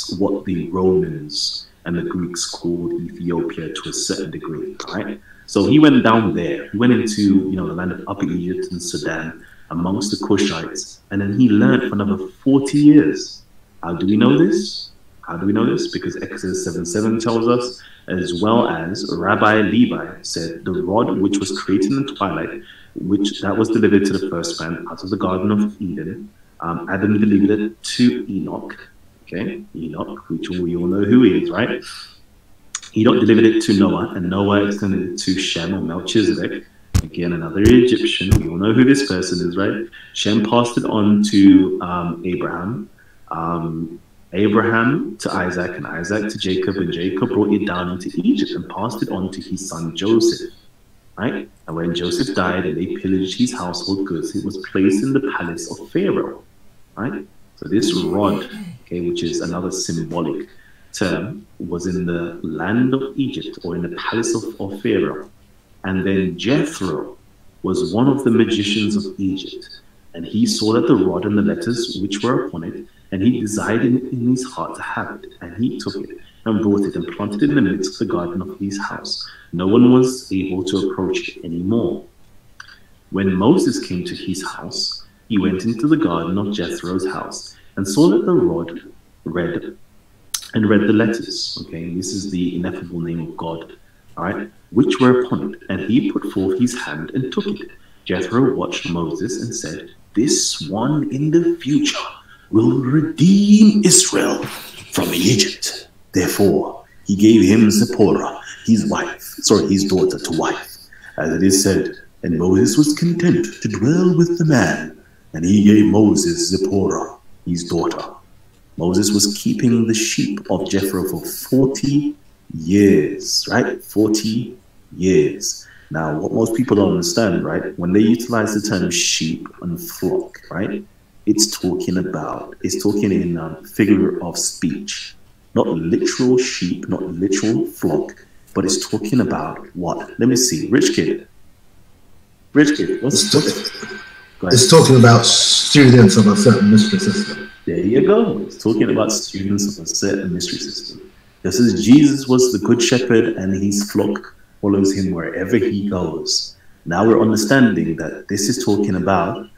was what the Romans and the Greeks called Ethiopia to a certain degree, right? So he went down there. He went into, the land of Upper Egypt and Sudan amongst the Cushites, and then he learned for another 40 years. How do we know this? How do we know this? Because Exodus 7:7 tells us, as well as Rabbi Levi said, the rod which was created in the twilight, which that was delivered to the first man out of the Garden of Eden, Adam delivered it to Enoch. Okay, Enoch, which we all know who he is, right? Enoch delivered it to Noah, and Noah extended it to Shem or Melchizedek. Again, another Egyptian. We all know who this person is, right? Shem passed it on to Abraham. Abraham to Isaac, and Isaac to Jacob, and Jacob brought it down into Egypt and passed it on to his son Joseph, right? And when Joseph died and they pillaged his household goods, it was placed in the palace of Pharaoh, right? So this rod, okay, which is another symbolic term, was in the land of Egypt or in the palace of Pharaoh. And then Jethro was one of the magicians of Egypt, and he saw that the rod and the letters which were upon it, and he desired in his heart to have it, and he took it and brought it and planted it in the midst of the garden of his house. No one was able to approach it anymore. When Moses came to his house, he went into the garden of Jethro's house and saw that the rod read the letters. Okay, this is the ineffable name of God, all right, which were upon it, and he put forth his hand and took it. Jethro watched Moses and said, "This one in the future will redeem Israel from Egypt." Therefore, he gave him Zipporah, his daughter, to wife, as it is said, and Moses was content to dwell with the man, and he gave Moses Zipporah, his daughter. Moses was keeping the sheep of Jethro for 40 years, right? 40 years. Now, what most people don't understand, right? When they utilize the term sheep and flock, right? It's talking in figure of speech. Not literal sheep, not literal flock, but it's talking about what? Let me see. Rich kid, what's it's talking about students of a certain mystery system. There you go. It's talking about students of a certain mystery system. This is Jesus was the good shepherd, and his flock follows him wherever he goes. Now we're understanding that this is talking about,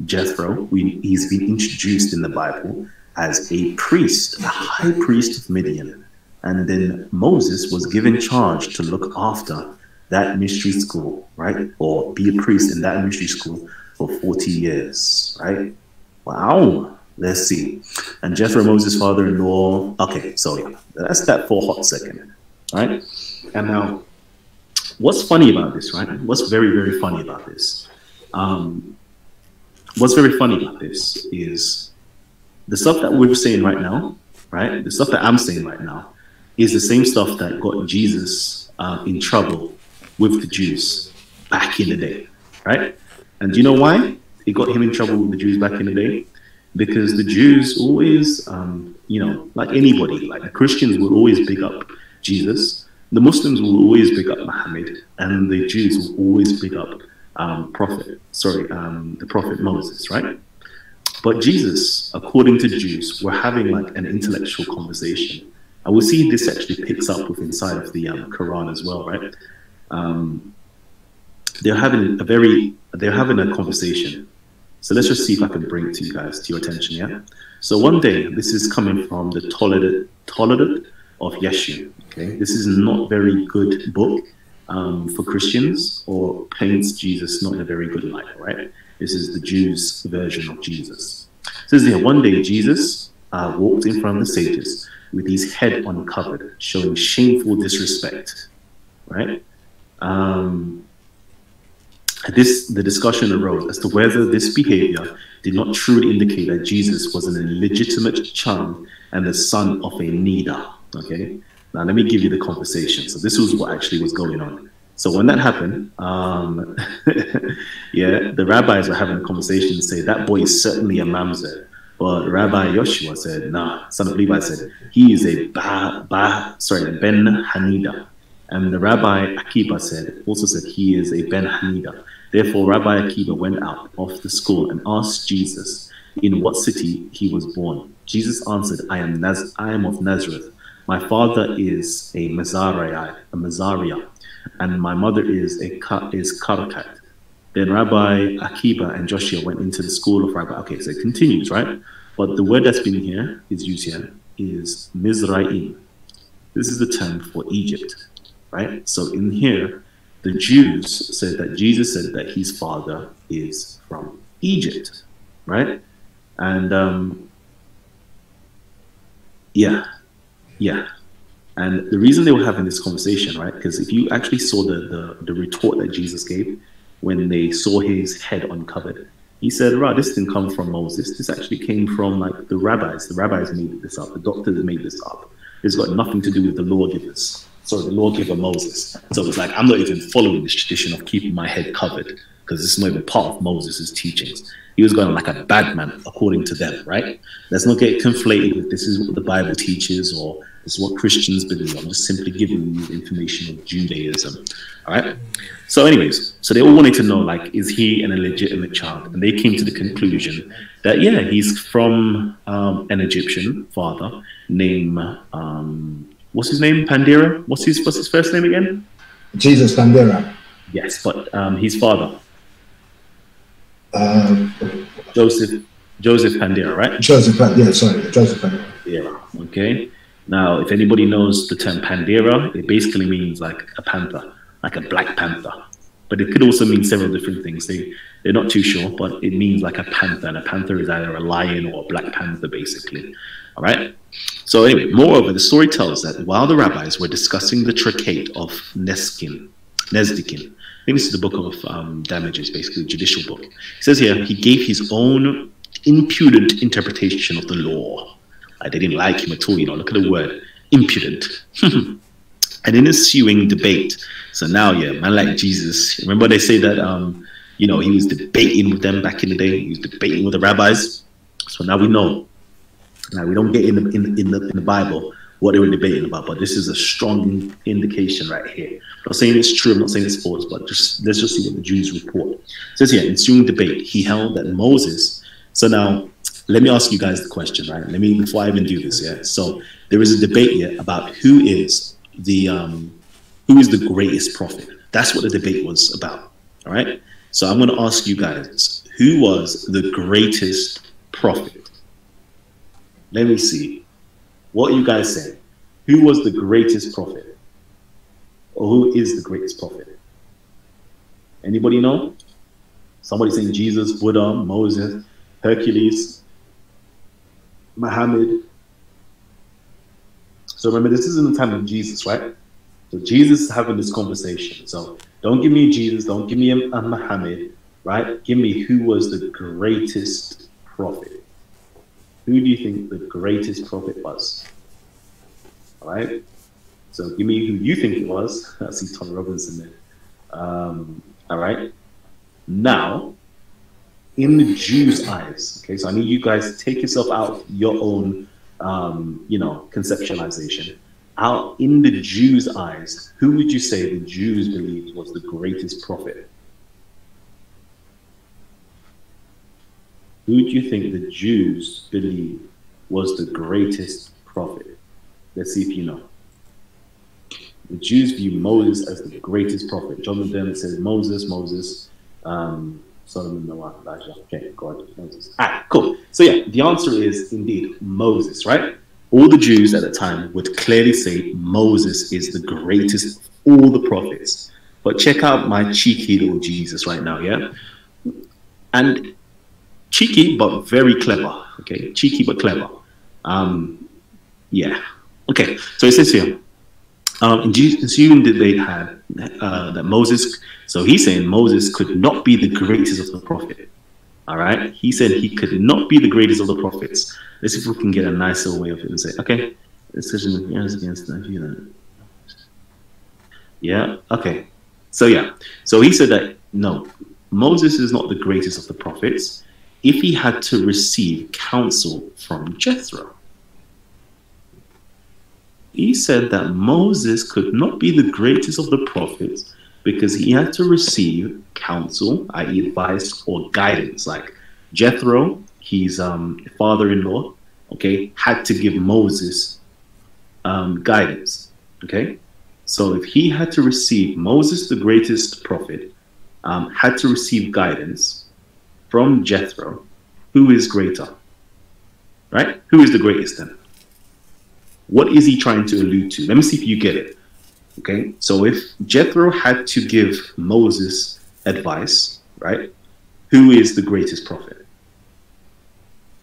Jethro. He's been introduced in the Bible as a priest, a high priest of Midian. And then Moses was given charge to look after that mystery school, right? Or be a priest in that mystery school for 40 years, right? Wow. Let's see. And Jethro, Moses' father-in-law. Okay, so yeah, that's that for a hot second, right? And now, what's funny about this, right? What's very, very funny about this? What's very funny about this is the stuff that we're saying right now, right? The stuff that I'm saying right now is the same stuff that got Jesus in trouble with the Jews back in the day, right? And do you know why it got him in trouble with the Jews back in the day? Because the Jews always, like anybody, like the Christians will always big up Jesus, the Muslims will always big up Muhammad, and the Jews will always big up the prophet Moses, right? But Jesus, according to the Jews, were having like an intellectual conversation. And we'll see this actually picks up with inside of the Quran as well, right? They're having a conversation. So let's just see if I can bring it to you guys, to your attention, yeah? So one day, this is coming from the Toledat of Yeshu, okay? This is not a very good book for Christians, or paints Jesus not in a very good light, right? This is the Jews' version of Jesus. It says here, one day Jesus walked in front of the sages with his head uncovered, showing shameful disrespect, right? The discussion arose as to whether this behavior did not truly indicate that Jesus was an illegitimate child and the son of a Nida. Okay, now let me give you the conversation. So this was what actually was going on. So when that happened, yeah, the rabbis were having a conversation and say that boy is certainly a mamzer. But Rabbi Yoshua said, nah, son of Levi said, he is a Ben Hanida. And the Rabbi Akiba also said he is a Ben Hanida. Therefore, Rabbi Akiba went out of the school and asked Jesus in what city he was born. Jesus answered, I am of Nazareth. My father is a Mazariah, and my mother is Karakat. Then Rabbi Akiba and Joshua went into the school of Rabbi. Okay, so it continues, right? But the word that's been used here is Mizraim. This is the term for Egypt, right? So in here, the Jews said that Jesus said that his father is from Egypt, right? And yeah. And the reason they were having this conversation, right? Because if you actually saw the retort that Jesus gave when they saw his head uncovered, he said, right, this didn't come from Moses. This actually came from like the rabbis. The rabbis made this up. The doctors made this up. It's got nothing to do with the lawgivers. So the lawgiver Moses. So it's like, I'm not even following this tradition of keeping my head covered because this is not even part of Moses' teachings. He was going like a bad man according to them, right? Let's not get conflated with this is what the Bible teaches or this is what Christians believe. I'm just simply giving you the information of Judaism, all right? So anyways, so they all wanted to know, like, is he an illegitimate child? And they came to the conclusion that, yeah, he's from an Egyptian father named, what's his name? Pandera? What's his first name again? Jesus Pandera. Yes, but his father. Joseph Pandera, right? Joseph Pandera. Yeah. Okay. Now, if anybody knows the term Pandera, it basically means like a panther, like a black panther. But it could also mean several different things. They're not too sure, but it means like a panther, and a panther is either a lion or a black panther, basically. All right. So anyway, moreover, the story tells that while the rabbis were discussing the tractate of Nezdikin, I think this is the book of damages, basically the judicial book. It says here, he gave his own impudent interpretation of the law. Like they didn't like him at all, look at the word, impudent. And in ensuing debate, so now, yeah, man like Jesus, remember they say that, he was debating with them back in the day, he was debating with the rabbis. So now we know. Now we don't get in the Bible what they were debating about, but this is a strong indication right here. I'm not saying it's true, I'm not saying it's false, but let's just see what the Jews report. It says here, ensuing debate, he held that Moses. So now, let me ask you guys the question, right? Before I even do this, yeah. So there is a debate here about who is the greatest prophet. That's what the debate was about. All right. So I'm going to ask you guys, who was the greatest prophet? Let me see. What you guys say? Who was the greatest prophet? Or who is the greatest prophet? Anybody know? Somebody saying Jesus, Buddha, Moses, Hercules, Muhammad. So remember, this is in the time of Jesus, right? So Jesus is having this conversation. So don't give me Jesus, don't give me a Muhammad, right? Give me who was the greatest prophet. Who do you think the greatest prophet was? All right. So give me who you think it was. I see Tom Robinson there. All right. Now, in the Jews' eyes, okay, so I need you guys to take yourself out of your own, conceptualization. Out in the Jews' eyes, who would you say the Jews believed was the greatest prophet? Who do you think the Jews believe was the greatest prophet? Let's see if you know. The Jews view Moses as the greatest prophet. John McDermott says Moses, Solomon, Noah, Elijah. Okay, God, Moses. Cool. So yeah, the answer is indeed Moses, right? All the Jews at the time would clearly say Moses is the greatest of all the prophets. But check out my cheeky little Jesus right now, yeah? And cheeky, but very clever, okay? Cheeky, but clever. Yeah. Okay, so it says here, assuming that they had that Moses, so he's saying Moses could not be the greatest of the prophet. All right, he said he could not be the greatest of the prophets. Let's see if we can get a nicer way of it and say, okay, decision against that. Yeah, okay. So yeah, so he said that no, Moses is not the greatest of the prophets if he had to receive counsel from Jethro. He said that Moses could not be the greatest of the prophets because he had to receive counsel, i.e. advice or guidance. Like Jethro, he's father-in-law, okay, had to give Moses guidance. Okay, so if he had to receive, Moses, the greatest prophet, had to receive guidance from Jethro, who is greater? Right? Who is the greatest then? What is he trying to allude to? Let me see if you get it. Okay, so if Jethro had to give Moses advice, right? Who is the greatest prophet?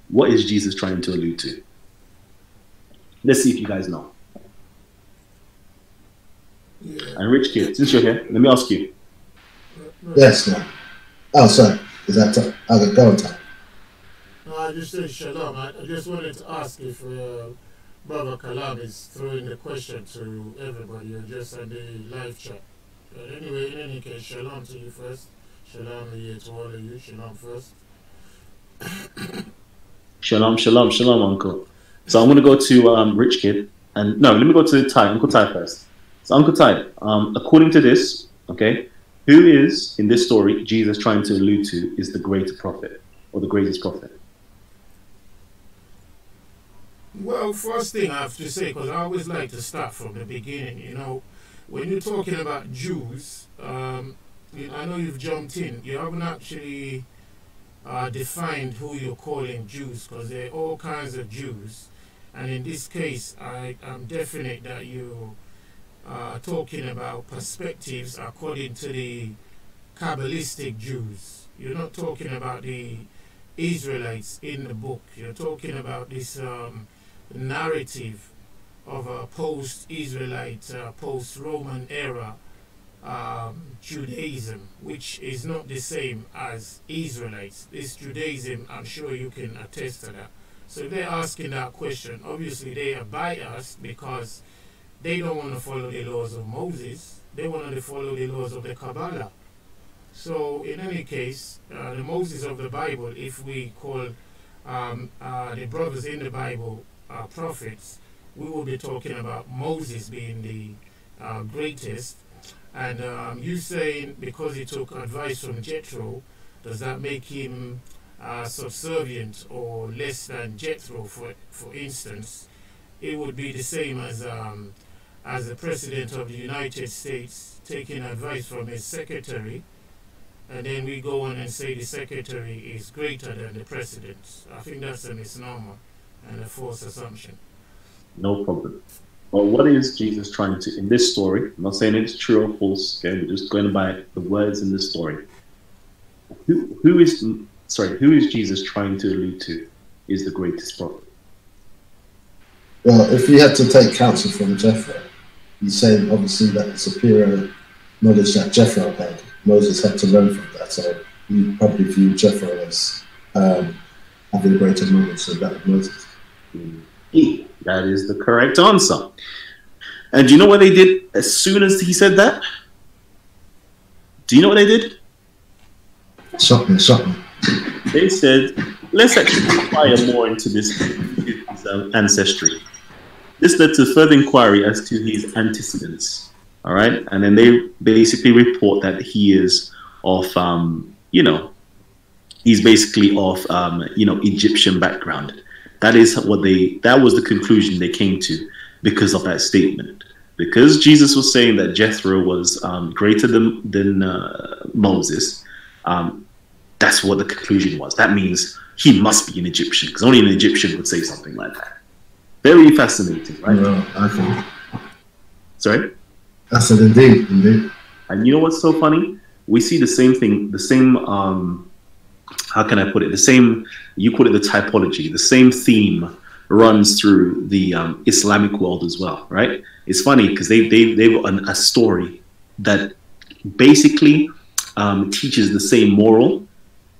What is Jesus trying to allude to? Let's see if you guys know. Yeah. And Rich Kid, since you're here, let me ask you. Yes, no. Oh, sorry. Is that time? Okay, go on, time. No, I just said shalom. I just wanted to ask if Brother Kalam is throwing the question to everybody or just on the live chat. But anyway, in any case, shalom to you first. Shalom to all of you. Shalom first. Shalom, shalom, shalom, Uncle. So I'm going to go to Rich Kid. And no, let me go to Ty, Uncle Ty first. So Uncle Ty, according to this, okay, who is, in this story, Jesus trying to allude to, is the greater prophet or the greatest prophet? Well, first thing I have to say, because I always like to start from the beginning, you know, when you're talking about Jews, I know you've jumped in, you haven't actually defined who you're calling Jews, because there are all kinds of Jews. And in this case, I'm definite that you are talking about perspectives according to the Kabbalistic Jews. You're not talking about the Israelites in the book. You're talking about this narrative of a post-Israelite, post-Roman era Judaism, which is not the same as Israelites. This Judaism, I'm sure you can attest to that. So if they're asking that question, obviously they are biased because they don't want to follow the laws of Moses. They want to follow the laws of the Kabbalah. So in any case, the Moses of the Bible, if we call the brothers in the Bible prophets, we will be talking about Moses being the greatest. And you saying because he took advice from Jethro, does that make him subservient or less than Jethro? For instance, it would be the same as the President of the United States taking advice from his secretary, and then we go on and say the secretary is greater than the president. I think that's a misnomer and a false assumption. No problem. Well, what is Jesus trying to, in this story, I'm not saying it's true or false, okay, we're just going by the words in the story. Who is Jesus trying to allude to is the greatest prophet? Well, if you had to take counsel from Jethro, he's saying obviously that the superior knowledge that Jethro had, Moses had to learn from that. So you probably view Jethro as having greater knowledge than that of Moses. That is the correct answer. And do you know what they did as soon as he said that? Do you know what they did? Shock me. They said, let's actually inquire more into his ancestry. This led to further inquiry as to his antecedents. All right. And then they basically report that he is of, he's basically of, Egyptian background. That was the conclusion they came to because of that statement. Because Jesus was saying that Jethro was greater than Moses, that's what the conclusion was. That means he must be an Egyptian, because only an Egyptian would say something like that. Very fascinating, right? Well, I think. Sorry? I said indeed. And you know what's so funny? We see the same thing, how can I put it? The same, you call it the typology, the same theme runs through the Islamic world as well, right? It's funny because they've got a story that basically teaches the same moral,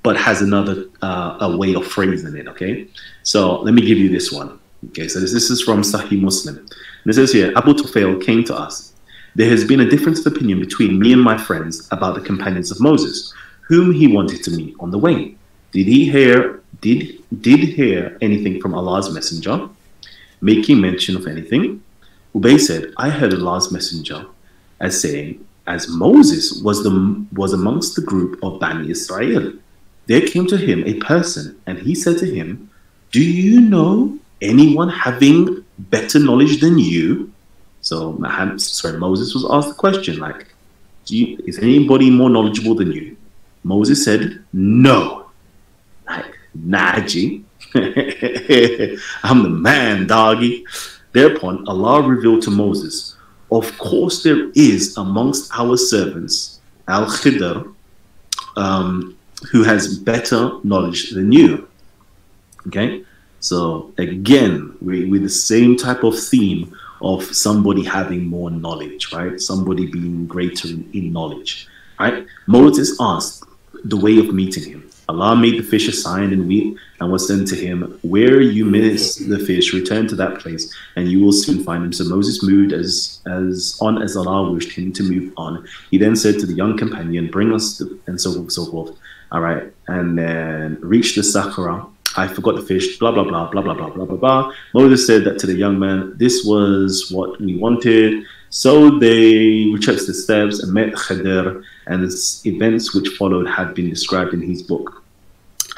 but has another a way of phrasing it, okay? So let me give you this one. Okay, so this is from Sahih Muslim. And it says here, Abu Tufail came to us. There has been a difference of opinion between me and my friends about the companions of Moses, whom he wanted to meet on the way. Did he hear anything from Allah's messenger, making mention of anything? Ubay said, I heard Allah's messenger as saying, as Moses was amongst the group of Bani Israel, there came to him a person, and he said to him, do you know anyone having better knowledge than you? So Moses was asked the question, like, is anybody more knowledgeable than you? Moses said, no. Like, nah, G. I'm the man, doggy. Thereupon Allah revealed to Moses, of course there is amongst our servants Al-Khidr, who has better knowledge than you. Okay, so again, with the same type of theme of somebody having more knowledge, right? Somebody being greater in knowledge, right? Moses asked the way of meeting him. Allah made the fish a sign and was sent to him, where you miss the fish, return to that place and you will soon find him. So Moses moved as Allah wished him to move on. He then said to the young companion, bring us and so forth and so forth. All right, and then reached the Sahara. I forgot the fish, blah, blah, blah, blah, blah, blah, blah, blah, blah. Moses said that to the young man, this was what we wanted. So they retraced the steps and met Khidr, and the events which followed had been described in his book.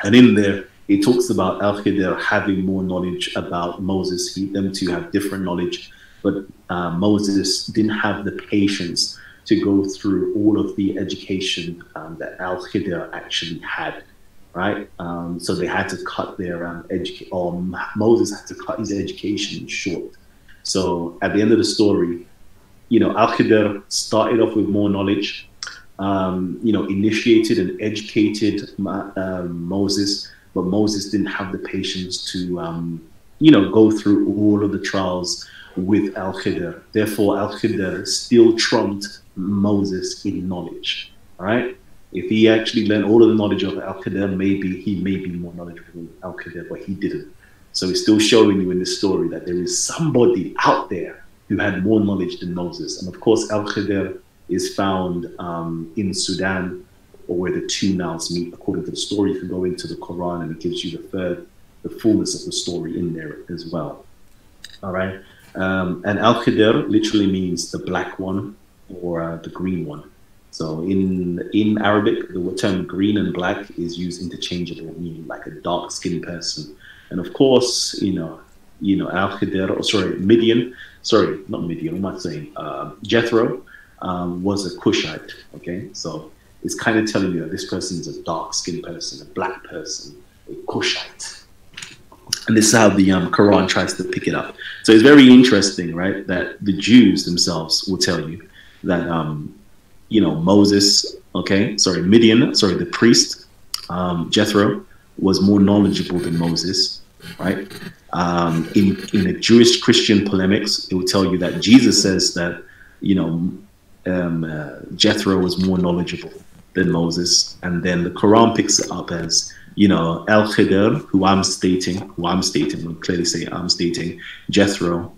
And in there, it talks about Al-Khidr having more knowledge about Moses. Them two have different knowledge, but Moses didn't have the patience to go through all of the education that Al-Khidr actually had. Right, so they had to cut their Moses had to cut his education short. So at the end of the story, you know, Al-Khidr started off with more knowledge, you know, initiated and educated Moses, but Moses didn't have the patience to, you know, go through all of the trials with Al-Khidr. Therefore, Al-Khidr still trumped Moses in knowledge. All right. If he actually learned all of the knowledge of Al-Khidr, maybe he may be more knowledgeable than Al-Khidr, but he didn't. So it's still showing you in this story that there is somebody out there who had more knowledge than Moses. And of course, Al-Khidr is found in Sudan, or where the two Niles meet, according to the story. You can go into the Quran and it gives you the fullness of the story in there as well. All right. And Al-Khidr literally means the black one or the green one. So in Arabic, the term green and black is used interchangeably, meaning like a dark-skinned person. And of course, you know, Al-Khidr, Jethro was a Cushite. Okay, so it's kind of telling you that this person is a dark-skinned person, a black person, a Cushite. And this is how the Quran tries to pick it up. So it's very interesting, right, that the Jews themselves will tell you that you know, the priest, Jethro, was more knowledgeable than Moses, right? In a Jewish Christian polemics, it will tell you that Jesus says that, you know, Jethro was more knowledgeable than Moses. And then the Quran picks it up as, you know, Al-Khidr, who I'm stating, we clearly say I'm stating, Jethro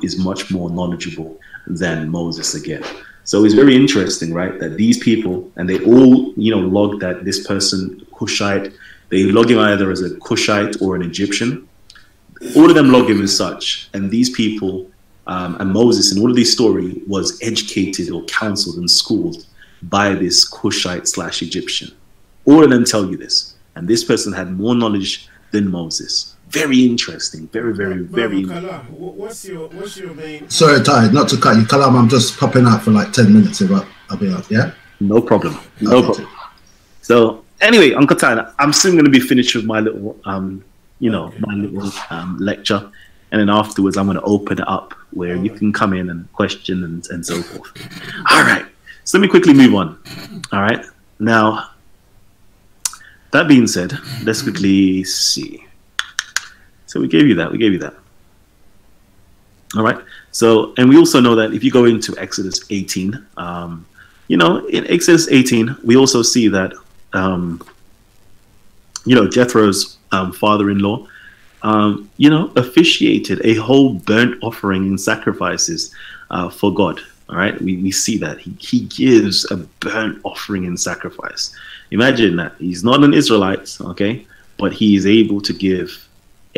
is much more knowledgeable than Moses again. So it's very interesting, right, that these people, and they all, you know, log that this person, Cushite, they log him either as a Cushite or an Egyptian. All of them log him as such. And these people, and Moses in all of these stories was educated or counseled and schooled by this Cushite / Egyptian. All of them tell you this. And this person had more knowledge than Moses. Very interesting. Very. Kalam, what's your main... Sorry, Ty, not to cut you. Kalam, I'm just popping out for like 10 minutes if I'll be out, yeah? No problem. No problem. So anyway, Uncle Ty, I'm soon going to be finished with my little, you know, my little lecture. And then afterwards, I'm going to open it up where you can come in and question and so forth. All right. So let me quickly move on. All right. Now, that being said, let's quickly see. So we gave you that. All right. So, and we also know that if you go into Exodus 18, you know, in Exodus 18, we also see that, you know, Jethro's father-in-law, you know, officiated a whole burnt offering and sacrifices for God. All right. We see that he gives a burnt offering and sacrifice. Imagine that he's not an Israelite. Okay. But he is able to give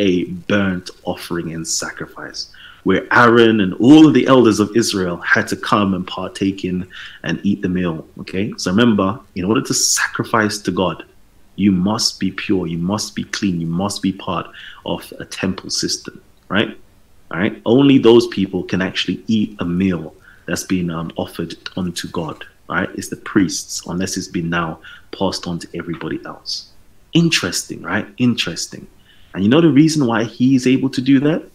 a burnt offering and sacrifice, where Aaron and all of the elders of Israel had to come and partake in and eat the meal. Okay, so remember, in order to sacrifice to God, you must be pure, you must be clean, you must be part of a temple system. right? All right. Only those people can actually eat a meal that's been offered unto God. Right? It's the priests, unless it's been now passed on to everybody else. Interesting, right? Interesting. And you know the reason why he's able to do that?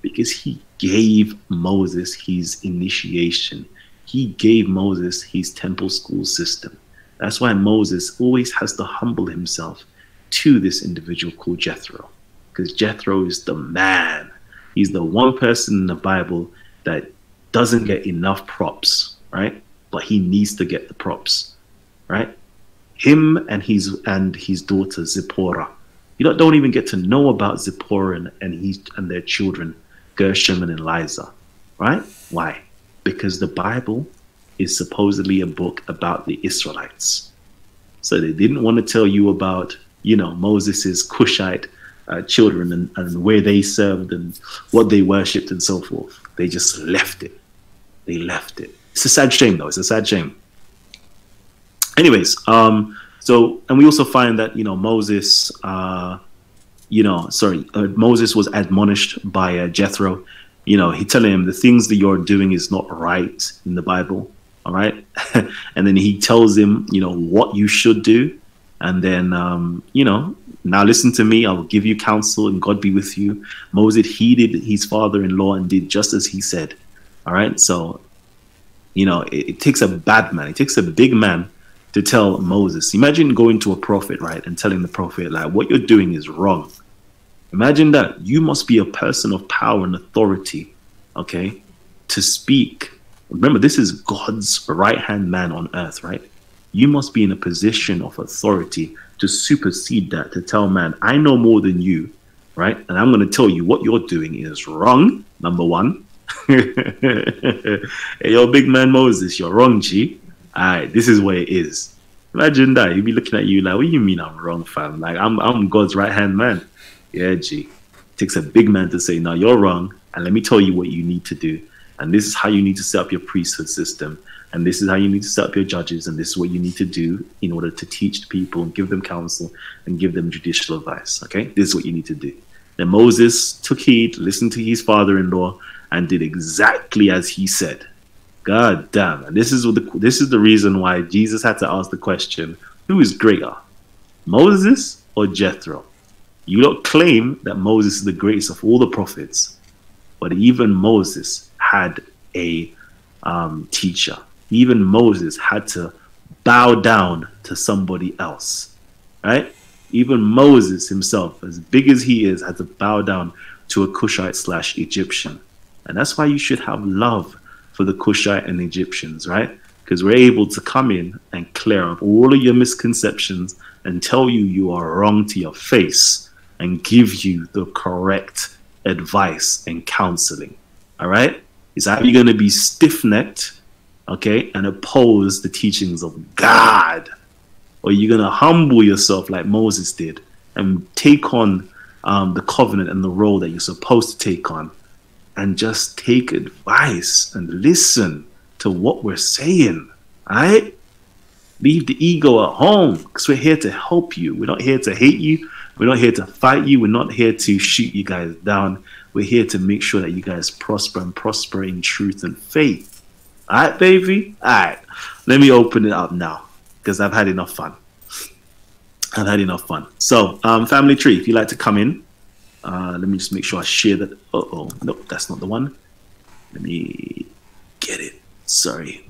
Because he gave Moses his initiation. He gave Moses his temple school system. That's why Moses always has to humble himself to this individual called Jethro. Because Jethro is the man. He's the one person in the Bible that doesn't get enough props, right? But he needs to get the props, right? Him and his daughter Zipporah. You don't even get to know about Zipporah and their children, Gershom and Eliza, right? Why? Because the Bible is supposedly a book about the Israelites. So they didn't want to tell you about, Moses's Cushite children and where they served and what they worshipped and so forth. They just left it. They left it. It's a sad shame, though. It's a sad shame. Anyways, and we also find that, Moses, Moses was admonished by Jethro. He telling him the things that you're doing is not right in the Bible. All right. And then he tells him, what you should do. And then, now listen to me. I will give you counsel and God be with you. Moses heeded his father-in-law and did just as he said. All right. So, it takes a bad man. It takes a big man to tell Moses. Imagine going to a prophet, right, and telling the prophet, like, what you're doing is wrong. Imagine that. You must be a person of power and authority, okay, to speak. Remember, this is God's right-hand man on earth, right? You must be in a position of authority to supersede that, to tell man, I know more than you, right? And I'm going to tell you what you're doing is wrong, number one. Hey, yo, big man Moses, you're wrong, G. All right, this is where it is. Imagine that. He'd be looking at you like, what do you mean I'm wrong, fam? Like, I'm God's right-hand man. Yeah, G. It takes a big man to say, no, you're wrong. And let me tell you what you need to do. And this is how you need to set up your priesthood system. And this is how you need to set up your judges. And this is what you need to do in order to teach people and give them counsel and give them judicial advice. Okay? This is what you need to do. Then Moses took heed, listened to his father-in-law, and did exactly as he said. God damn. And this is the reason why Jesus had to ask the question, who is greater, Moses or Jethro? You don't claim that Moses is the greatest of all the prophets, but even Moses had a teacher. Even Moses had to bow down to somebody else, right? Even Moses himself, as big as he is, had to bow down to a Cushite / Egyptian. And that's why you should have love for the Cushite and Egyptians, right? Because we're able to come in and clear up all of your misconceptions and tell you you are wrong to your face and give you the correct advice and counseling, all right? Is either you're going to be stiff-necked, okay, and oppose the teachings of God, or you're going to humble yourself like Moses did and take on the covenant and the role that you're supposed to take on, and just take advice and listen to what we're saying, all right? Leave the ego at home, because we're here to help you. We're not here to hate you. We're not here to fight you. We're not here to shoot you guys down. We're here to make sure that you guys prosper and prosper in truth and faith. All right, baby? All right. Let me open it up now, because I've had enough fun. I've had enough fun. So, family tree, if you'd like to come in, let me just make sure I share that. Uh-oh. Nope, that's not the one. Let me get it. Sorry.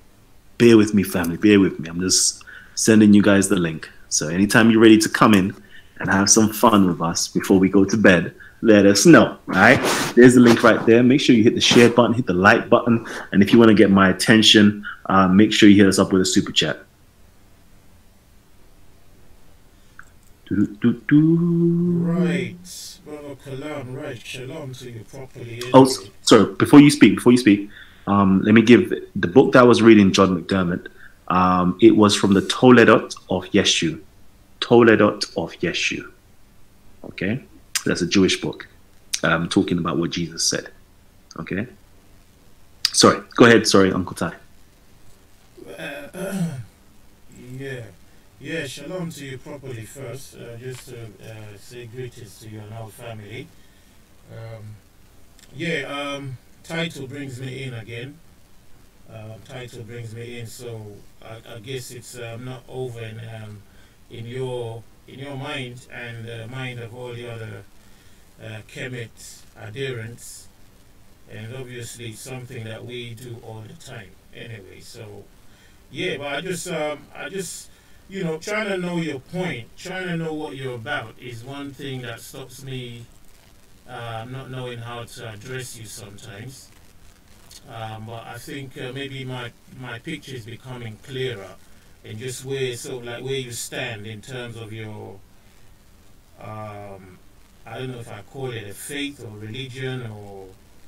Bear with me, family. Bear with me. I'm just sending you guys the link. So anytime you're ready to come in and have some fun with us before we go to bed, let us know. All right? There's the link right there. Make sure you hit the share button, hit the like button. And if you want to get my attention, make sure you hit us up with a super chat. Right. Brother Kalam, right. Shalom to you properly. Oh, sorry. Before you speak, let me give the book that I was reading, John McDermott. It was from the Toledot of Yeshu. Toledot of Yeshu. Okay? That's a Jewish book. Talking about what Jesus said. Okay? Sorry. Go ahead. Sorry, Uncle Ty. Yeah, shalom to you properly first. Just to say greetings to you and our family. Yeah, title brings me in again. Title brings me in, so I guess it's not over in your mind and mind of all the other Kemet adherents, and obviously something that we do all the time. Anyway, so yeah, but I just, trying to know your point, trying to know what you're about is one thing that stops me not knowing how to address you sometimes. But I think maybe my picture is becoming clearer, and just where you stand in terms of your I don't know if I call it a faith or religion or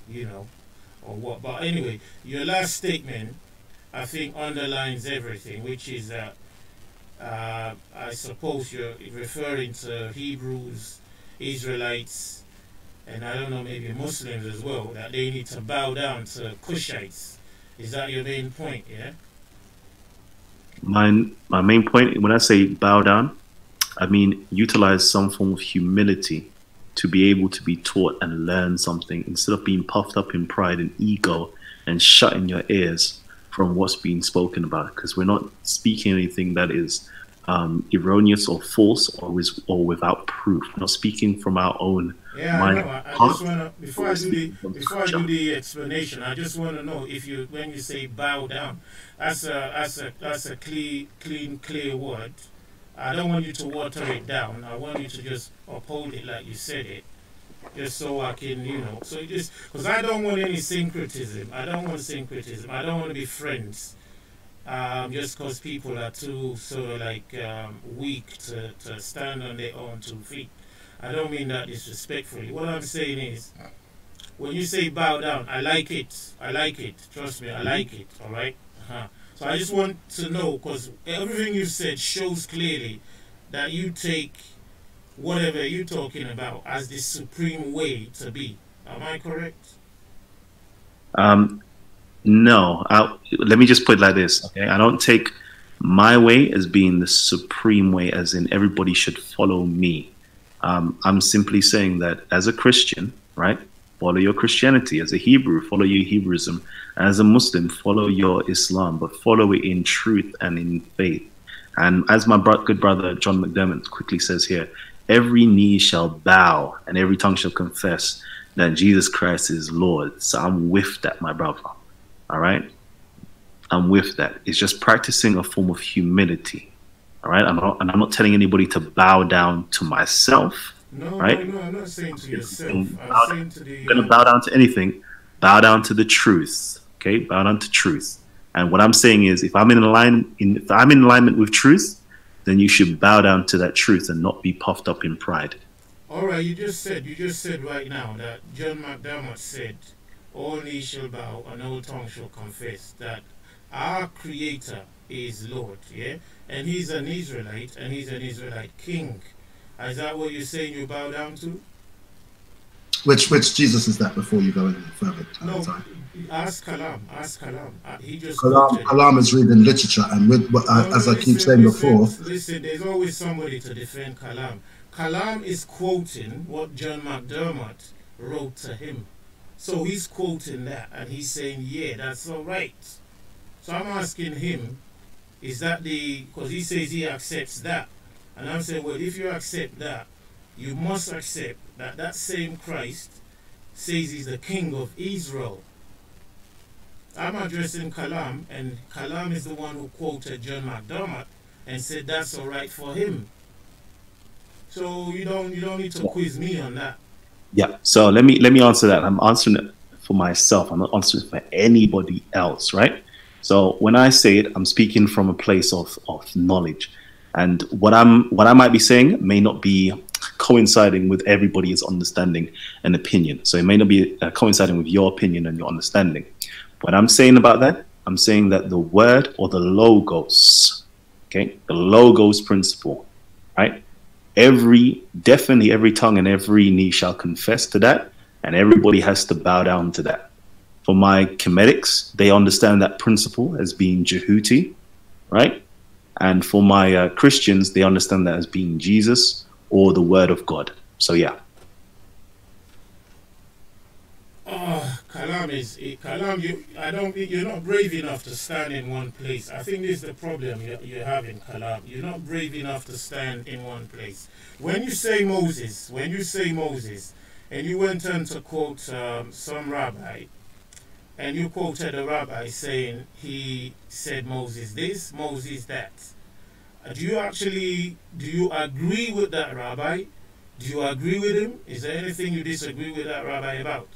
you know or what. But anyway, your last statement I think underlines everything, which is that I suppose you're referring to Hebrews, Israelites, and I don't know, maybe Muslims as well, that they need to bow down to Cushites. Is that your main point, yeah? My main point, when I say bow down, I mean utilize some form of humility to be able to be taught and learn something instead of being puffed up in pride and ego and shutting your ears from what's being spoken about, because we're not speaking anything that is erroneous or false or without proof. We're not speaking from our own Yeah, I mind. know. I just wanna before I do the explanation, I just wanna know if you when you say bow down, that's a clear word. I don't want you to water it down. I want you to just uphold it like you said it, just so I can, so just because I don't want any syncretism. I don't want syncretism. I don't want to be friends. Just because people are too sort of like weak to stand on their own 2 feet. I don't mean that disrespectfully. What I'm saying is, when you say bow down, I like it. I like it. Trust me, I like it. All right. So I just want to know, because everything you said shows clearly that you take whatever you're talking about as the supreme way to be. Am I correct? No, let me just put it like this. Okay, I don't take my way as being the supreme way, as in everybody should follow me. I'm simply saying that as a Christian, right, follow your Christianity. As a Hebrew, follow your Hebrewism. As a Muslim, follow your Islam, but follow it in truth and in faith. And as my good brother John McDermott quickly says here, every knee shall bow and every tongue shall confess that Jesus Christ is Lord. So I'm with that, my brother. All right? I'm with that. It's just practicing a form of humility. All right? I'm not telling anybody to bow down to myself. No, right? no, I'm not saying to yourself. I'm saying to the. I'm going to bow down to anything. Bow down to the truth. Okay? Bow down to truth. And what I'm saying is, if I'm in alignment with truth, then you should bow down to that truth and not be puffed up in pride. All right, you just said right now that John McDermott said, all knees shall bow and all tongue shall confess that our Creator is Lord, yeah? And He's an Israelite, and He's an Israelite King. Is that what you're saying you bow down to? Which Jesus is that, before you go any further? No, ask Kalam. He just Kalam is reading literature, and with as I keep saying before. Listen, there's always somebody to defend Kalam. Kalam is quoting what John McDermott wrote to him. So he's quoting that, and he's saying, yeah, that's all right. So I'm asking him, is that because he says he accepts that. And I'm saying, well, if you accept that, you must accept that that same Christ says he's the king of Israel. I'm addressing Kalam, and Kalam is the one who quoted John McDermott and said that's all right for him. So you don't need to quiz me on that. Yeah. So let me answer that. I'm answering it for myself. I'm not answering it for anybody else, right? So when I say it, I'm speaking from a place of knowledge, and what I might be saying may not be coinciding with everybody's understanding and opinion. So it may not be coinciding with your opinion and your understanding. What I'm saying about that, I'm saying that the word or the logos, okay, the logos principle, right? Definitely every tongue and every knee shall confess to that, and everybody has to bow down to that. For my Kemetics, they understand that principle as being Jehuti, right? And for my Christians, they understand that as being Jesus or the Word of God. So yeah. Oh, Kalam. I don't think you're not brave enough to stand in one place. I think this is the problem you're having, Kalam. You're not brave enough to stand in one place. When you say Moses, and you went on to quote some rabbi, and you quoted a rabbi saying he said Moses this, Moses that. Do you agree with that rabbi? Do you agree with him? Is there anything you disagree with that rabbi about?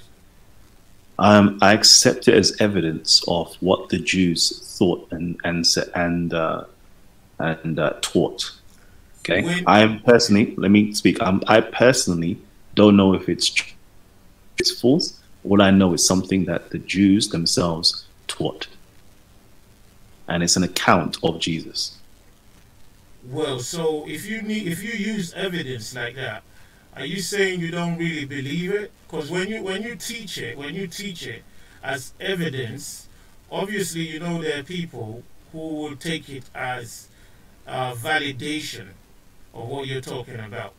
I accept it as evidence of what the Jews thought and taught. Okay, let me speak. I personally don't know if it's true, it's false. All I know is something that the Jews themselves taught, and it's an account of Jesus. Well, so if you use evidence like that, are you saying you don't really believe it? Because when you teach it as evidence, obviously you know there are people who will take it as validation of what you're talking about.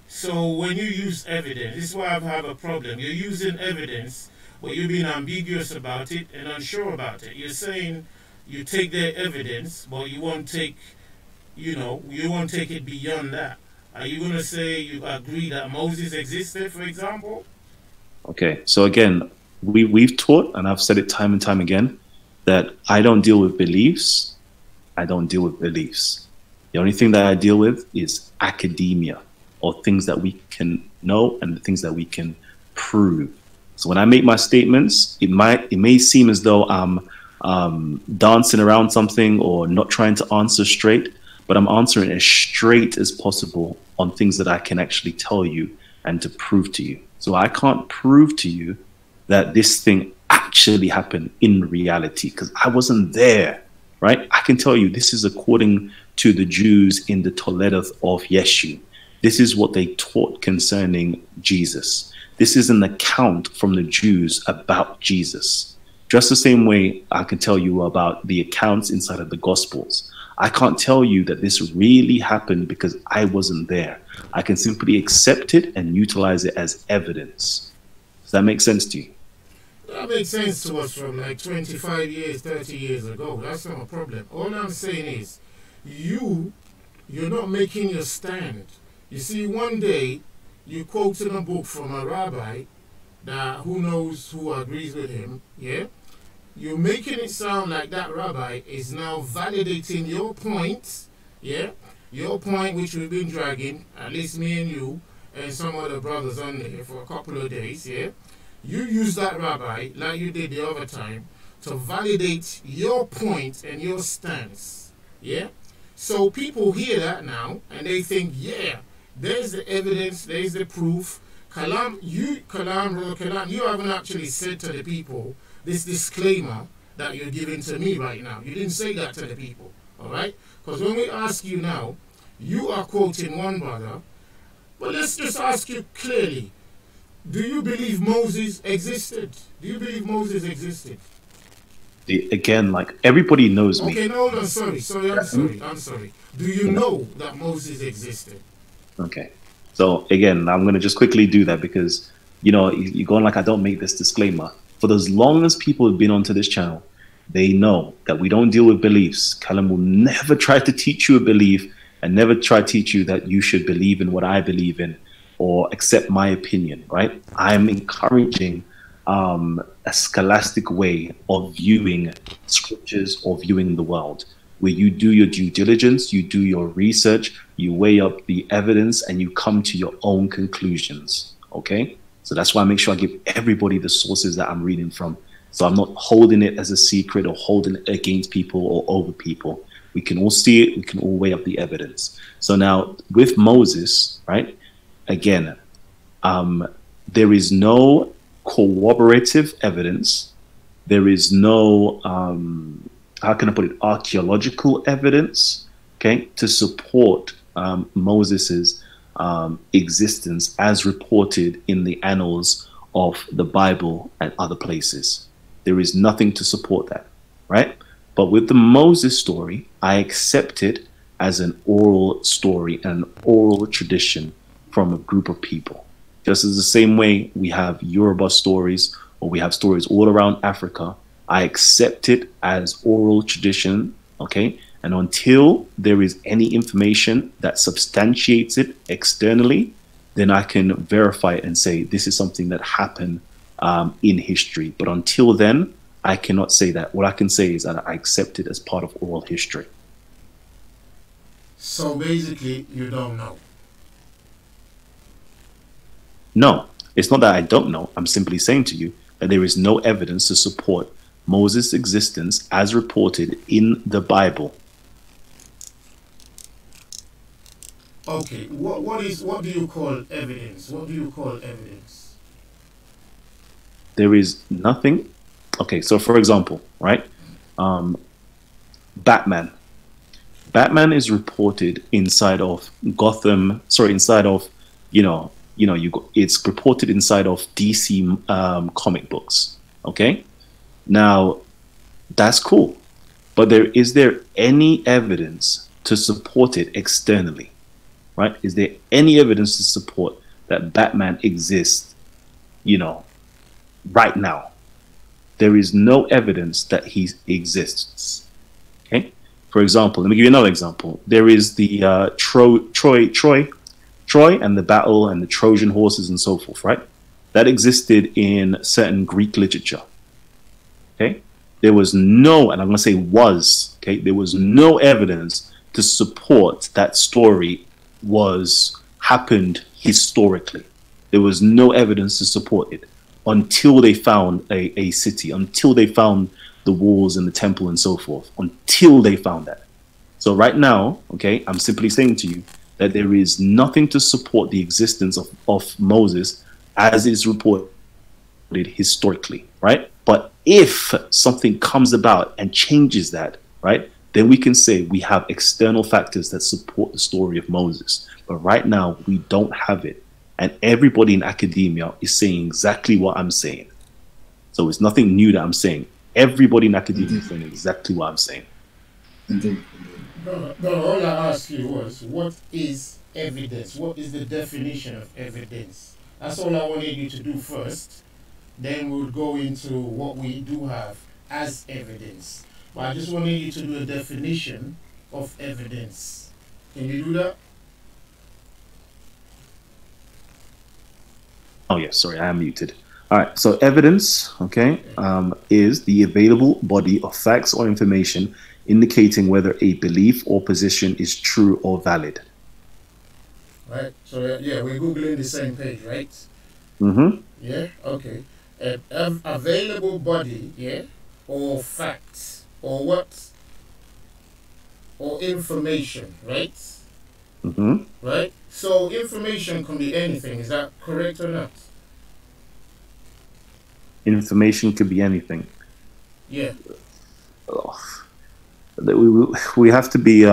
So when you use evidence, this is why I have a problem. You're using evidence, but you're being ambiguous about it and unsure about it. You're saying you take their evidence, but you won't take it beyond that. Are you going to say you agree that Moses existed, for example? Okay, so again, we've taught, and I've said it time and time again, that I don't deal with beliefs. I don't deal with beliefs. The only thing that I deal with is academia, or things that we can know and the things that we can prove. So when I make my statements, it may seem as though I'm dancing around something or not trying to answer straight, but I'm answering as straight as possible on things that I can actually tell you and to prove to you. So I can't prove to you that this thing actually happened in reality because I wasn't there, right? I can tell you this is according to the Jews in the Toledeth of Yeshu. This is what they taught concerning Jesus. This is an account from the Jews about Jesus. Just the same way I can tell you about the accounts inside of the Gospels. I can't tell you that this really happened because I wasn't there. I can simply accept it and utilize it as evidence. Does that make sense to you? That makes sense to us from like 25 years, 30 years ago. That's not a problem. All I'm saying is, you're not making your stand. You see, one day, you quoted a book from a rabbi that who knows who agrees with him, yeah? You're making it sound like that rabbi is now validating your point, yeah? Your point which we've been dragging, at least me and you, and some other brothers on there for a couple of days, yeah? You use that rabbi, like you did the other time, to validate your point and your stance, yeah? So people hear that now, and they think, yeah, there's the evidence, there's the proof. Kalam, you haven't actually said to the people this disclaimer that you're giving to me right now. You didn't say that to the people, all right? Because when we ask you now, you are quoting one brother, but let's just ask you clearly, do you believe Moses existed? Do you believe Moses existed? Again, like everybody knows me. Okay, no, I'm sorry. Do you know that Moses existed? Okay. So again, I'm going to just quickly do that because, you're going like I don't make this disclaimer. For as long as people have been onto this channel, they know that we don't deal with beliefs. Callum will never try to teach you a belief and never try to teach you that you should believe in what I believe in or accept my opinion, right? I'm encouraging a scholastic way of viewing scriptures or viewing the world, where you do your due diligence, you do your research, you weigh up the evidence, and you come to your own conclusions, okay? So that's why I make sure I give everybody the sources that I'm reading from. So I'm not holding it as a secret or holding it against people or over people. We can all see it. We can all weigh up the evidence. So now with Moses, right, again, there is no corroborative evidence. There is no, how can I put it, archaeological evidence, okay, to support Moses's existence as reported in the annals of the Bible and other places. There is nothing to support that, right? But with the Moses story, I accept it as an oral story, an oral tradition from a group of people. Just as the same way we have Yoruba stories or we have stories all around Africa, I accept it as oral tradition, okay? And until there is any information that substantiates it externally, then I can verify it and say this is something that happened in history. But until then, I cannot say that. What I can say is that I accept it as part of oral history. So basically, you don't know. No, it's not that I don't know. I'm simply saying to you that there is no evidence to support Moses' existence as reported in the Bible. Okay, what do you call evidence? What do you call evidence? There is nothing. Okay, so for example, right? Batman. Batman is reported inside of Gotham. Sorry, inside of it's reported inside of DC comic books. Okay, now that's cool, but is there any evidence to support it externally? Right? Is there any evidence to support that Batman exists, right now? There is no evidence that he exists. Okay? For example, let me give you another example. There is the Troy and the battle and the Trojan horses and so forth, right? That existed in certain Greek literature. Okay? There was no, and I'm going to say was, okay? There was no evidence to support that story happened historically. There was no evidence to support it until they found a city, until they found the walls and the temple and so forth, until they found that. So right now, okay, I'm simply saying to you that there is nothing to support the existence of Moses as is reported historically, right? But if something comes about and changes that, right, then we can say we have external factors that support the story of Moses. But right now, we don't have it. And everybody in academia is saying exactly what I'm saying. So it's nothing new that I'm saying. Everybody in academia is saying exactly what I'm saying. Indeed. No, all I asked you was, what is evidence? What is the definition of evidence? That's all I wanted you to do first. Then we'll go into what we do have as evidence. But I just wanted you to do a definition of evidence. Can you do that? Oh, yes, sorry, I am muted. All right, so evidence, okay, is the available body of facts or information indicating whether a belief or position is true or valid. Right, so yeah, we're Googling the same page, right? Mm-hmm. Yeah, okay. Available body, yeah, or facts, or what? Or information, right? Mm-hmm. Right? So information can be anything, is that correct or not? Information could be anything. Yeah. Oh. We have to be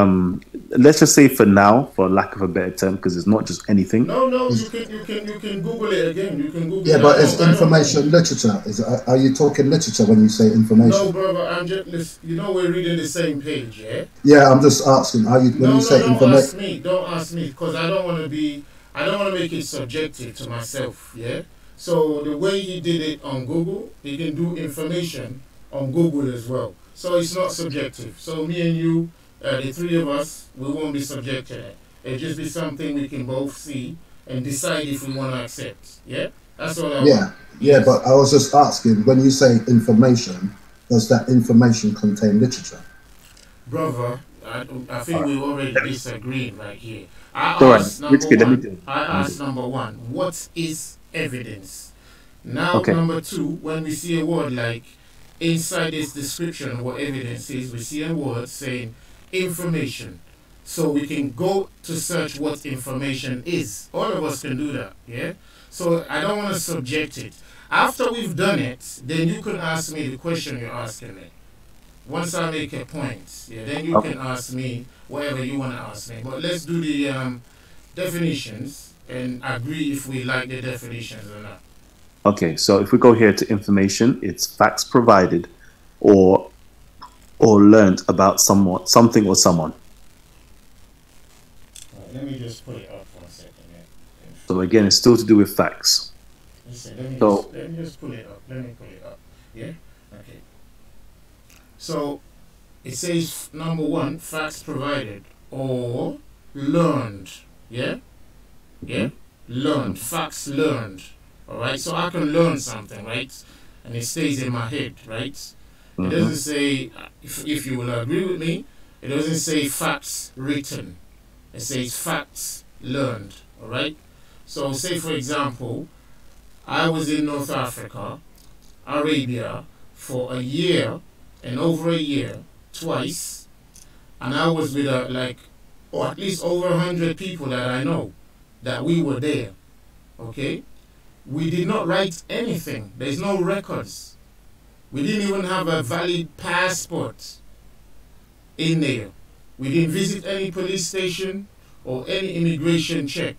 let's just say for now, for lack of a better term, because it's not just anything. No, you can Google it again. You can Google Yeah, it. but it's information literature. Are you talking literature when you say information? No, brother, I'm just we're reading the same page, yeah? Yeah, I'm just asking, are you when you say information? Don't ask me, because I don't want to make it subjective to myself, yeah? So the way he did it on Google, he can do information on Google as well. So it's not subjective. So me and you, the three of us, we won't be subject to that. It'll just be something we can both see and decide if we want to accept. Yeah? That's all I want. Yeah, yes. But I was just asking, when you say information, does that information contain literature? Brother, I think we already disagreed right here. I asked number one, what is evidence? Now, okay. Number two, when we see a word like inside this description of what evidence is, we see a word saying information. So we can go to search what information is. All of us can do that, yeah? So I don't want to subject it. After we've done it, then you can ask me the question you're asking me. Once I make a point, yeah, then you can ask me whatever you want to ask me. But let's do the definitions and agree if we like the definitions or not. Okay, so if we go here to information, it's facts provided or learned about something or someone. Right, let me just put it up for a second. Yeah. So again, it's still to do with facts. Listen, So let me just pull it up. Let me pull it up. Yeah? Okay. So it says number one, facts provided or learned. Yeah? Yeah? Learned. Facts learned. Alright? So I can learn something, right? And it stays in my head, right? It doesn't say, if you will agree with me, it doesn't say facts written. It says facts learned. Alright? So say for example, I was in North Africa, Arabia, for a year and over a year, twice, and I was with or at least over 100 people that I know, that we were there. Okay? We did not write anything. There's no records. We didn't even have a valid passport in there. We didn't visit any police station or any immigration check.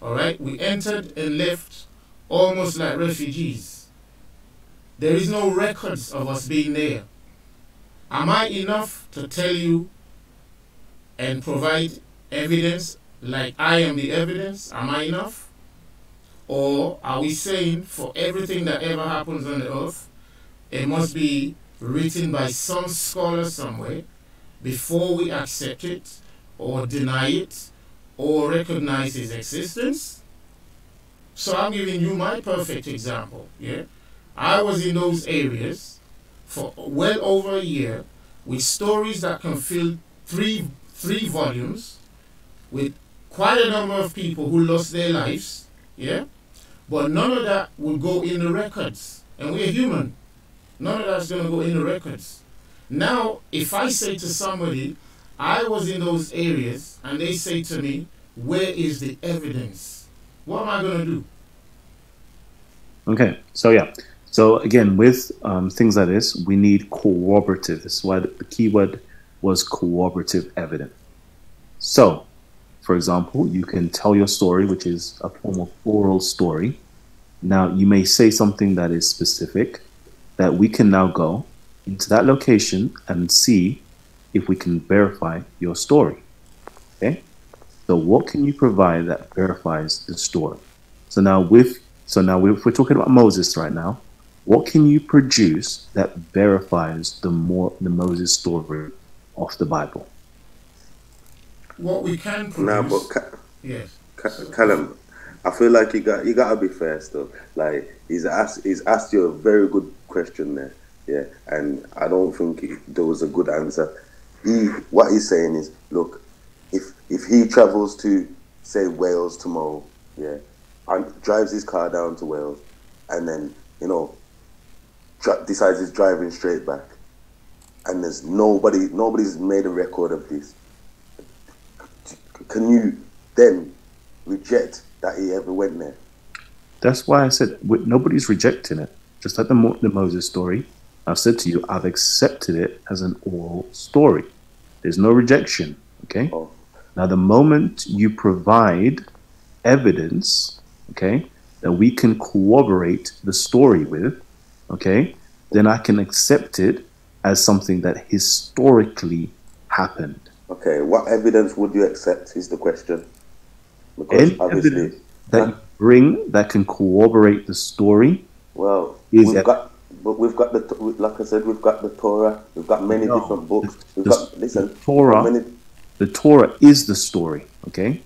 Alright? We entered and left almost like refugees. There is no records of us being there. Am I enough to tell you and provide evidence like I am the evidence? Am I enough? Or are we saying for everything that ever happens on the earth, it must be written by some scholar somewhere before we accept it or deny it or recognize its existence? So I'm giving you my perfect example. Yeah, I was in those areas for well over a year with stories that can fill three volumes with quite a number of people who lost their lives. Yeah, but none of that will go in the records, and we're human. None of that's going to go in the records. Now, if I say to somebody, I was in those areas, and they say to me, where is the evidence? What am I going to do? okay, so yeah. So again, with things like this, we need corroborative. This is why the key word was corroborative evidence. So, for example, you can tell your story, which is a form of oral story. Now, you may say something that is specific, that we can now go into that location and see if we can verify your story. Okay? So what can you provide that verifies the story? So now if we're talking about Moses right now, what can you produce that verifies the Moses story of the Bible? What we can produce. Yes. Callum, I feel like you gotta be fair still. Like he's asked you a very good question there, yeah, and I don't think there was a good answer. What he's saying is, look, if he travels to say Wales tomorrow, yeah, and drives his car down to Wales, and then decides he's driving straight back, and there's nobody's made a record of this. Can you then reject that he ever went there? That's why I said nobody's rejecting it. Just like the Moses story, I've said to you, I've accepted it as an oral story. There's no rejection, okay? Oh. Now, the moment you provide evidence, okay, that we can corroborate the story with, okay, then I can accept it as something that historically happened. Okay, what evidence would you accept is the question. Because Any obviously evidence that you bring that can corroborate the story. Well, we've got like I said, we've got the Torah. We've got many different books. The Torah is the story. Okay.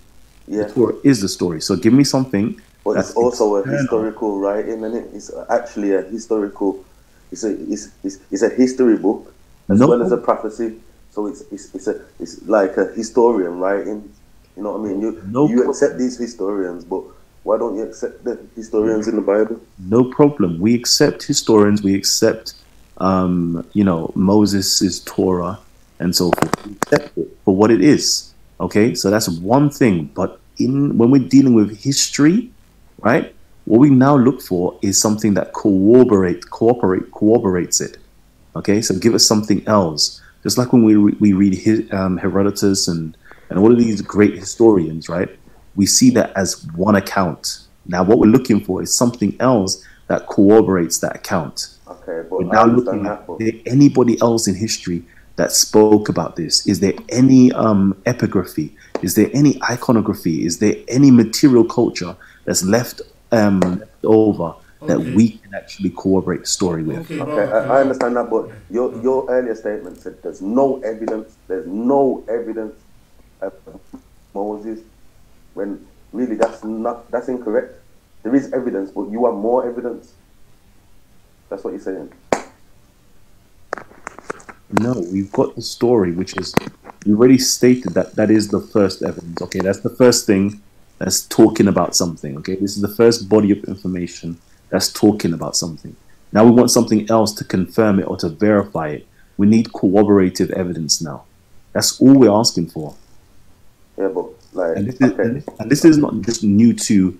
Yeah. The Torah is the story. So give me something. But it's also a historical writing, and it's actually a historical. It's a history book as well as a prophecy. So it's like a historian writing. You know what I mean? You accept these historians, but why don't you accept the historians in the Bible? No problem. We accept historians. We accept, Moses' Torah and so forth. We accept it for what it is. Okay, so that's one thing. But when we're dealing with history, right? What we now look for is something that corroborates it. Okay, so give us something else. Just like when we read Herodotus and all of these great historians, right? We see that as one account. Now, what we're looking for is something else that corroborates that account. Okay, but we're now looking at, is there anybody else in history that spoke about this? Is there any epigraphy? Is there any iconography? Is there any material culture that's left over that Okay. we can actually corroborate the story with. Okay, Okay, I understand that, but your earlier statement said there's no evidence. There's no evidence of Moses. When really that's incorrect. There is evidence, but you want more evidence. That's what you're saying. No, we've got the story, which is, we already stated that is the first evidence. Okay, that's the first thing that's talking about something. Okay, this is the first body of information that's talking about something. Now we want something else to confirm it or to verify it. We need corroborative evidence now. That's all we're asking for. Yeah, but like, And this is not just new to,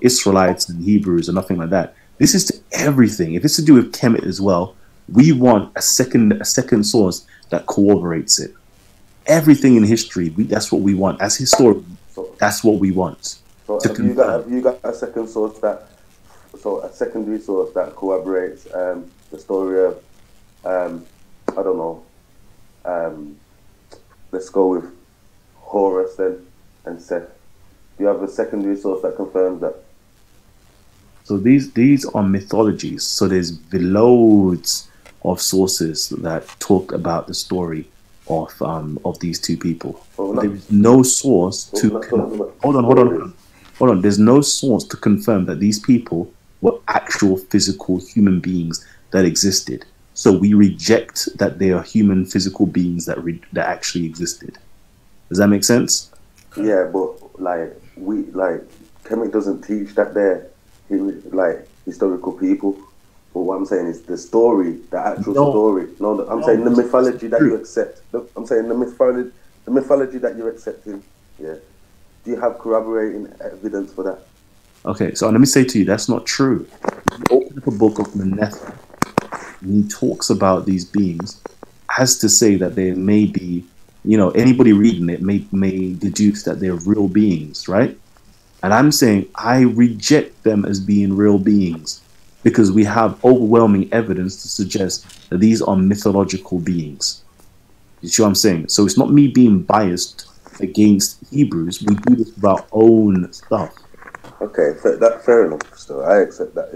Israelites and Hebrews or nothing like that. This is to everything. If it's to do with Kemet as well, we want a second source that corroborates it. Everything in history, that's what we want. As historians, that's what we want. So have you got a second source a secondary source that corroborates the story of I don't know, let's go with Horus then and Seth. Do you have a secondary source that confirms that? So these are mythologies. So there's loads of sources that talk about the story of these two people. There is no source to hold on. There's no source to confirm that these people were actual physical human beings that existed. So we reject that they are human physical beings that actually existed. Does that make sense? Yeah, but Kemet doesn't teach that they're historical people. But what I'm saying is the story, the actual story. I'm saying the mythology that you accept. I'm saying the mythology that you're accepting. Yeah. Do you have corroborating evidence for that? Okay, so let me say to you, that's not true. If you open up a book of Manetha, and he talks about these beings, has to say that there may be, anybody reading it may deduce that they're real beings, right? And I'm saying I reject them as being real beings because we have overwhelming evidence to suggest that these are mythological beings. You see what I'm saying? So it's not me being biased against Hebrews. We do this with our own stuff. Okay, fair enough. So I accept that.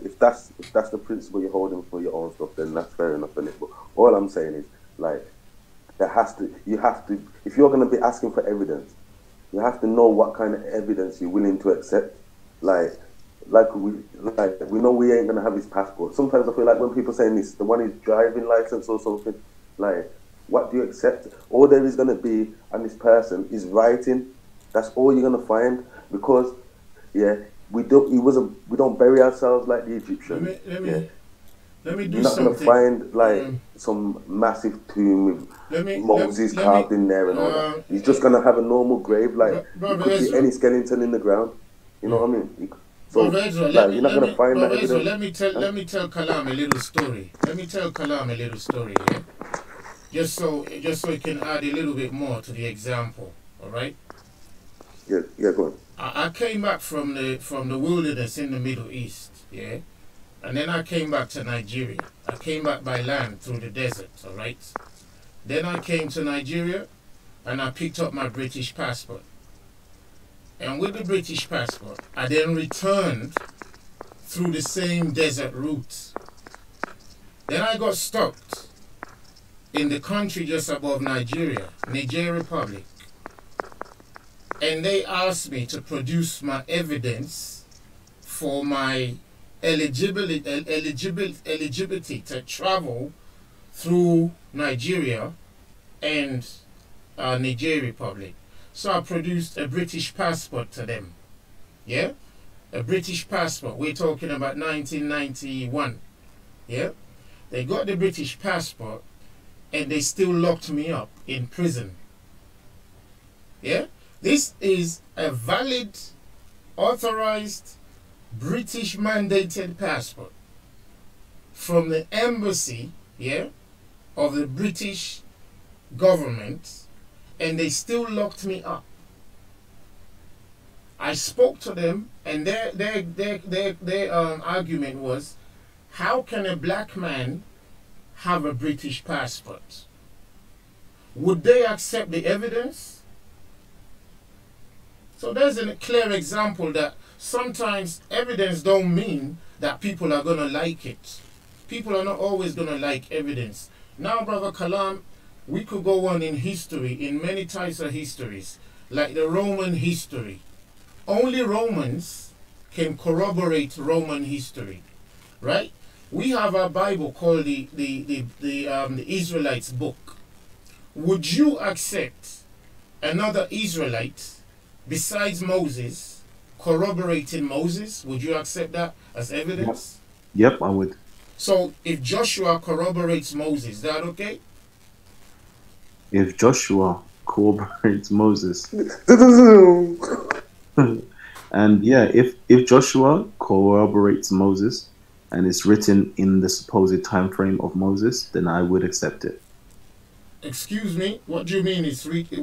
If that's the principle you're holding for your own stuff, then that's fair enough. But all I'm saying is, you have to, if you're going to be asking for evidence, you have to know what kind of evidence you're willing to accept. We know we ain't gonna have his passport. Sometimes I feel like when people saying this, the one his driving license or something, what do you accept? All there is gonna be on this person is writing. That's all you're gonna find, because we don't bury ourselves like the Egyptians. Let me do You're not something. going to find some massive tomb with Moses carved in there and all that. He's just going to have a normal grave. It could be any skeleton in the ground. You know what I mean? You're not going to find that evidence. Let me tell Kalam a little story. Yeah? Just so it can add a little bit more to the example. All right? Yeah, go on. I came back from the wilderness in the Middle East. Yeah. And then I came back to Nigeria. I came back by land through the desert, all right? Then I came to Nigeria and I picked up my British passport. And with the British passport, I then returned through the same desert route. Then I got stopped in the country just above Nigeria, Niger Republic. And they asked me to produce my evidence for my eligibility to travel through Nigeria and Niger Republic. So I produced a British passport to them. Yeah? A British passport. We're talking about 1991. Yeah? They got the British passport and they still locked me up in prison. Yeah? This is a valid, authorized, British mandated passport from the embassy, of the British government, and they still locked me up. I spoke to them, and their argument was, how can a black man have a British passport? Would they accept the evidence? So there's a clear example that sometimes evidence don't mean that people are going to like it. People are not always going to like evidence. Now, Brother Kalam, we could go on in history, in many types of histories, like the Roman history. Only Romans can corroborate Roman history, right? We have a Bible called the Israelites book. Would you accept another Israelite besides Moses corroborating Moses? Would you accept that as evidence? Yep, I would. So if Joshua corroborates Moses, is that okay? If Joshua corroborates Moses, and yeah, if Joshua corroborates Moses, and it's written in the supposed time frame of Moses, then I would accept it. Excuse me, what do you mean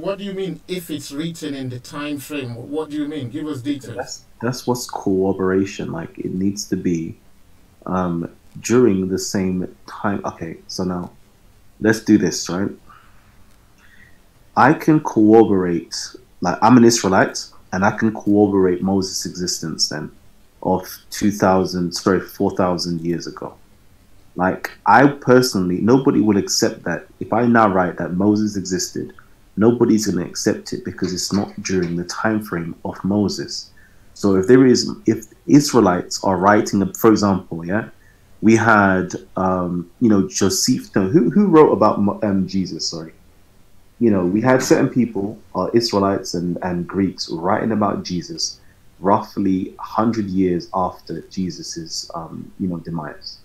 what do you mean if it's written in the time frame? What do you mean? Give us details. That's what's corroboration. Like, it needs to be during the same time. Okay, so now let's do this, right? I can corroborate, like, I'm an Israelite, and I can corroborate Moses' existence then of 4,000 years ago. Like, I personally, nobody will accept that. If I now write that Moses existed, nobody's going to accept it because it's not during the time frame of Moses. So if Israelites are writing, for example, yeah, we had, Josephus, who wrote about Jesus, sorry. We had certain people, Israelites and Greeks, writing about Jesus roughly 100 years after Jesus's, demise.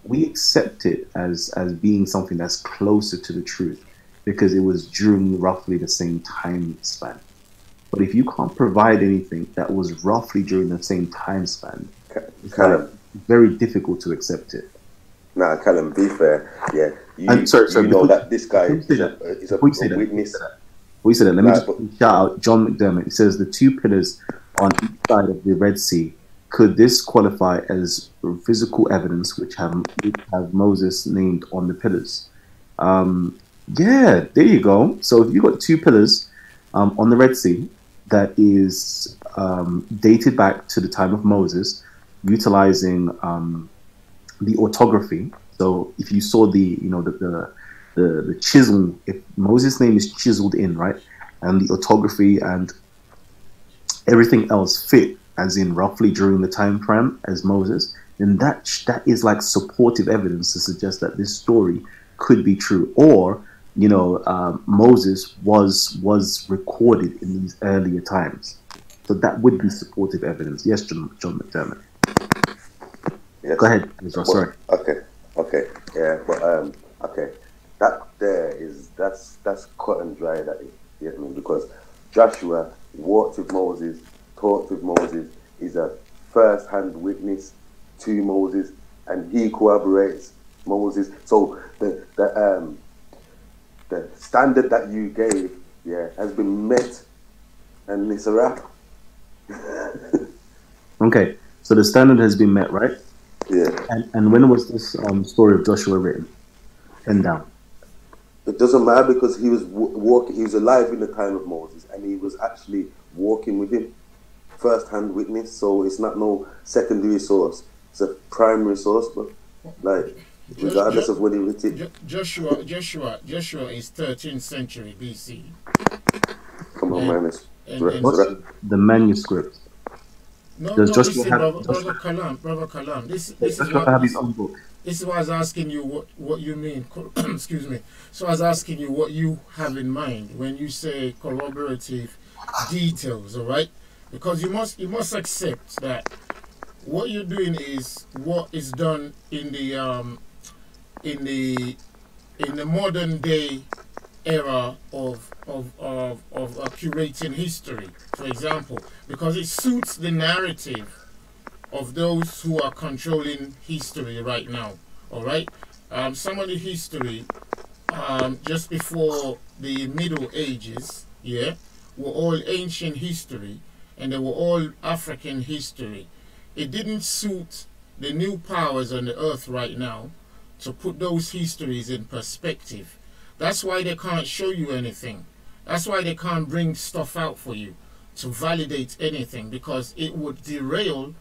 We accept it as being something that's closer to the truth because it was during roughly the same time span. But if you can't provide anything that was roughly during the same time span, it's very difficult to accept it. Nah, Callum, be fair. Yeah, you know that this guy is a witness. We said that. Let me just shout out John McDermott. He says the two pillars on each side of the Red Sea. Could this qualify as physical evidence which have Moses named on the pillars? Yeah, there you go. So if you've got two pillars on the Red Sea that is dated back to the time of Moses, utilizing the orthography. So if you saw the chisel, if Moses' name is chiseled in, right, and the orthography and everything else fit, as in roughly during the time frame as Moses, then that is like supportive evidence to suggest that this story could be true, or Moses was recorded in these earlier times. So that would be supportive evidence. Yes, John McDermott. Yes. Go ahead, Israel. Sorry. Okay, yeah, but okay, that's cut and dry. That is, you get me? Because Joshua walked with Moses, talked with Moses, is a first-hand witness to Moses, and he corroborates Moses. So the standard that you gave, yeah, has been met, and it's a wrap. Okay, so the standard has been met, right? Yeah. And when was this story of Joshua written? And down. It doesn't matter because he was walking. He was alive in the time of Moses, and he was actually walking with him, first-hand witness. So it's not no secondary source; it's a primary source. But like, regardless of when he wrote it, Joshua is 13th century BC. Come on, man! What's the manuscript? No, Joshua listen, brother Kalam. This is what have his own book. This is why I was asking you what you mean. Excuse me. So I was asking you what you have in mind when you say corroborative details, all right? Because you must accept that what you're doing is what is done in the modern day era of curating history, for example, because it suits the narrative of those who are controlling history right now. All right, some of the history just before the Middle Ages, yeah, were all ancient history, and they were all African history. It didn't suit the new powers on the earth right now to put those histories in perspective. That's why they can't show you anything. That's why they can't bring stuff out for you. to validate anything, because it would derail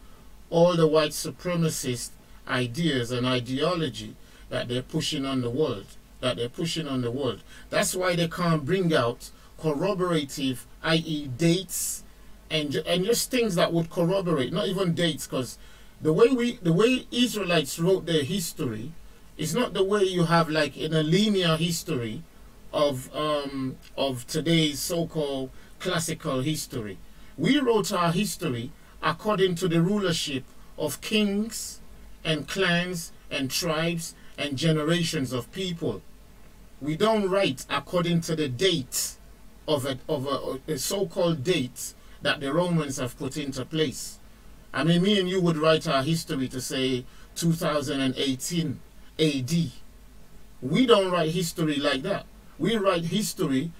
all the white supremacist ideas and ideology that they're pushing on the world. That's why they can't bring out corroborative, i.e. dates and just things that would corroborate, not even dates, because the way Israelites wrote their history is not the way you have like in a linear history of today's so-called classical history. We wrote our history according to the rulership of kings and clans and tribes and generations of people. We don't write according to the date of a so-called date that the Romans have put into place. I mean, me and you would write our history to say 2018 AD. We don't write history like that. We write history,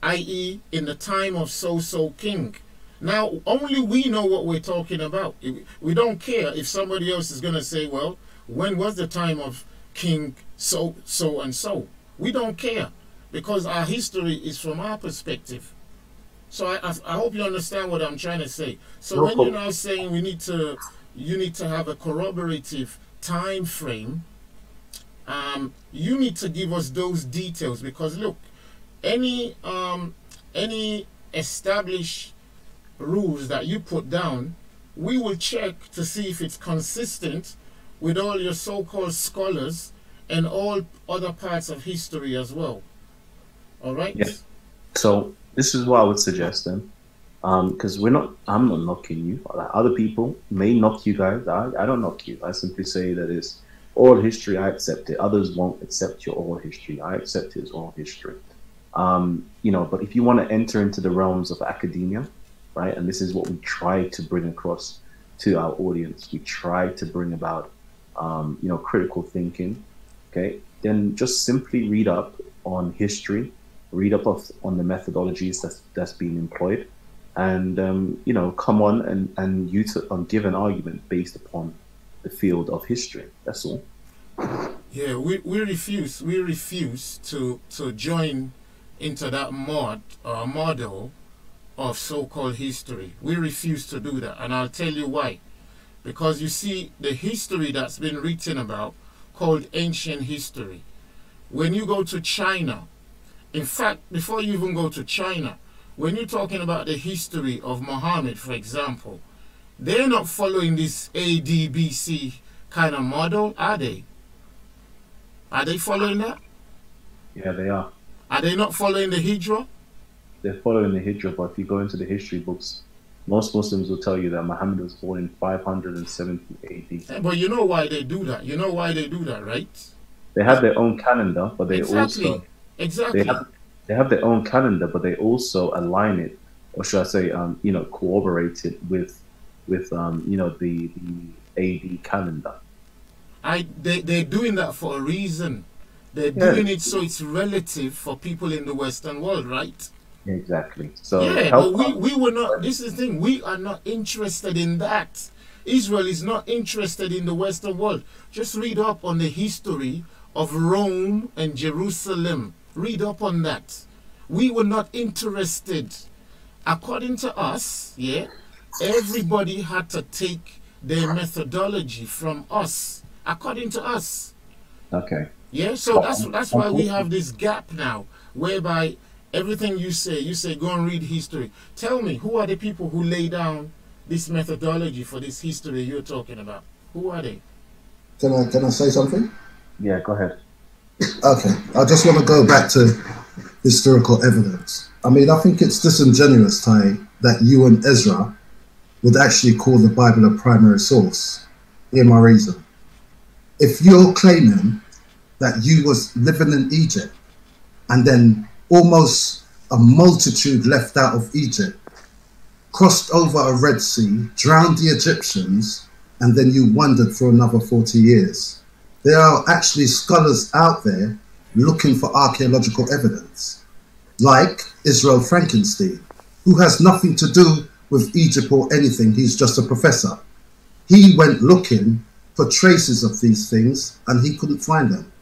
i.e. in the time of so-so king. Now, only we know what we're talking about. We don't care if somebody else is going to say, well, when was the time of king so-and-so? We don't care, because our history is from our perspective. So I hope you understand what I'm trying to say. So when you're now saying you need to have a corroborative time frame, you need to give us those details, because look, any established rules that you put down, we will check to see if it's consistent with all your so-called scholars and all other parts of history as well. All right? Yeah. So this is what I would suggest then, because I'm not knocking you. Like, other people may knock you guys. I don't knock you. I simply say that it's oral history. I accept it. Others won't accept your oral history. I accept it as oral history. But if you want to enter into the realms of academia, right, and this is what we try to bring across to our audience, we try to bring about, critical thinking, okay, then just simply read up on history, read up on the methodologies that's being employed, and come on and give an argument based upon the field of history. That's all. Yeah, we refuse to join into that model of so-called history. We refuse to do that, and I'll tell you why. Because you see, the history that's been written about, called ancient history, when you go to China, in fact, before you even go to China, when you're talking about the history of Muhammad, for example, they're not following this AD BC kind of model, are they? Are they following that? Yeah, they are. Are they not following the Hijra? They're following the Hijra, but if you go into the history books, most Muslims will tell you that Muhammad was born in 570 AD. But you know why they do that? You know why they do that, right? They have their own calendar, but they Exactly. they have their own calendar, but they also align it, or should I say, corroborate it with the AD calendar. They're doing that for a reason. They're doing it so it's relative for people in the Western world, right? Exactly. So yeah, but we were not. This is the thing. We are not interested in that. Israel is not interested in the Western world. Just read up on the history of Rome and Jerusalem. Read up on that. We were not interested. According to us, yeah, everybody had to take their methodology from us. According to us. Okay. Yeah, so that's why we have this gap now, whereby everything you say go and read history. Tell me, who are the people who lay down this methodology for this history you're talking about? Who are they? Can I say something? Yeah, go ahead. Okay, I just want to go back to historical evidence. I mean, I think it's disingenuous, Ty, that you and Ezra would actually call the Bible a primary source. Hear my reason. If you're claiming that you was living in Egypt and then almost a multitude left out of Egypt, crossed over a Red Sea, drowned the Egyptians, and then you wandered for another 40 years. There are actually scholars out there looking for archaeological evidence, like Israel Frankenstein, who has nothing to do with Egypt or anything. He's just a professor. He went looking for traces of these things and he couldn't find them.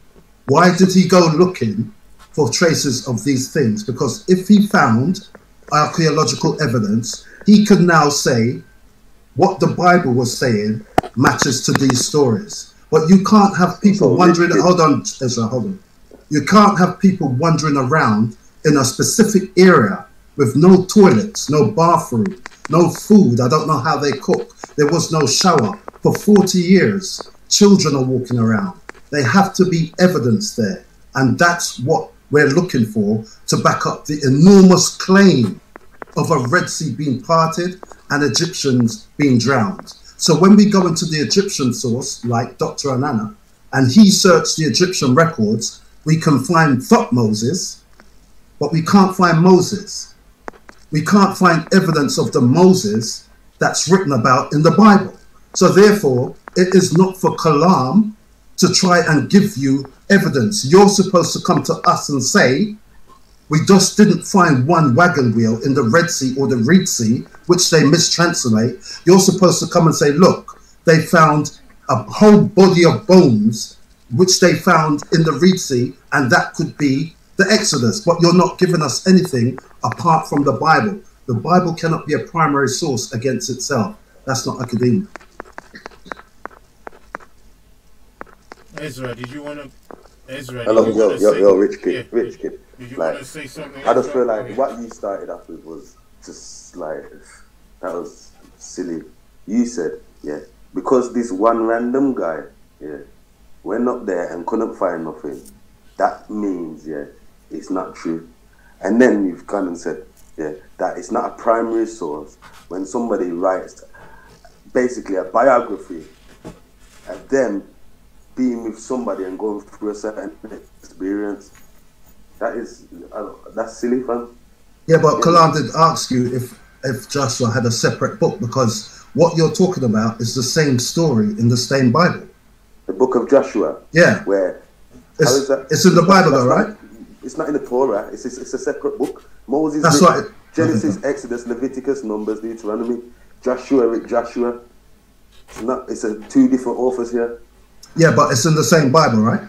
Why did he go looking for traces of these things? Because if he found archaeological evidence, he could now say what the Bible was saying matches to these stories. But you can't have people wandering. Hold on, Ezra, hold on. You can't have people wandering around in a specific area with no toilets, no bathroom, no food. I don't know how they cook. There was no shower for 40 years. Children are walking around. They have to be evidence there. And that's what we're looking for to back up the enormous claim of a Red Sea being parted and Egyptians being drowned. So when we go into the Egyptian source, like Dr. Anana, and he searched the Egyptian records, we can find Thutmoses, but we can't find Moses. We can't find evidence of the Moses that's written about in the Bible. So therefore, it is not for Kalam to try and give you evidence. You're supposed to come to us and say, we just didn't find one wagon wheel in the Red Sea or the Reed Sea, which they mistranslate. You're supposed to come and say, look, they found a whole body of bones, which they found in the Reed Sea, and that could be the Exodus. But you're not giving us anything apart from the Bible. The Bible cannot be a primary source against itself. That's not academia. Ezra, did you want to? Ezra, yo, rich kid, yeah. rich kid. Did you Like, want to say something? I just Ezra? feel like what you started off with was just like, that was silly. You said, yeah, because this one random guy, yeah, went up there and couldn't find nothing, that means, yeah, it's not true. And then you've gone and said, yeah, that it's not a primary source when somebody writes basically a biography of them being with somebody and going through a certain experience. That's silly, fam. Yeah, but Kalam did ask you if Joshua had a separate book, because what you're talking about is the same story in the same Bible. The book of Joshua. Yeah. Where it's in the Bible, though, right? It's not in the Torah. It's a separate book. Moses. That's right. Genesis, Exodus, Leviticus, Numbers, Deuteronomy, Joshua. It's two different authors here. Yeah, but it's in the same Bible, right?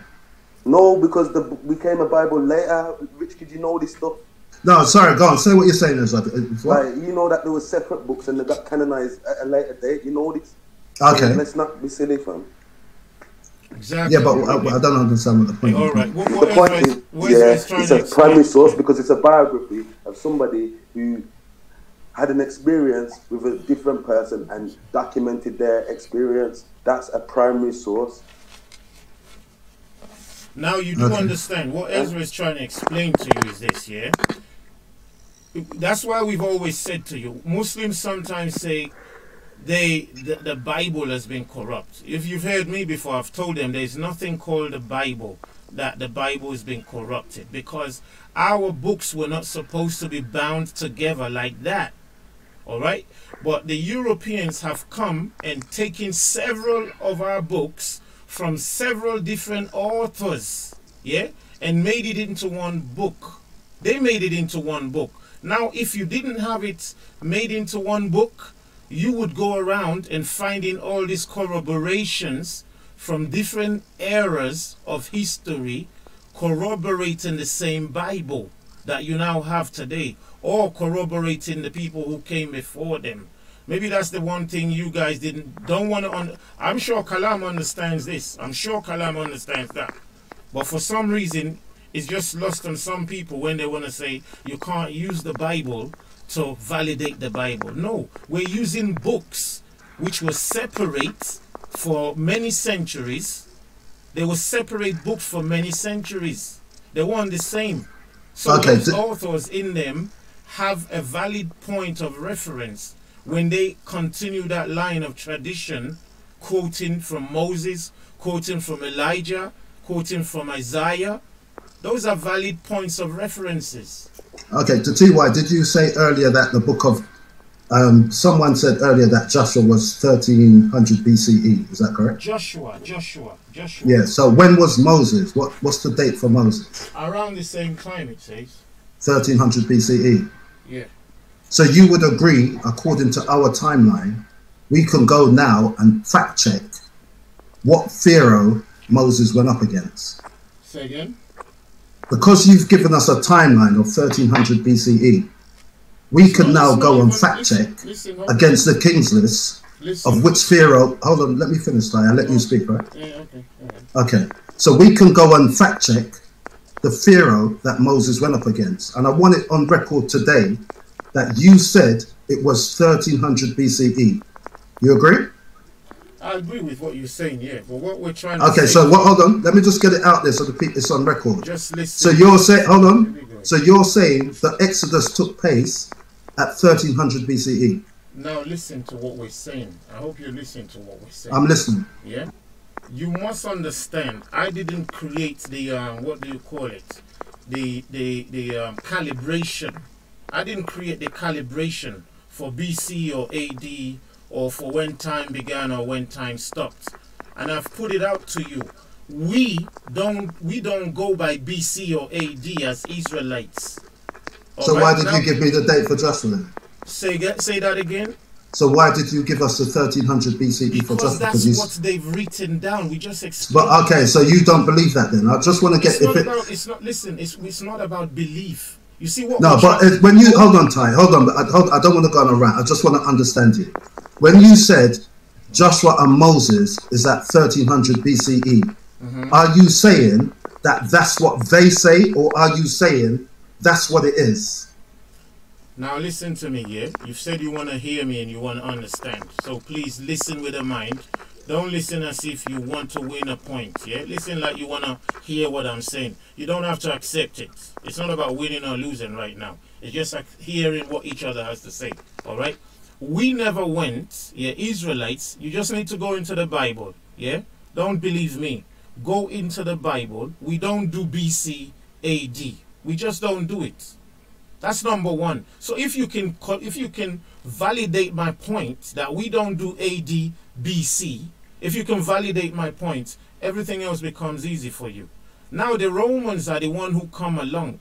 No, because the book became a Bible later. Rich kid, you know this stuff. No, sorry, go on. Say what you're saying. Is like, you know that there were separate books and they got canonized at a later date. You know this. Okay. So let's not be silly, fam. Exactly. Yeah, but I don't understand what the point is. All right. The point is, it's a primary source because it's a biography of somebody who had an experience with a different person and documented their experience. That's a primary source. Now you do understand what Ezra is trying to explain to you is this, yeah? That's why we've always said to you, Muslims sometimes say the Bible has been corrupt. If you've heard me before, I've told them there's nothing called the Bible, that the Bible has been corrupted, because our books were not supposed to be bound together like that. All right? But the Europeans have come and taken several of our books from several different authors, yeah, and made it into one book. They made it into one book. Now, if you didn't have it made into one book, you would go around and finding all these corroborations from different eras of history corroborating the same Bible that you now have today, or corroborating the people who came before them. Maybe that's the one thing you guys don't want to. I'm sure Kalam understands this. I'm sure Kalam understands that. But for some reason, it's just lost on some people when they want to say you can't use the Bible to validate the Bible. No, we're using books which were separate for many centuries. They were separate books for many centuries. They weren't the same. So those authors in them have a valid point of reference when they continue that line of tradition, quoting from Moses, quoting from Elijah, quoting from Isaiah. Those are valid points of references. Okay, to TY, did you say earlier that the book of, someone said earlier that Joshua was 1300 BCE, is that correct? Joshua. Yeah, so when was Moses? What's the date for Moses? Around the same time, it says. 1300 BCE? Yeah. So you would agree, according to our timeline, we can go now and fact check what Pharaoh Moses went up against. Say again? Because you've given us a timeline of 1300 BCE, we can now go and fact check against the king's list of which pharaoh. Hold on, let me finish. I'll let you speak, right? Yeah, okay. Okay, so we can go and fact check the pharaoh that Moses went up against, and I want it on record today that you said it was 1300 BCE. You agree? I agree with what you're saying, yeah. But what we're trying to say... so hold on. Let me just get it out there so the people, it's on record. Just listen. So you're saying... Hold on. So you're saying the Exodus took place at 1300 BCE. Now listen to what we're saying. I hope you're listening to what we're saying. I'm listening. Yeah? You must understand, I didn't create the, what do you call it? The calibration. I didn't create the calibration for BC or AD or for when time began or when time stopped. And I've put it out to you. We don't go by BC or AD as Israelites. So why did you give me the date for Joshua? Say that again. So why did you give us the 1300 BCE for Joshua? Because that's what they've written down. We just explained. But okay, so you don't believe that then? I just want to get... It's not about belief. You see what? No, but when you... Hold on, Ty. Hold on. I don't want to go on a rant. I just want to understand you. When you said Joshua and Moses is at 1300 BCE, are you saying that that's what they say, or are you saying that's what it is? Now listen to me, yeah? You've said you want to hear me and you want to understand. So please listen with a mind. Don't listen as if you want to win a point, yeah? Listen like you want to hear what I'm saying. You don't have to accept it. It's not about winning or losing right now. It's just like hearing what each other has to say, all right? We never went, yeah, Israelites, you just need to go into the Bible, yeah? Don't believe me. Go into the Bible. We don't do BC, AD. We just don't do it. That's number one. So if you can validate my point that we don't do AD, BC, if you can validate my point, everything else becomes easy for you. Now the Romans are the one who come along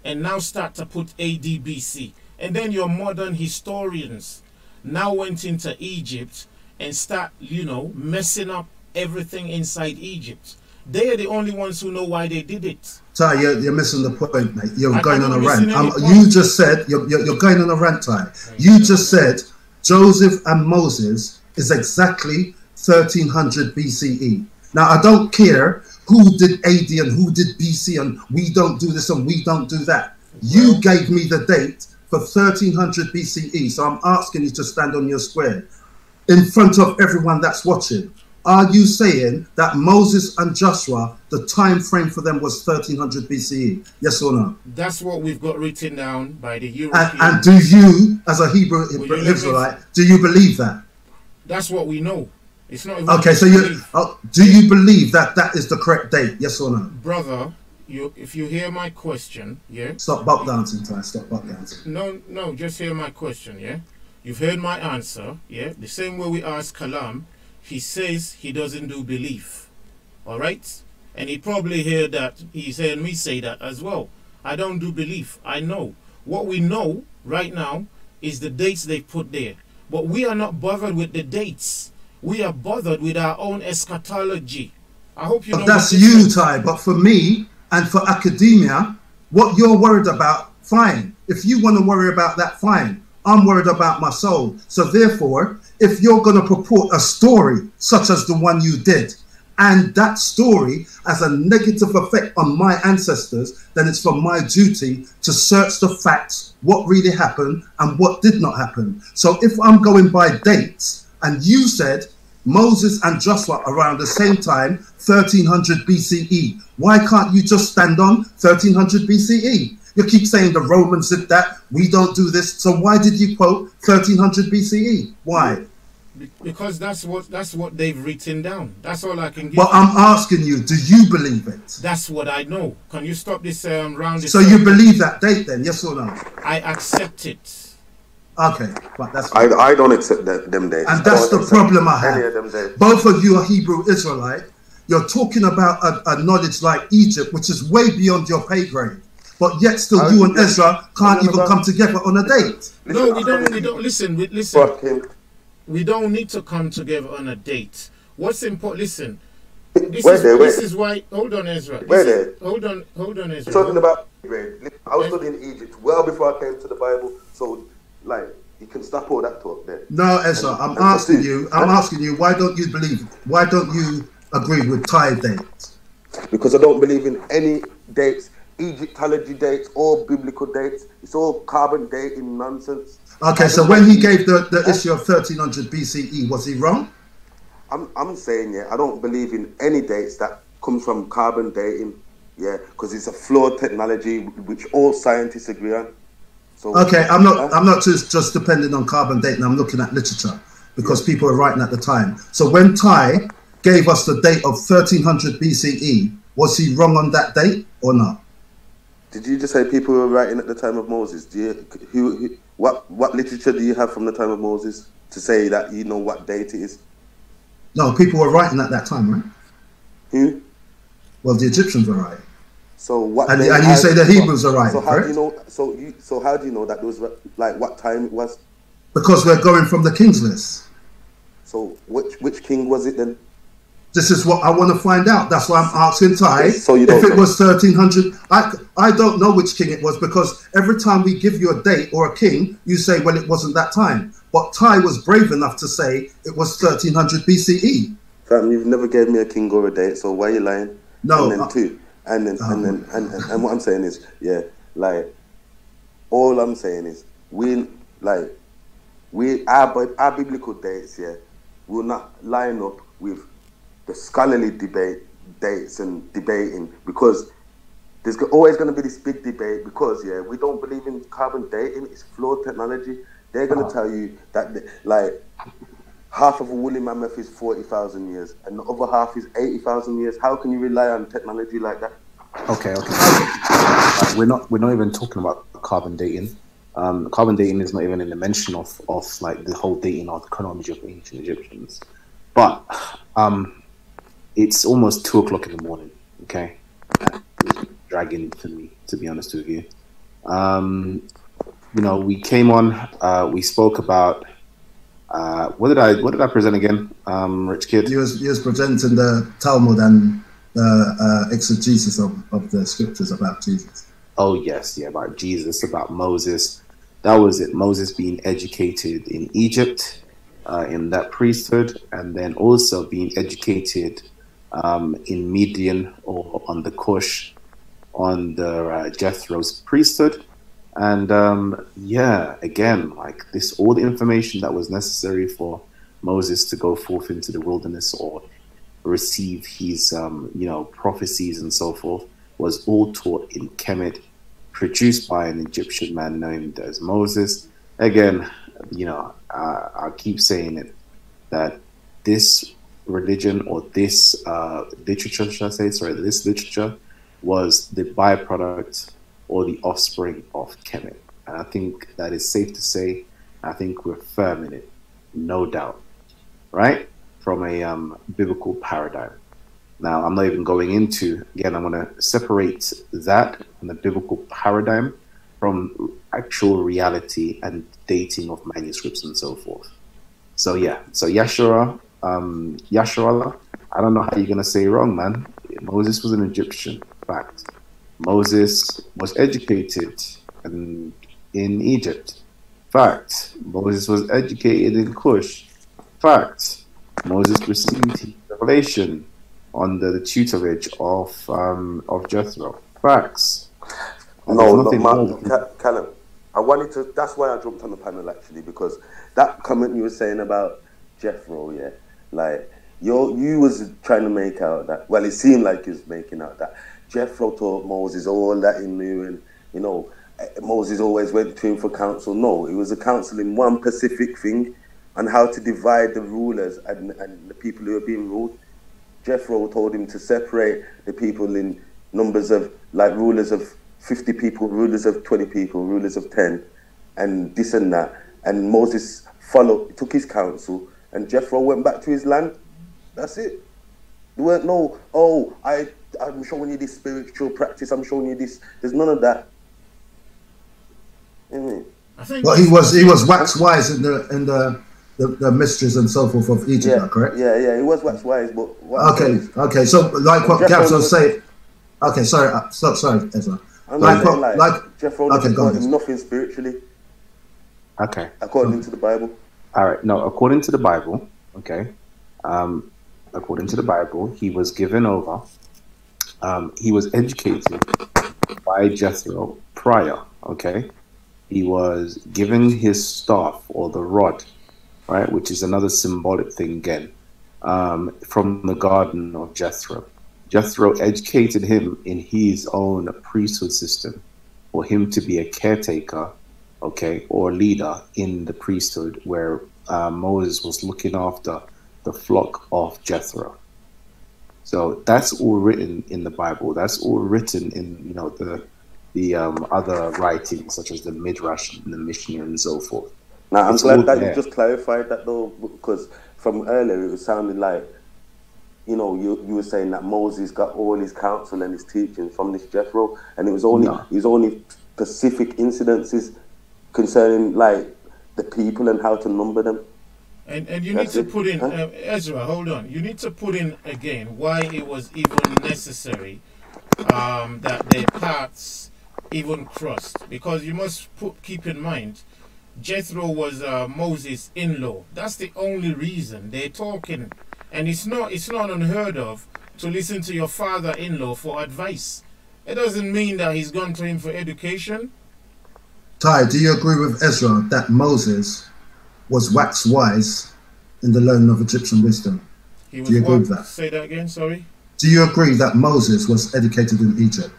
and now start to put AD, BC. And then your modern historians now went into Egypt and start, you know, messing up everything inside Egypt. They are the only ones who know why they did it. Ty, you're missing the point, mate. You're going on a rant. You just said, you're going on a rant, Ty. You just said Joseph and Moses is exactly 1300 BCE. Now, I don't care who did AD and who did BC and we don't do this and we don't do that. You gave me the date for 1300 BCE. So I'm asking you to stand on your square in front of everyone that's watching. Are you saying that Moses and Joshua, the time frame for them was 1300 BCE? Yes or no? That's what we've got written down by the Europeans. And do you, as a Hebrew Israelite, do you believe that? That's what we know. It's not even okay. So do you believe that that is the correct date? Yes or no, brother? If you hear my question, yeah. Stop buck dancing, Ty. Stop buck dancing. No, just hear my question, yeah. You've heard my answer, yeah. The same way we ask Kalam. He says he doesn't do belief, all right? And he probably heard that, he's heard me say that as well. I don't do belief. I know. What we know right now is the dates they put there. But we are not bothered with the dates. We are bothered with our own eschatology. I hope you know. But that's you, Ty. But for me and for academia, what you're worried about, fine. If you want to worry about that, fine. I'm worried about my soul. So therefore, if you're going to purport a story such as the one you did, and that story has a negative effect on my ancestors, then it's for my duty to search the facts, what really happened and what did not happen. So if I'm going by dates, and you said Moses and Joshua around the same time, 1300 BCE, why can't you just stand on 1300 BCE? You keep saying the Romans did that, we don't do this. So why did you quote 1300 BCE? Why? Because that's what they've written down. That's all I can give. Well, I'm asking you, do you believe it? That's what I know. Can you stop this round? So you believe that date then, yes or no? I accept it. Okay, but that's I don't accept them dates. And that's the problem I have. Both of you are Hebrew Israelite. You're talking about a knowledge like Egypt, which is way beyond your pay grade. But yet still you and Ezra can't even come together on a date. No, we don't. Listen. We don't need to come together on a date. What's important, listen, This is why. Hold on, Ezra. Hold on, Ezra. Talking about I was studying Egypt well before I came to the Bible, so like you can stop all that talk there. No, Ezra, I'm asking you, why don't you agree with tithe dates? Because I don't believe in any dates, Egyptology dates or biblical dates. It's all carbon dating nonsense. Okay, so when he gave the issue of 1300 BCE, was he wrong? I'm saying, yeah, I don't believe in any dates that come from carbon dating, yeah, because it's a flawed technology which all scientists agree on. So okay, I'm not just depending on carbon dating. I'm looking at literature because people were writing at the time. So when Ty gave us the date of 1300 BCE, was he wrong on that date or not? Did you just say people were writing at the time of Moses? What literature do you have from the time of Moses to say that you know what date it is? No, people were writing at that time, right? Who? Well, the Egyptians were writing. So what? And you say the Hebrews are writing. So how do you know? So how do you know that those like what time it was? Because we're going from the king's list. So which king was it then? This is what I want to find out. That's why I'm asking Ty So you don't if it was 1300. I don't know which king it was because every time we give you a date or a king, you say, well, it wasn't that time. But Ty was brave enough to say it was 1300 BCE. Fam, you've never gave me a king or a date, so why are you lying? No. And then and what I'm saying is, yeah, like all I'm saying is our biblical dates, yeah, will not line up with the scholarly dates and debating, because there's always going to be this big debate because, yeah, we don't believe in carbon dating. It's flawed technology. They're going to tell you that, like, half of a woolly mammoth is 40,000 years and the other half is 80,000 years. How can you rely on technology like that? Okay. We're not even talking about carbon dating. Carbon dating is not even in the mention of like the whole dating or the chronology of ancient Egyptians. But it's almost 2 o'clock in the morning. Okay, it's dragging for me, to be honest with you. You know, we came on. We spoke about what did I present again? Rich Kid. He was presenting the Talmud and exegesis of the scriptures about Jesus. Oh yes, yeah, about Jesus, about Moses. That was it. Moses being educated in Egypt, in that priesthood, and then also being educated in Midian or on the Cush, on the Jethro's priesthood. And yeah, again, like this, all the information that was necessary for Moses to go forth into the wilderness or receive his, prophecies and so forth, was all taught in Kemet, produced by an Egyptian man named as Moses. Again, I keep saying it, that this religion or this literature, this literature was the byproduct or the offspring of Kemet. And I think that is safe to say. I think we're firm in it, no doubt, right? From a biblical paradigm. Now, I'm not even going into, again, I'm going to separate that and the biblical paradigm from actual reality and dating of manuscripts and so forth. So yeah, so Yasharallah, I don't know how you're going to say it wrong, man. Moses was an Egyptian, fact. Moses was educated in Egypt, fact. Moses was educated in Cush, fact. Moses received revelation under the tutorage of Jethro, facts. Callum, I wanted to. That's why I jumped on the panel actually, because that comment you were saying about Jethro, yeah, like you was trying to make out that. Well, it seemed like you was making out that Jethro taught Moses all that he knew, and Moses always went to him for counsel. No, it was a counsel in one specific thing, on how to divide the rulers and the people who are being ruled. Jethro told him to separate the people in numbers of, like, rulers of 50 people, rulers of 20 people, rulers of 10, and this and that. And Moses took his counsel, and Jethro went back to his land. That's it. There weren't I'm showing you this spiritual practice, I'm showing you this. There's none of that. Well, he was wax wise in the mysteries and so forth of Egypt, Yeah, correct? yeah. He was wax wise, but what Okay. So like what Gabs was saying. Okay, sorry, sorry, Ezra. I'm just saying, like Jethro never okay, taught him nothing spiritually. Okay. According to the Bible. All right. No, according to the Bible, okay. According to the Bible, he was given over. He was educated by Jethro prior. Okay. He was given his staff or the rod, right, which is another symbolic thing again, from the garden of Jethro. Jethro educated him in his own priesthood system for him to be a caretaker, okay, or leader in the priesthood where Moses was looking after the flock of Jethro. So that's all written in the Bible. That's all written in, the other writings such as the Midrash and the Mishnah and so forth. Now, I'm glad that you just clarified that though, because from earlier it was sounding like, you were saying that Moses got all his counsel and his teachings from this Jethro, and it was only specific incidences concerning like the people and how to number them. And you need to put in, Ezra, hold on. You need to put in again why it was even necessary that their paths even crossed. Because you must keep in mind, Jethro was Moses' in-law. That's the only reason they're talking. And it's not unheard of to listen to your father-in-law for advice. It doesn't mean that he's gone to him for education. Ty, do you agree with Ezra that Moses was wax wise in the learning of Egyptian wisdom? Do you agree with that? Say that again, sorry. Do you agree that Moses was educated in Egypt?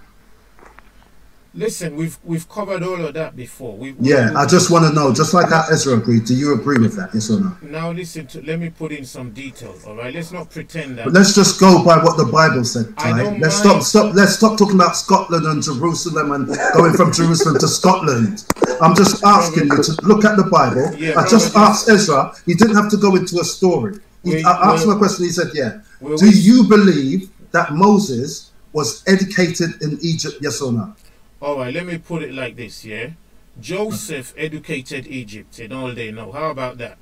Listen, we've covered all of that before. I just want to know, just like how Ezra agreed, do you agree with that, yes or no? Now listen, let me put in some details, all right? Let's not pretend that... But let's just go by what the Bible said, Ty. Let's stop talking about Scotland and Jerusalem and going from Jerusalem to Scotland. I'm just asking you to look at the Bible. Yeah, I just asked Ezra, he didn't have to go into a story. I asked him a question, he said, do you believe that Moses was educated in Egypt, yes or no? All right, let me put it like this, yeah? Joseph educated Egypt in all they know. How about that?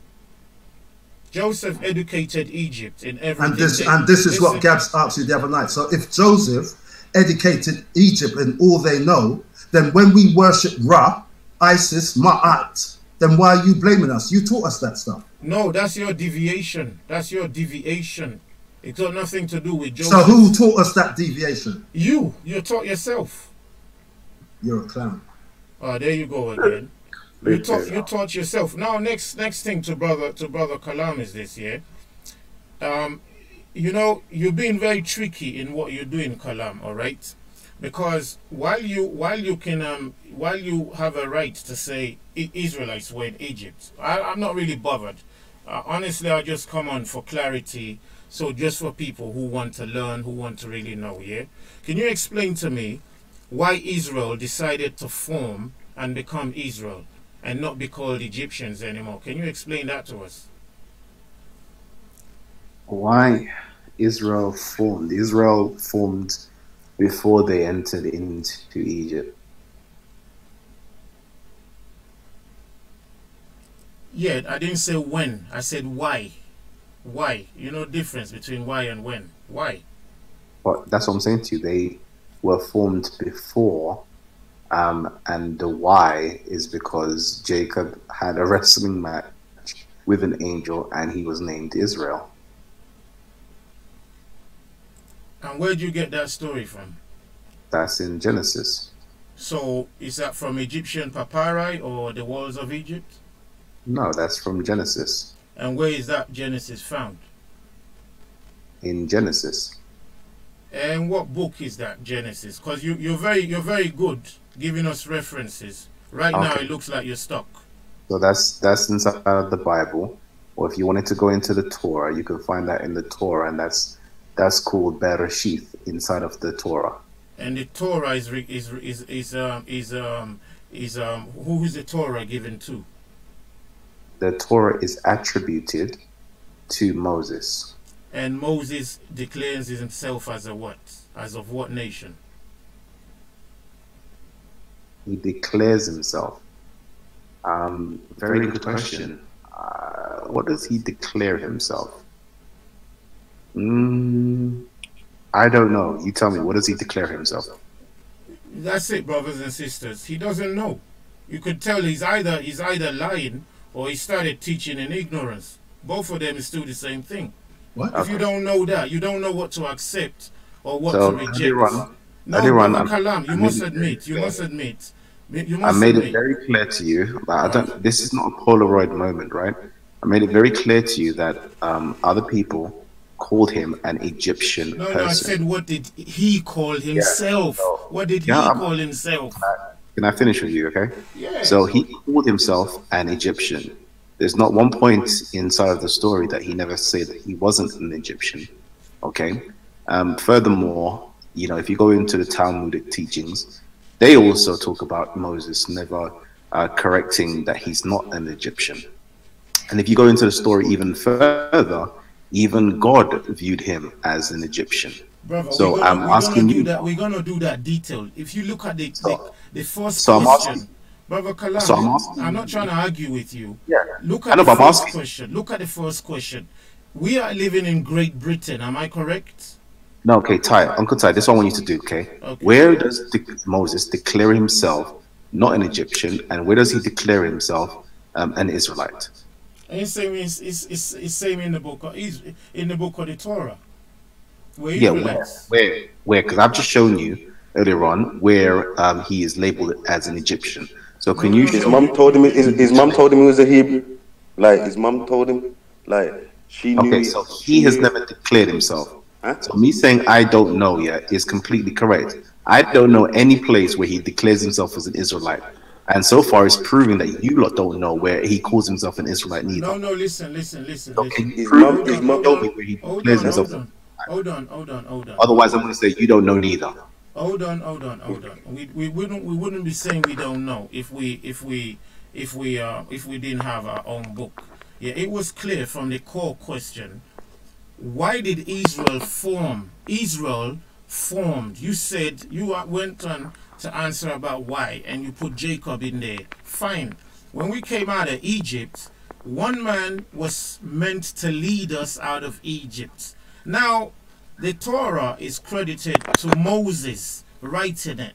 Joseph educated Egypt in everything. And this is what Gabs asked you the other night. So if Joseph educated Egypt in all they know, then when we worship Ra, Isis, Ma'at, then why are you blaming us? You taught us that stuff. No, that's your deviation. That's your deviation. It's got nothing to do with Joseph. So who taught us that deviation? You taught yourself. You're a clown. Oh, there you go again. You taught yourself. Now, next thing to brother Kalam is this, yeah. You're being very tricky in what you're doing, Kalam. All right, because while you have a right to say Israelites were in Egypt, I'm not really bothered. Honestly, I just come on for clarity. So just for people who want to learn, who want to really know, yeah. Can you explain to me why Israel decided to form and become Israel and not be called Egyptians anymore? Can you explain that to us? Why Israel formed? Israel formed before they entered into Egypt. Yeah, I didn't say when. I said why. Why? You know the difference between why and when. Why? But that's what I'm saying to you. They were formed before, and the why is because Jacob had a wrestling match with an angel and he was named Israel. And where did you get that story from? That's in Genesis. So is that from Egyptian papyri or the walls of Egypt? No, that's from Genesis. And where is that Genesis found? In Genesis. And what book is that, Genesis? Because you're very good giving us references. Right now it looks like you're stuck. So that's inside of the Bible. Or if you wanted to go into the Torah, you can find that in the Torah, and that's called Bereshith inside of the Torah. And the Torah is who is the Torah given to? The Torah is attributed to Moses. And Moses declares himself as a what? As of what nation? He declares himself. Very good question. what does he declare himself? I don't know. You tell me. What does he declare himself? That's it, brothers and sisters. He doesn't know. You could tell he's either lying or he started teaching in ignorance. Both of them is still the same thing. What? If you don't know that, you don't know what to accept or what So to reject. No, Adiran, Brother Kalam, you must admit. You must admit. I made it very clear to you. I don't. This is not a Polaroid moment, right? I made it very clear to you that other people called him an Egyptian person. No, I said, what did he call himself? What did he call himself? Can I finish with you, okay? Yeah. So he called himself an Egyptian. There's not one point inside of the story that he never said he wasn't an Egyptian, okay? Furthermore, you know, if you go into the Talmudic teachings, they also talk about Moses never correcting that he's not an Egyptian. And if you go into the story even further, even God viewed him as an Egyptian. Brother, so I'm asking you that we're gonna do that detailed. If you look at the first so question, Brother Kalam, I'm not trying to argue with you. Yeah. Look at the first question. Look at the first question. We are living in Great Britain, am I correct? No, okay, Uncle Ty, this is what I want you to do, okay? Where does Moses declare himself not an Egyptian, and where does he declare himself an Israelite? It's same in the book of the Torah. Where? Because I've just shown you earlier on where he is labeled as an Egyptian. So can you? His mom told him. His mom told him he was a Hebrew. Like his mom told him. Like she knew. Okay, so he has never declared himself. Huh? So me saying I don't know yet is completely correct. I don't know any place where he declares himself as an Israelite. And so far, it's proving that you lot don't know where he calls himself an Israelite neither. No, listen. So can you prove his mom told me where he declares himself? Hold on. Otherwise, I'm going to say you don't know neither. Hold on. We wouldn't be saying we don't know if we didn't have our own book. Yeah, it was clear from the core question. Why did Israel form? Israel formed. You said you went on to answer about why, and you put Jacob in there. Fine. When we came out of Egypt, one man was meant to lead us out of Egypt. Now, the Torah is credited to Moses writing it.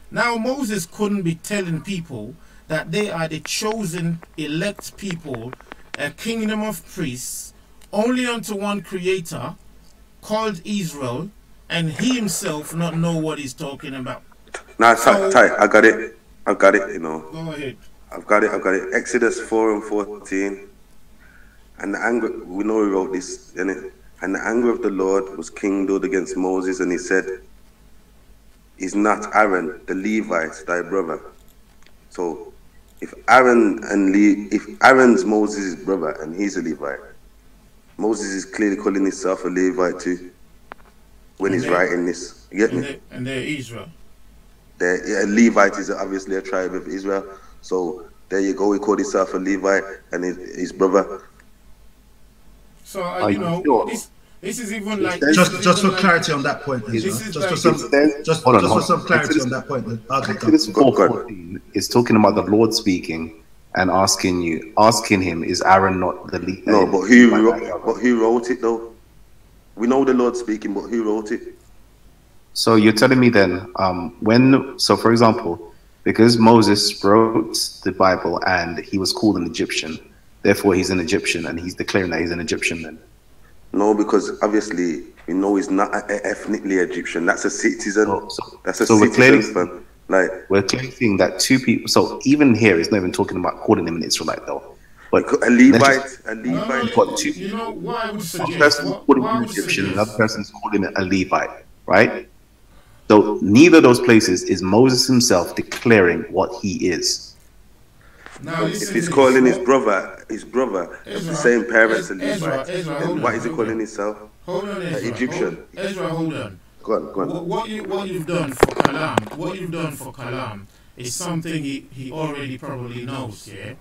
Now, Moses couldn't be telling people that they are the chosen elect people, a kingdom of priests, only unto one creator called Israel, and he himself not know what he's talking about. Nah, Ty, I got it, you know. Go ahead. I've got it. Exodus 4:14. And the anger, we know he wrote this, innit? And the anger of the Lord was kindled against Moses, and he said, is not Aaron, the Levite, thy brother? So, if Aaron's Moses' brother and he's a Levite, Moses is clearly calling himself a Levite too when he's writing this. You get me? And they're Israel. A Levite is obviously a tribe of Israel. So there you go. He called himself a Levite and his brother. So you know, sure? This is even like just for clarity on that point. Just for some clarity on that point. Exodus 4:14 is talking about the Lord speaking and asking him, is Aaron not the lead? No, but who wrote it though? We know the Lord speaking, but who wrote it? So you're telling me then, for example, because Moses wrote the Bible and he was called an Egyptian, therefore he's an Egyptian, and he's declaring that he's an Egyptian then? No, because obviously we know he's not ethnically Egyptian. That's a citizen. We're clearly seeing that two people. So even here, it's not even talking about calling him an Israelite though. But a Levite. Got two. You know what I would suggest? One person's calling him an Egyptian, another person's calling him a Levite, right? So neither of those places is Moses himself declaring what he is. Now, if he's calling his brother the same parents and Levite, then why is he calling himself Egyptian? Ezra, hold on. Go on. What you've done for Kalam is something he already probably knows, yeah?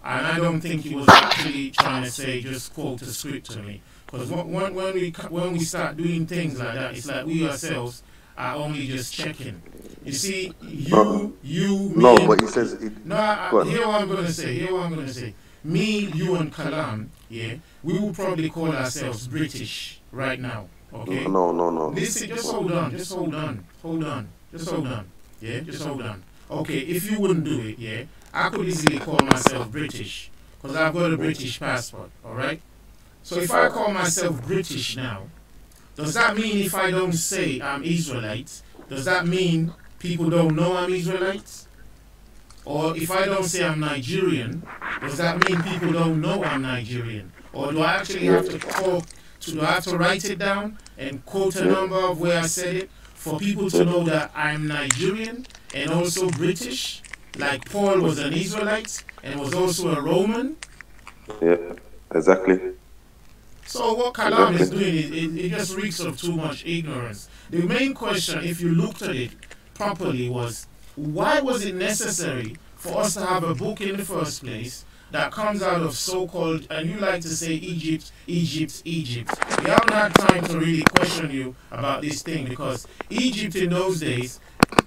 And I don't think he was actually trying to say just quote the script to me. Because when we start doing things like that, it's like we ourselves are only just checking. You see, me. No, but he says. Hear what I'm going to say. me, you, and Kalam, yeah, we will probably call ourselves British right now. Okay? No. Listen, just hold on. Just hold on. Yeah, just hold on. Okay, if you wouldn't do it, yeah, I could easily call myself British because I've got a British passport, alright? So if I call myself British now, does that mean if I don't say I'm Israelite, does that mean people don't know I'm Israelite? Or if I don't say I'm Nigerian, does that mean people don't know I'm Nigerian? Or do I actually have do I have to write it down and quote a number of where I said it for people to know that I'm Nigerian and also British, like Paul was an Israelite and was also a Roman? Yeah, exactly. So what Kalam is doing, it just reeks of too much ignorance. The main question, if you looked at it properly, was why was it necessary for us to have a book in the first place that comes out of so-called, and you like to say Egypt. We haven't had time to really question you about this thing because Egypt in those days,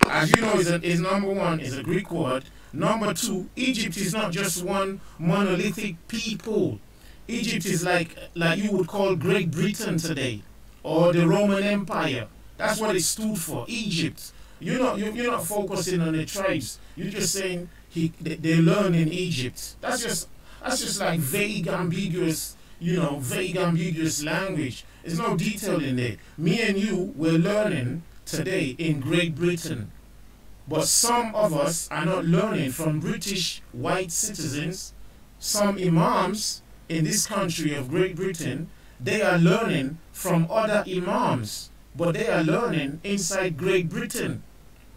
as you know, is number one, is a Greek word. Number two, Egypt is not just one monolithic people. Egypt is like you would call Great Britain today, or the Roman Empire. That's what it stood for, Egypt. You're not focusing on the tribes. You're just saying they learn in Egypt. That's just like vague, ambiguous language. There's no detail in there. Me and you, we're learning today in Great Britain. But some of us are not learning from British white citizens. Some imams in this country of Great Britain, they are learning from other imams, but they are learning inside Great Britain.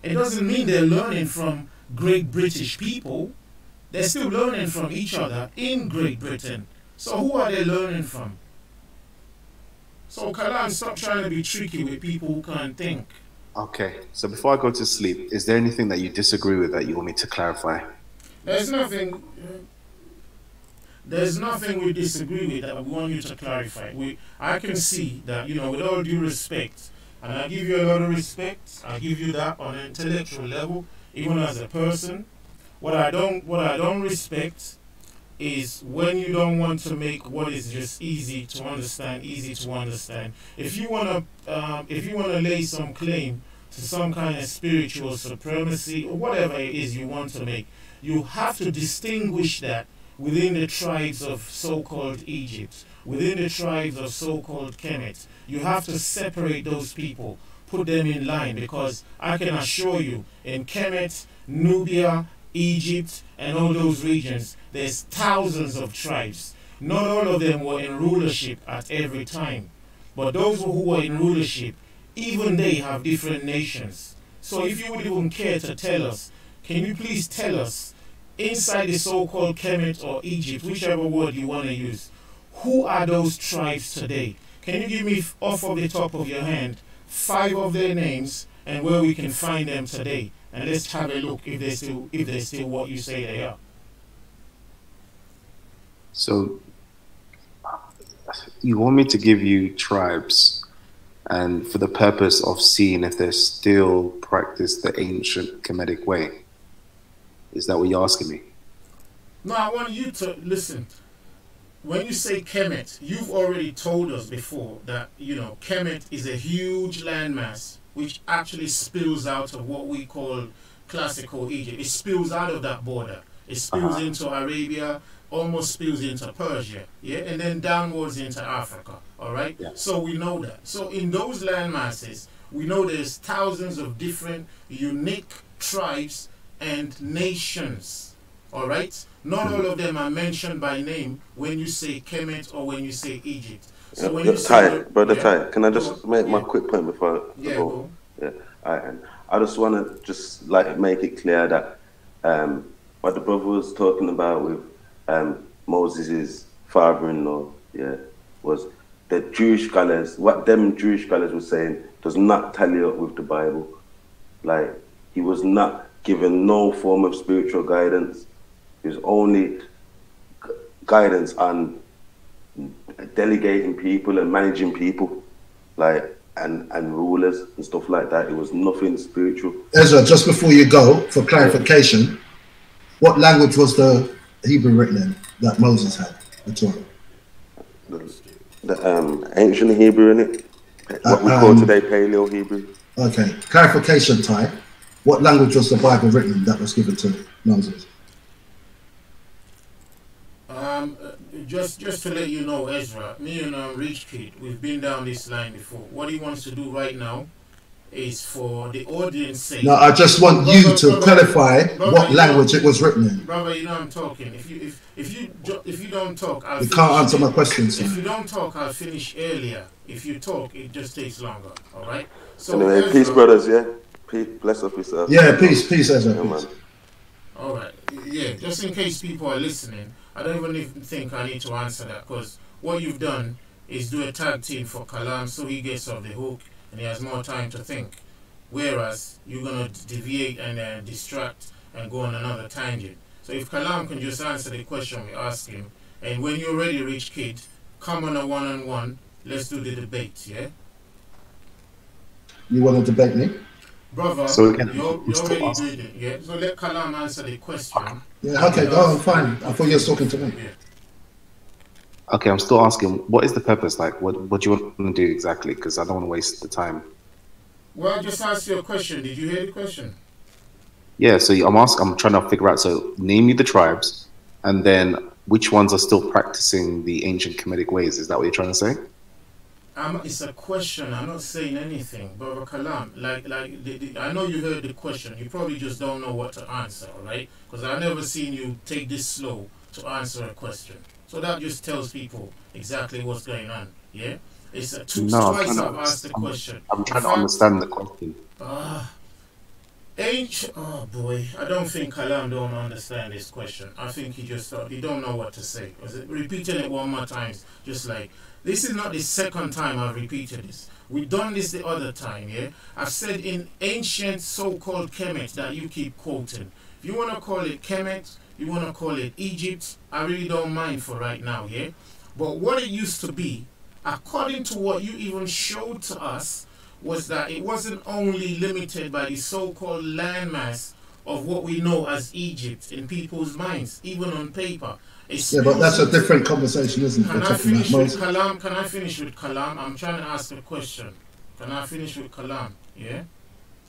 It doesn't mean they're learning from great British people. They're still learning from each other in Great Britain. So who are they learning from? So Kalam, stop trying to be tricky with people who can't think. Okay, so before I go to sleep, is there anything that you disagree with that you want me to clarify? There's nothing we disagree with that we want you to clarify. I can see that, with all due respect, and I give you a lot of respect, I give you that on an intellectual level, even as a person. What I don't respect is when you don't want to make what is just easy to understand. If you wanna lay some claim to some kind of spiritual supremacy or whatever it is you want to make, you have to distinguish that within the tribes of so-called Egypt, within the tribes of so-called Kemet. You have to separate those people, put them in line, because I can assure you, in Kemet, Nubia, Egypt, and all those regions, there's thousands of tribes. Not all of them were in rulership at every time, but those who were in rulership, even they have different nations. So if you would even care to tell us, can you please tell us, inside the so-called Kemet or Egypt, whichever word you want to use, who are those tribes today? Can you give me, off of the top of your hand, 5 of their names and where we can find them today? And let's have a look if they're still what you say they are. So you want me to give you tribes, and for the purpose of seeing if they still practice the ancient Kemetic way? Is that what you're asking me? No, I want you to listen. When you say Kemet, you've already told us before that, Kemet is a huge landmass which actually spills out of what we call classical Egypt. It spills out of that border. It spills into Arabia, almost spills into Persia, and then downwards into Africa, all right? Yeah. So we know that. So in those land masses, we know there's thousands of different unique tribes and nations, all right? Not all of them are mentioned by name when you say Kemet or when you say Egypt. So when you say... Ty, can I just make my quick point before I go? Yeah. I just want to just make it clear that what the brother was talking about with Moses' father-in-law, was the Jewish scholars, what them Jewish scholars were saying does not tally up with the Bible. Like, he was not given no form of spiritual guidance. It was only guidance on delegating people and managing people, and rulers and stuff like that. It was nothing spiritual. Ezra, just before you go, for clarification, what language was the Hebrew written in? that Moses had, the Torah. The ancient Hebrew, in it, what we call today Paleo Hebrew. Okay, clarification, Ty. What language was the Bible written in that was given to Moses? Just to let you know, Ezra, me and Rich Kid, we've been down this line before. What he wants to do right now is for the audience sake. No, I just want you to clarify what language it was written in. Brother, you know I'm talking. If you don't talk, I'll you can't answer my questions. If you don't talk, I'll finish earlier. If you talk, it just takes longer. All right. So anyway, Ezra, peace, brothers. Yeah, peace, bless up yourself. Yeah, peace, Ezra. Yeah, peace. All right. Yeah, just in case people are listening, I don't even think I need to answer that, because what you've done is do a tag team for Kalam so he gets off the hook and he has more time to think. Whereas you're going to deviate and distract and go on another tangent. So if Kalam can just answer the question we ask him, and when you're ready, Rich Kid, come on a one-on-one, let's do the debate, yeah? You want to debate me? Brother, so you're already doing it, yeah? So let Kalam answer the question. Yeah, okay, go on, fine. I thought you were talking to me. Yeah. Okay, I'm still asking, what is the purpose? Like, what do you want to do exactly? Because I don't want to waste the time. Well, I just asked you a question. Did you hear the question? Yeah, so I'm trying to figure out, so name me the tribes, and then which ones are still practicing the ancient Kemetic ways? Is that what you're trying to say? It's a question. I'm not saying anything, Brother Kalam. I know you heard the question. You probably just don't know what to answer, all right? Because I've never seen you take this slow to answer a question. So that just tells people exactly what's going on, yeah? It's twice I've asked the question. I'm trying to understand the question. Oh boy, I don't think Kalam don't understand this question. I think he don't know what to say. Repeating it one more time, just like, this is not the second time I've repeated this. We've done this the other time, yeah? I've said in ancient so-called Kemet that you keep quoting. If you want to call it Kemet, you want to call it Egypt, I really don't mind for right now, yeah? But what it used to be, according to what you even showed to us, was that it wasn't only limited by the so-called landmass of what we know as Egypt in people's minds, even on paper. Yeah, but that's a different conversation, isn't it? Can I finish with Kalam? Can I finish with Kalam? I'm trying to ask a question. Can I finish with Kalam? Yeah?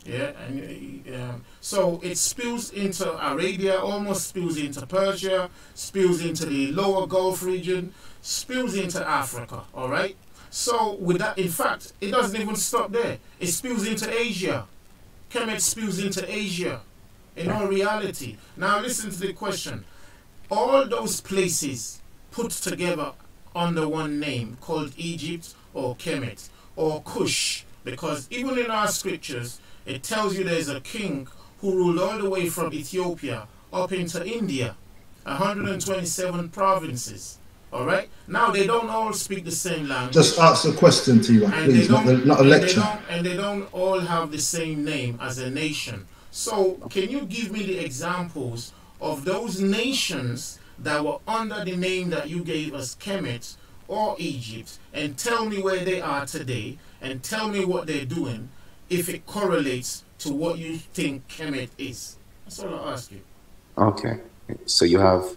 Yeah, and so it spills into Arabia, almost spills into Persia, spills into the lower Gulf region, spills into Africa, all right? So with that, in fact, it doesn't even stop there. It spills into Asia. Kemet spills into Asia, in all reality. Now listen to the question. All those places put together under one name called Egypt or Kemet or Cush, because even in our scriptures, it tells you there's a king who ruled all the way from Ethiopia up into India, 127 provinces. All right. Now they don't all speak the same language. Just ask a question, T1, please, not a lecture. And they don't all have the same name as a nation. So can you give me the examples of those nations that were under the name that you gave us, Kemet or Egypt, and tell me where they are today, and tell me what they're doing, if it correlates to what you think Kemet is? That's all I'll ask you. Okay. So you have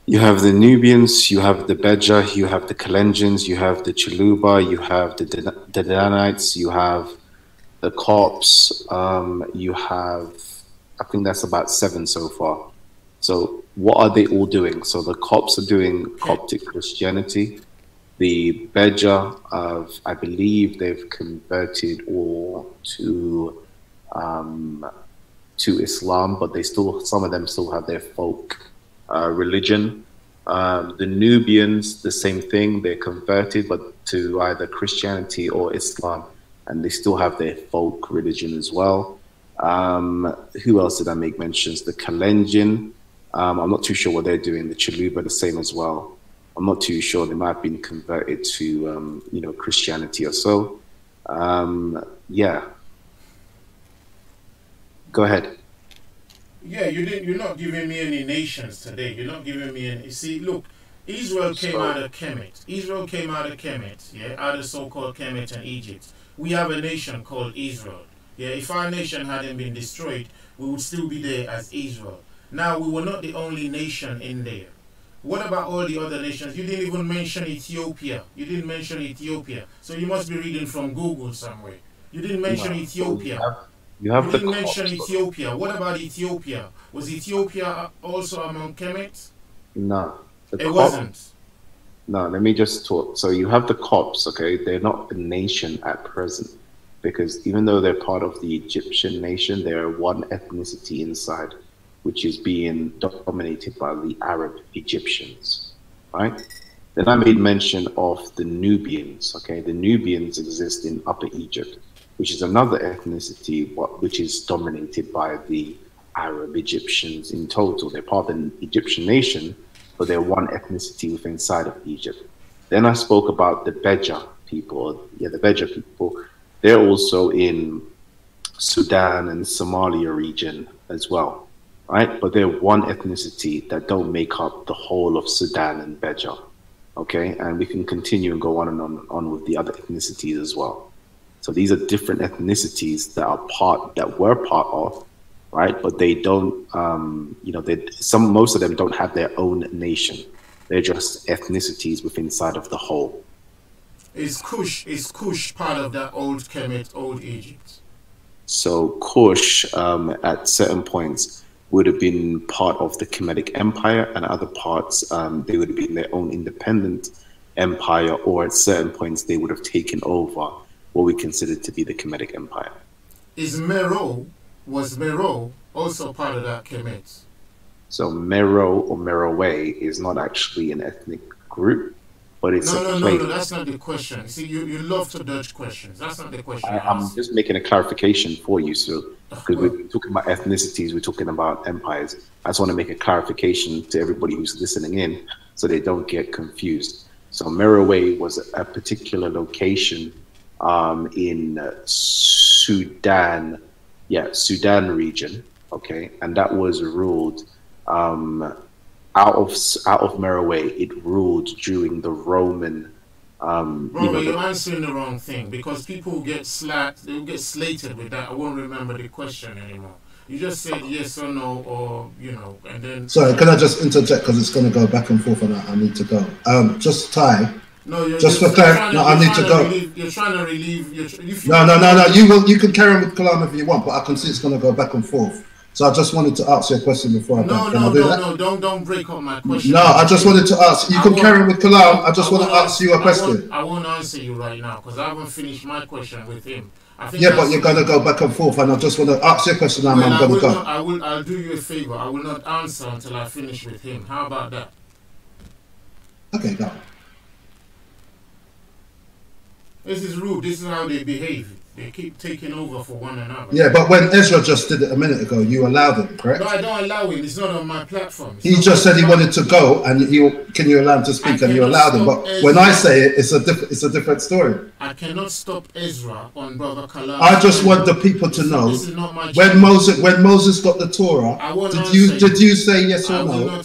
the Nubians, you have the Beja, you have the Kalenjins, you have the Chaluba, you have the Danites, you have the Copts, you have, I think that's about 7 so far. So what are they all doing? So the Copts are doing Coptic Christianity. The Beja, I believe they've converted all to Islam, but some of them still have their folk religion. The Nubians, the same thing. They're converted, but to either Christianity or Islam, and they still have their folk religion as well. Who else did I make mentions? The Kalenjin. I'm not too sure what they're doing. The Chaluba, the same as well. I'm not too sure. They might have been converted to, Christianity or so. Yeah. Go ahead. Yeah, you're not giving me any nations today. You're not giving me any. See, look, Israel came out of Kemet. Israel came out of Kemet, yeah, out of so-called Kemet and Egypt. We have a nation called Israel. Yeah, if our nation hadn't been destroyed, we would still be there as Israel. Now, we were not the only nation in there. What about all the other nations? You didn't even mention Ethiopia. You didn't mention Ethiopia. So you must be reading from Google somewhere. You didn't mention Ethiopia. You have didn't mention Ethiopia. What about Ethiopia? Was Ethiopia also among Kemet? No. It wasn't. No, let me just talk. So you have the Copts, okay? They're not a nation at present because even though they're part of the Egyptian nation, they're one ethnicity inside, which is being dominated by the Arab Egyptians, right? Then I made mention of the Nubians, okay? The Nubians exist in Upper Egypt, which is another ethnicity which is dominated by the Arab Egyptians in total. They're part of the Egyptian nation, but they're one ethnicity within inside of Egypt. Then I spoke about the Beja people. Yeah, the Beja people. They're also in Sudan and Somalia region as well, right? But they're one ethnicity that don't make up the whole of Sudan and Beja, okay? And we can continue and go on and on with the other ethnicities as well. So these are different ethnicities that were part of, right? But they don't, most of them don't have their own nation. They're just ethnicities within inside of the whole. Is Kush part of that old Kemet, old Egypt? So Kush, at certain points, would have been part of the Kemetic Empire, and other parts, they would have been their own independent empire, or at certain points, they would have taken over what we consider to be the Kemetic Empire. Was Meroe also part of that Kemet? So Meroe or Meroe is not actually an ethnic group, but it's no, that's not the question. See, you love to dodge questions. That's not the question. I'm just making a clarification for you. So, because we're talking about ethnicities, we're talking about empires. I just want to make a clarification to everybody who's listening in so they don't get confused. So Meroe was a particular location in Sudan, Sudan region, okay, and that was ruled out of Meroe. It ruled during the Roman. You're answering the wrong thing because people get they'll get slated with that. I won't remember the question anymore. You just said yes or no, or and then. Sorry, can I just interject because it's going to go back and forth, and I need to go. Just Ty. No, just for clarity. No, I need to go. You're trying to relieve. No. You can carry on with Kalam if you want, but I can see it's going to go back and forth. So I just wanted to ask you a question before I go. Don't break up my question. No, I just wanted to ask. You can carry on with Kalam. I just want to ask you a question. I won't answer you right now because I haven't finished my question with him. But you're going to go back and forth, and I just want to ask you a question. And I'm going to go. I'll do you a favor. I will not answer until I finish with him. How about that? Okay, go. This is rude. This is how they behave. They keep taking over for one another. Yeah, but when Ezra just did it a minute ago, you allowed him, correct? No, I don't allow him. It's not on my platform. He just said he wanted to go, and can you allow him to speak? And you allowed him. But when I say it, it's a different story. I cannot stop Ezra on Brother Kalam. I just want the people to know when Moses got the Torah. Did you say yes or no?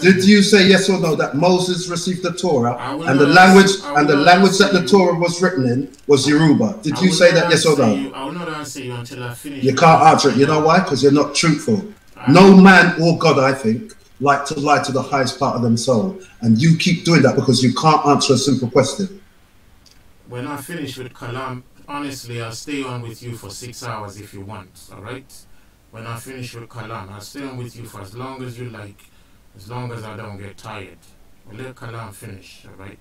Did you say yes or no that Moses received the Torah and the language that the Torah was written in was Yoruba? Did you say that? Yes or no? I will not answer you until I finish. You can't answer it. You know why? Because you're not truthful. No man or God, I think, like to lie to the highest part of themselves. And you keep doing that because you can't answer a simple question. When I finish with Kalam, honestly, I'll stay on with you for 6 hours if you want, all right? When I finish with Kalam, I'll stay on with you for as long as you like, as long as I don't get tired. We'll let Kalam finish, all right?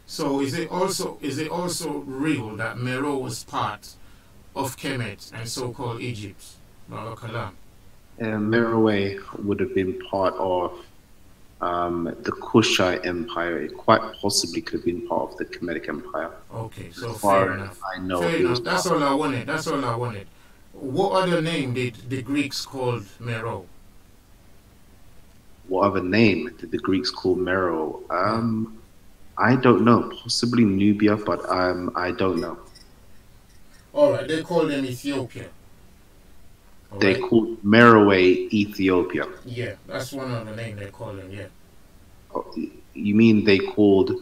So is it also real that Meroe was part of Kemet and so-called Egypt, Brother Kalam? Meroe would have been part of the Kushite Empire. It quite possibly could have been part of the Kemetic Empire. Okay, so fair enough. I know. Fair enough. That's all I wanted. What other name did the Greeks call Meroe? What other name did the Greeks call Meroe? I don't know. Possibly Nubia, but I don't know. All right, they call them Ethiopia. They called Meroe Ethiopia. Yeah, that's one of the names they call them, yeah. Oh, you mean they called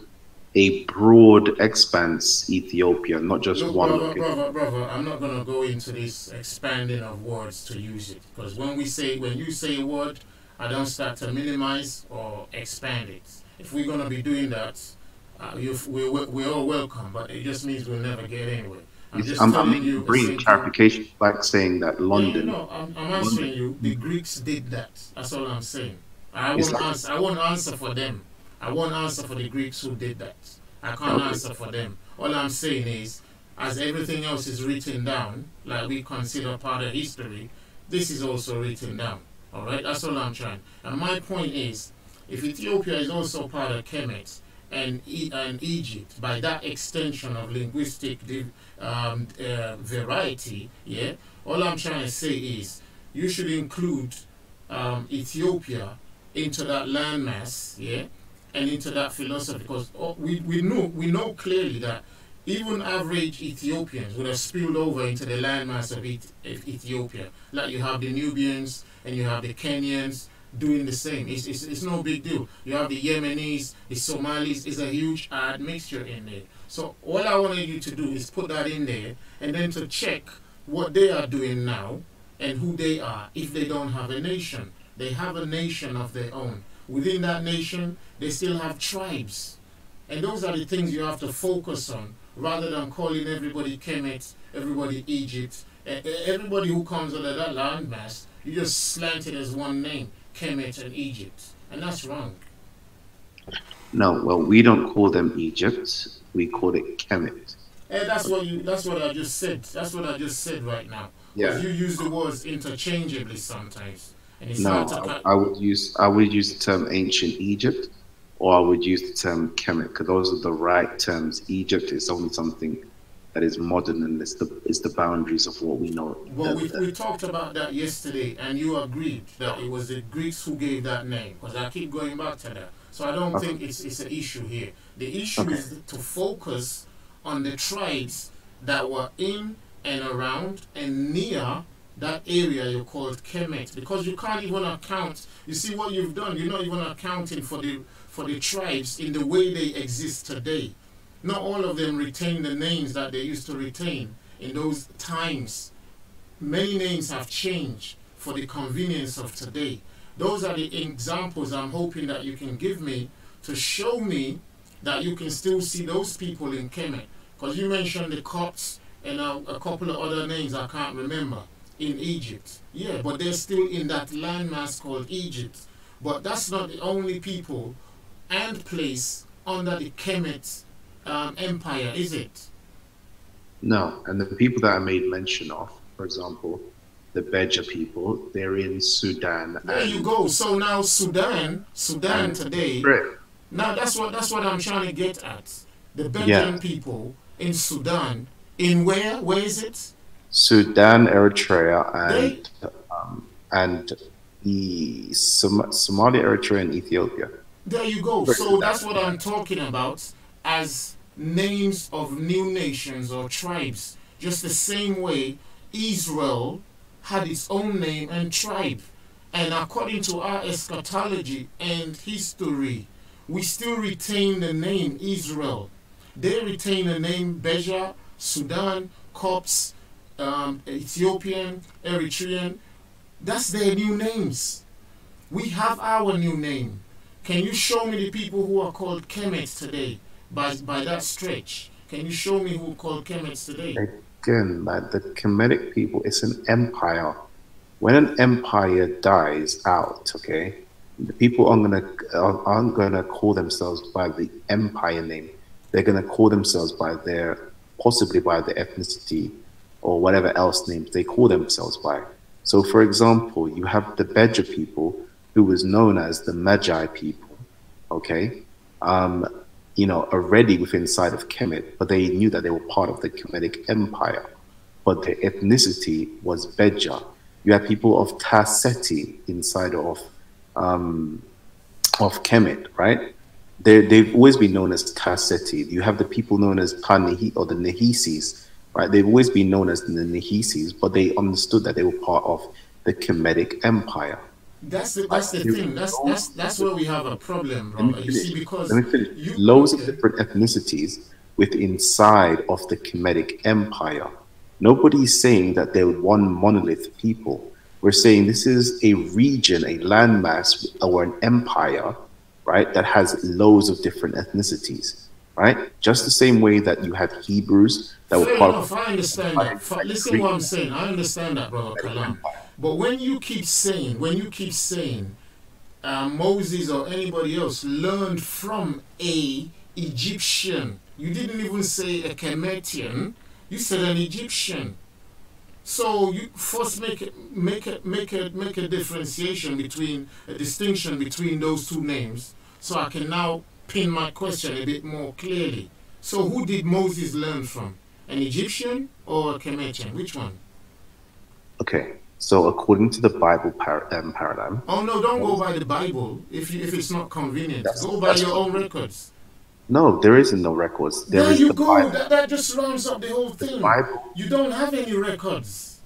a broad expanse Ethiopia, not just one location? Brother, I'm not going to go into this expanding of words to use it. Because when you say a word, I don't start to minimize or expand it. If we're going to be doing that, we're all welcome, but it just means we'll never get anywhere. I'm just telling you a bringing simple. clarification, like saying that Yeah, London, no, I'm answering you. The Greeks did that. That's all I'm saying. I It's won't like- answer. I won't answer for them. I won't answer for the Greeks who did that. I can't Okay. answer for them. All I'm saying is, as everything else is written down, like we consider part of history, this is also written down. All right, that's all I'm trying. And my point is, if Ethiopia is also part of Kemet and Egypt, by that extension of linguistic variety, yeah, all I'm trying to say is, you should include Ethiopia into that landmass, yeah, and into that philosophy, because we know clearly that even average Ethiopians would have spilled over into the landmass of Ethiopia. Like you have the Nubians and you have the Kenyans doing the same. It's no big deal. You have the Yemenis, the Somalis. It's a huge admixture in there. So all I wanted you to do is put that in there and then to check what they are doing now and who they are if they don't have a nation. They have a nation of their own. Within that nation, they still have tribes. And those are the things you have to focus on, rather than calling everybody Kemet, everybody Egypt. Everybody who comes under that landmass, you just slant it as one name, Kemet and Egypt. And that's wrong. No, well, we don't call them Egypt. We call it Kemet. That's what I just said. That's what I just said right now. Because you use the words interchangeably sometimes. And it's hard to I would use the term ancient Egypt, or I would use the term Kemet, because those are the right terms. Egypt is only something that is modern, and it's the boundaries of what we know. Well, we talked about that yesterday, and you agreed that it was the Greeks who gave that name, because I keep going back to that. So I don't think it's an issue here. The issue is to focus on the tribes that were in and around and near that area you called Kemet, because you can't even account. You see what you've done? You're not even accounting for the tribes in the way they exist today. Not all of them retain the names that they used to retain in those times. Many names have changed for the convenience of today. Those are the examples I'm hoping that you can give me to show me that you can still see those people in Kemet. Because you mentioned the Copts and a couple of other names I can't remember in Egypt. Yeah, but they're still in that landmass called Egypt. But that's not the only people and place under the Kemet empire, is it? No, and the people that I made mention of, for example, the Beja people, they're in Sudan. There you go. So now Sudan today. Now that's what I'm trying to get at. The Belgian people in Sudan. In where? Where is it? Sudan, Eritrea, and the Somalia, Eritrea, and Ethiopia. There you go. So that's what I'm talking about as names of new nations or tribes. Just the same way Israel had its own name and tribe. And according to our eschatology and history, we still retain the name Israel. They retain the name Beja, Sudan, Copts, Ethiopian, Eritrean. That's their new names. We have our new name. Can you show me the people who are called Kemets today by that stretch? Can you show me who are called Kemets today? Again, like the Kemetic people, it's an empire. When an empire dies out, okay, the people aren't gonna call themselves by the empire name. They're gonna call themselves possibly by the ethnicity or whatever else names they call themselves by. So, for example, you have the Beja people, who was known as the Magi people, okay? Already within inside of Kemet, but they knew that they were part of the Kemetic Empire. But their ethnicity was Beja. You have people of Tarseti inside of Kemet, right? They've always been known as Tarseti. You have the people known as Panihi or the Nehisis, right? They've always been known as the Nehisis, but they understood that they were part of the Kemetic Empire. That's the thing. That's where we have a problem, brother. You see, because loads of different ethnicities within inside of the Kemetic Empire. Nobody's saying that they're one monolith people. We're saying this is a region, a landmass, or an empire, right, that has loads of different ethnicities, right? Just the same way that you had Hebrews that were Fair part enough, of I understand that. Listen what I'm saying. I understand that, brother Kalam. But when you keep saying, Moses or anybody else learned from a Egyptian, you didn't even say a Kemetian, you said an Egyptian. So you first make a differentiation between a distinction between those two names, so I can now pin my question a bit more clearly. So who did Moses learn from? An Egyptian or a Kemetian? Which one? Okay, so according to the Bible paradigm. Oh no, don't go by the Bible if it's not convenient. Go by your own records. No, there isn't no records. There you go. That just rounds up the whole thing. Bible. You don't have any records.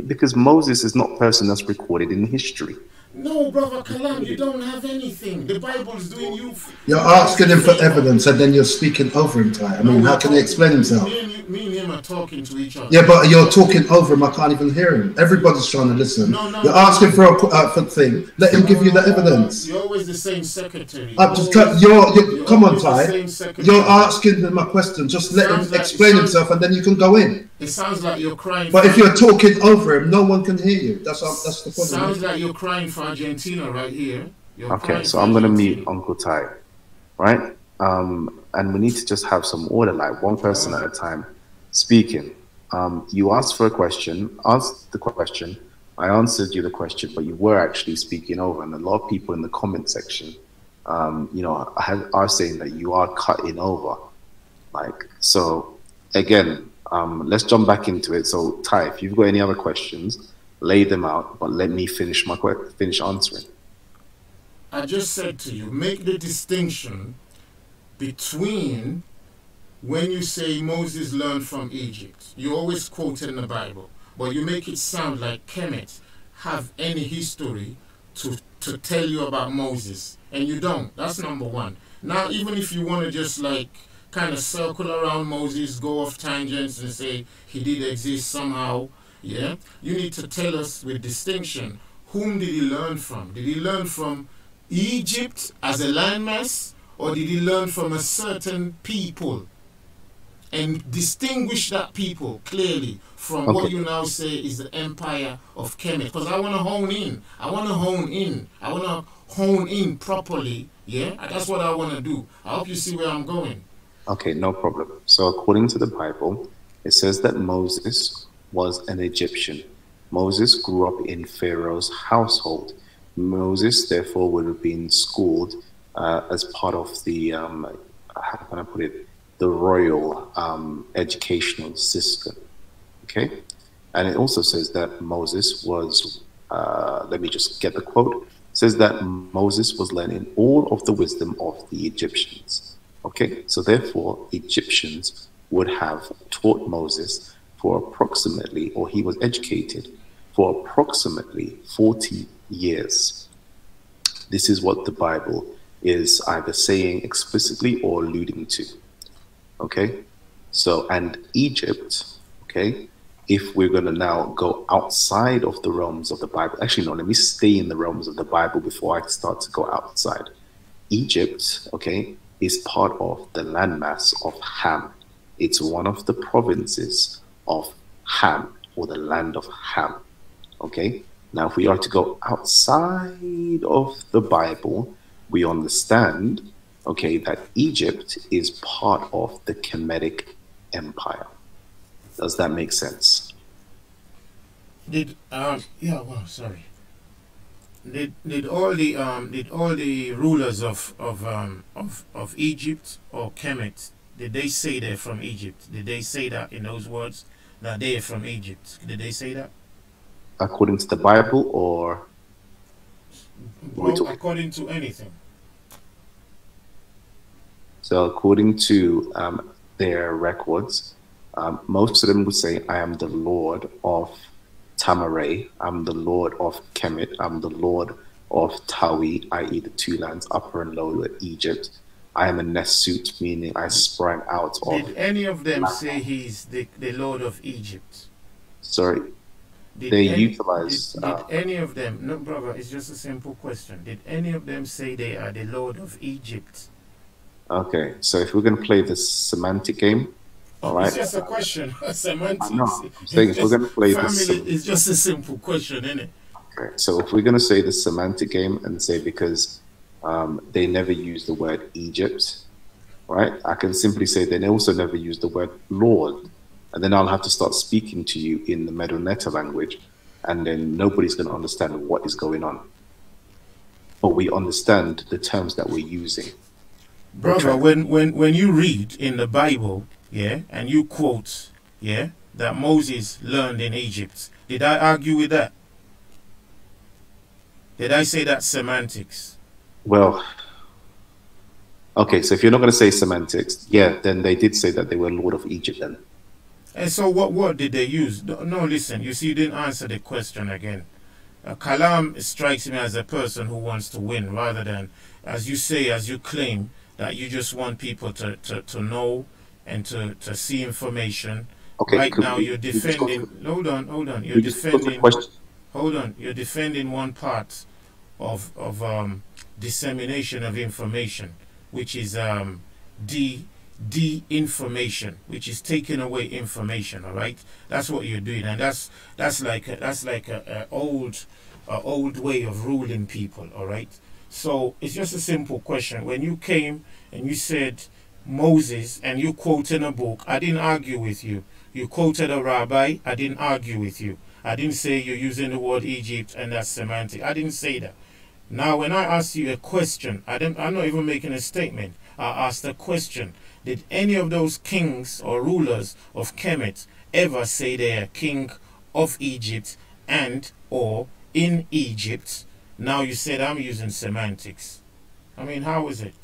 Because Moses is not a person that's recorded in history. No, brother Kalam, you don't have anything. The Bible's doing you. You're asking him for evidence, and then you're speaking over him, Ty. I mean, how can he explain himself? Me and him are talking to each other. Yeah, but you're talking over him. I can't even hear him. Everybody's trying to listen. You're asking for a thing. Let him give you the evidence. You're always the same secretary. Come on, Ty. You're asking him a question. Just let him explain himself, and then you can go in. It sounds like you're crying. But if you're talking over him, no one can hear you. That's the problem. Sounds like you're crying for Argentina right here. Okay, so I'm going to mute Uncle Ty, right? And we need to just have some order, like one person at a time speaking. You asked for a question, asked the question, I answered you the question, but you were actually speaking over, and a lot of people in the comment section, are saying that you are cutting over. Like, so again, let's jump back into it. So Ty, if you've got any other questions, lay them out, but let me finish answering. I just said to you, make the distinction between when you say Moses learned from Egypt. You always quote in the Bible, but you make it sound like Kemet have any history to tell you about Moses, and you don't. That's number one. Now, even if you want to just like kind of circle around Moses, go off tangents and say he did exist somehow, yeah, you need to tell us with distinction, whom did he learn from? Did he learn from Egypt as a landmass, or did he learn from a certain people? And distinguish that people clearly from what you now say is the empire of Kemet. Because I want to hone in. I want to hone in properly. Yeah, that's what I want to do. I hope you see where I'm going. Okay, no problem. So according to the Bible, it says that Moses was an Egyptian. Moses grew up in Pharaoh's household. Moses, therefore, would have been schooled as part of the, how can I put it, the royal educational system. Okay? And it also says that Moses was, let me just get the quote, it says that Moses was learning all of the wisdom of the Egyptians. Okay? So therefore, Egyptians would have taught Moses for approximately, or he was educated for approximately 40 years. This is what the Bible is either saying explicitly or alluding to. Okay, so, and Egypt, okay, if we're going to now go outside of the realms of the Bible, actually, no, let me stay in the realms of the Bible before I start to go outside. Egypt, okay, is part of the landmass of Ham. It's one of the provinces of Ham, or the land of Ham. Okay, now if we are to go outside of the Bible, we understand, okay, that Egypt is part of the Kemetic Empire. Does that make sense? Did all the rulers of Egypt or Kemet, did they say they're from Egypt? Did they say that in those words that they're from Egypt? Did they say that? According to the Bible, or according to anything? So according to their records, most of them would say, I am the Lord of Tamaray, I'm the Lord of Kemet, I'm the Lord of Tawi, i.e. the two lands, Upper and Lower Egypt. I am a Nesut, meaning I sprang out of... Did any of them say he's the Lord of Egypt? Sorry? they utilize. Did any of them? No, brother. It's just a simple question. Did any of them say they are the Lord of Egypt? Okay, so if we're going to play this semantic game, all right. It's just a question. Semantics. I know. I'm saying if we're going to play this. It's just a simple question, isn't it? Okay, so if we're going to say the semantic game and say because they never use the word Egypt, right? I can simply say they also never use the word Lord, and then I'll have to start speaking to you in the Medoneta language, and then nobody's going to understand what is going on. But we understand the terms that we're using. Brother, when you read in the Bible, yeah, and you quote, yeah, that Moses learned in Egypt, did I argue with that? Did I say that's semantics? Well, okay, so if you're not going to say semantics, yeah, then they did say that they were Lord of Egypt then. And so what word did they use? No, listen, you see, you didn't answer the question again. Kalam strikes me as a person who wants to win rather than, as you say, as you claim, that you just want people to know and to see information. Okay, right now you're defending, hold on, you're defending, you're defending one part of dissemination of information, which is de-information, which is taking away information. All right, that's what you're doing, and that's like a old way of ruling people. All right, so it's just a simple question. When you came and you said Moses and you quoted a book, I didn't argue with you. You quoted a rabbi, I didn't argue with you. I didn't say you're using the word Egypt and that's semantic. I didn't say that. Now, when I ask you a question, I'm not even making a statement. I asked a question. Did any of those kings or rulers of Kemet ever say they are king of Egypt and or in Egypt? Now you said I'm using semantics. I mean, how is it?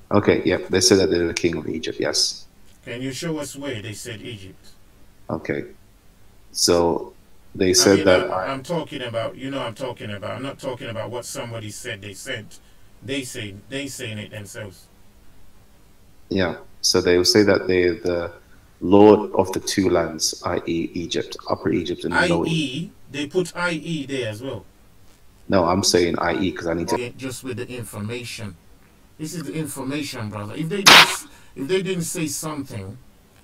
Okay, yeah, they said that they're the king of Egypt, yes. Can you show us where they said Egypt? Okay, so they said that... I'm talking about, I'm talking about. I'm not talking about what somebody said they said. They saying it themselves. Yeah, so they will say that they're the Lord of the two lands, i.e. Egypt, Upper Egypt and Lower Egypt. They put i.e. there as well. No, I'm saying i.e. because I need to... Just with the information. This is the information, brother. If they didn't say something,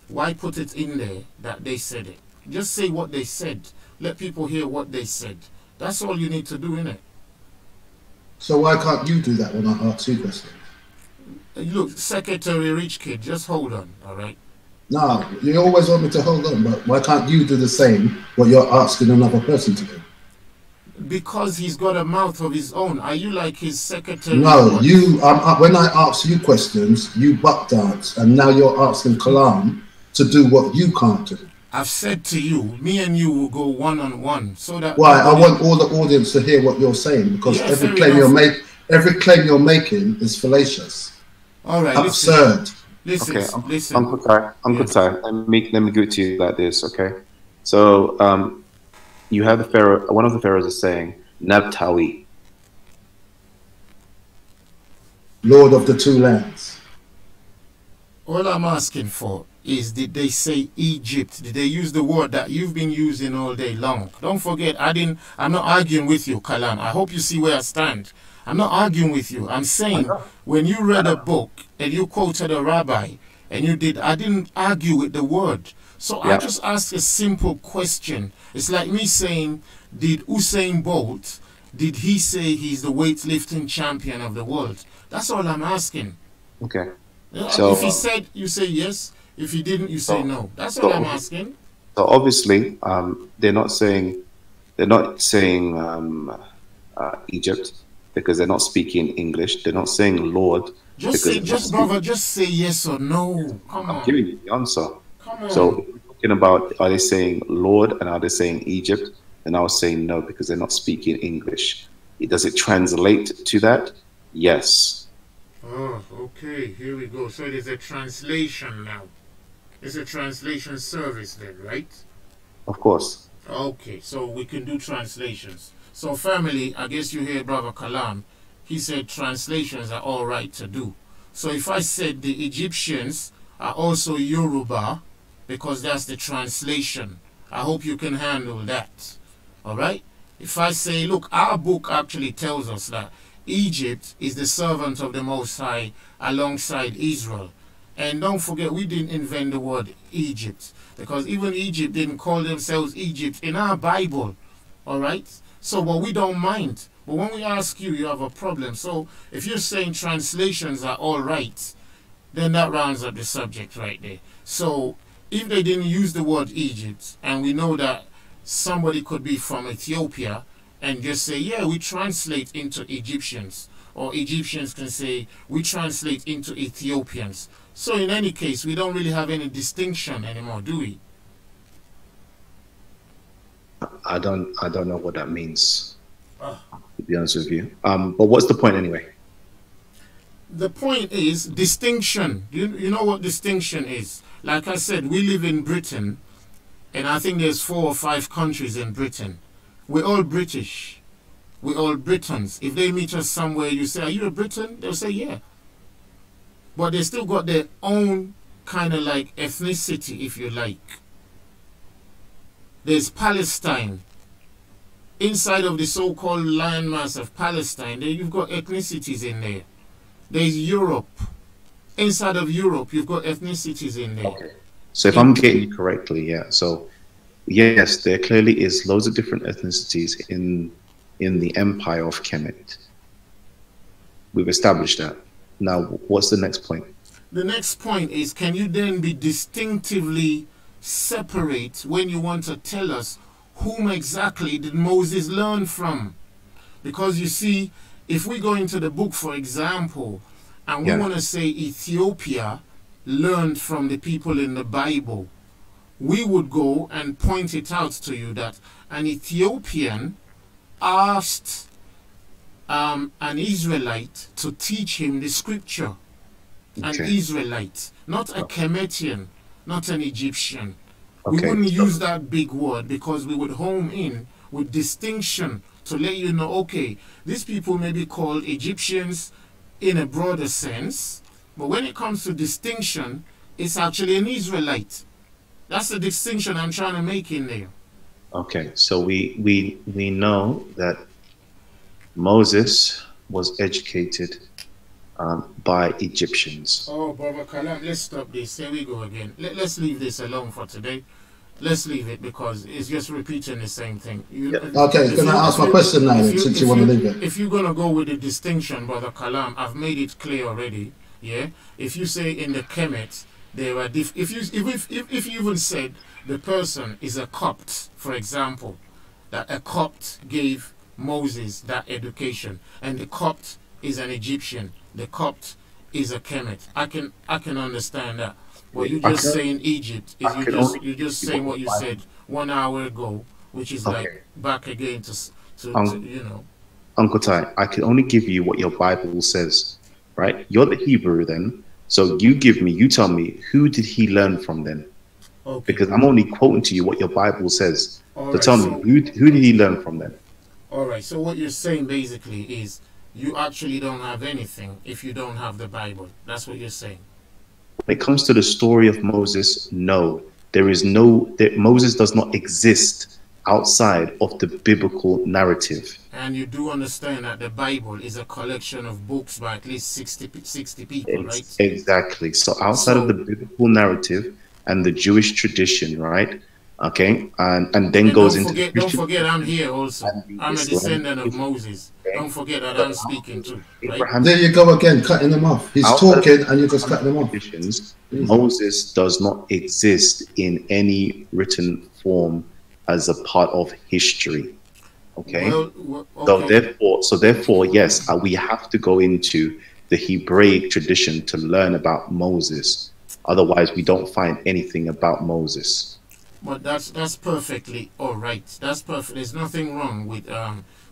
why put it in there that they said it? Just say what they said. Let people hear what they said. That's all you need to do, innit? So why can't you do that when I ask you questions? Look, Secretary Rich Kid, just hold on, all right? No, you always want me to hold on, but why can't you do the same what you're asking another person to do? Because he's got a mouth of his own. Are you like his secretary? No, you. When I ask you questions, you butt dance, and now you're asking Kalam to do what you can't do. I've said to you, me and you will go one-on-one, so that. Why? I want all the audience to hear what you're saying, because every claim you're making is fallacious. All right, absurd. Listen, okay, listen. Uncle Ty, let me give it to you like this, okay? So, you have the pharaoh. One of the pharaohs is saying Nabtawi, Lord of the two lands. All I'm asking for is, did they say Egypt? Did they use the word that you've been using all day long? Don't forget, I'm not arguing with you, Kalam. I hope you see where I stand. I'm not arguing with you. I'm saying, when you read a book and you quoted a rabbi and I didn't argue with the word. So I just asked a simple question. It's like me saying, did Usain Bolt, did he say he's the weightlifting champion of the world? That's all I'm asking. Okay. So if he said, you say yes. If he didn't, you say no. That's all I'm asking. So obviously, they're not saying Egypt because they're not speaking English. They're not saying Lord. Just say yes or no. Come on. I'm giving you the answer. Come on. So talking about, are they saying Lord and are they saying Egypt? And I was saying no, because they're not speaking English. Does it translate to that? Yes. Oh, okay. Here we go. So it is a translation now. It's a translation service then, right? Of course. Okay, so we can do translations. So family, I guess you hear Brother Kalam. He said translations are all right to do. So if I said the Egyptians are also Yoruba, because that's the translation, I hope you can handle that. All right? If I say, look, our book actually tells us that Egypt is the servant of the Most High alongside Israel. And don't forget, we didn't invent the word Egypt, because even Egypt didn't call themselves Egypt in our Bible. All right? So, but we don't mind. But when we ask you, you have a problem. So, if you're saying translations are all right, then that rounds up the subject right there. So, if they didn't use the word Egypt, and we know that somebody could be from Ethiopia and just say, yeah, we translate into Egyptians, or Egyptians can say, we translate into Ethiopians. So in any case, we don't really have any distinction anymore, do we? I don't know what that means, to be honest with you. But what's the point anyway? The point is distinction. You know what distinction is? Like I said, we live in Britain, and I think there's 4 or 5 countries in Britain. We're all British. We're all Britons. If they meet us somewhere, you say, are you a Briton? They'll say, yeah. But they still got their own kind of like ethnicity, if you like. There's Palestine. Inside of the so-called landmass of Palestine, you've got ethnicities in there. There's Europe. Inside of Europe, you've got ethnicities in there. Okay. So if I'm getting you correctly, yeah. So yes, there clearly is loads of different ethnicities in the empire of Kemet. We've established that. Now, what's the next point? The next point is, can you then be distinctively separate when you want to tell us whom exactly did Moses learn from? Because you see, if we go into the book, for example, and we want to say Ethiopia learned from the people in the Bible, we would go and point it out to you that an Ethiopian asked an Israelite to teach him the scripture. An Israelite, not a Kemetian, not an Egyptian. We wouldn't use that big word, because we would home in with distinction to let you know, okay, these people may be called Egyptians in a broader sense, but when it comes to distinction, it's actually an Israelite. That's the distinction I'm trying to make in there. Okay, so we know that Moses was educated by Egyptians. Oh, Brother Kalam, let's stop this. Here we go again. Let's leave this alone for today. Let's leave it, because it's just repeating the same thing. Okay, can I ask my question now, since you want to leave it? If you're going to go with the distinction, Brother Kalam, I've made it clear already. Yeah? If you say in the Kemet, there are if you even said the person is a Copt, for example, that a Copt gave Moses that education, and the Copt is an Egyptian, the Copt is a Kemet. I can understand that. What you just saying Egypt is you just saying what you said 1 hour ago, which is like back again to you know. Uncle Ty, I can only give you what your Bible says, right? You're the Hebrew then, so you tell me, who did he learn from then? Okay. Because I'm only quoting to you what your Bible says. So tell me, who did he learn from then? All right, so what you're saying basically is you actually don't have anything if you don't have the Bible. That's what you're saying. When it comes to the story of Moses, no, Moses does not exist outside of the biblical narrative. And you do understand that the Bible is a collection of books by at least 60 people, right? Exactly. So outside of the biblical narrative and the Jewish tradition, right? Okay, and then goes into... Don't forget I'm here also. I'm a descendant of Moses. Don't forget that I'm speaking too. Right? There you go again, cutting them off. He's talking and you're just cutting them off. Moses does not exist in any written form as a part of history. Okay? Okay. So therefore, yes, we have to go into the Hebraic tradition to learn about Moses. Otherwise, we don't find anything about Moses. But that's perfectly all right. That's perfect. There's nothing wrong with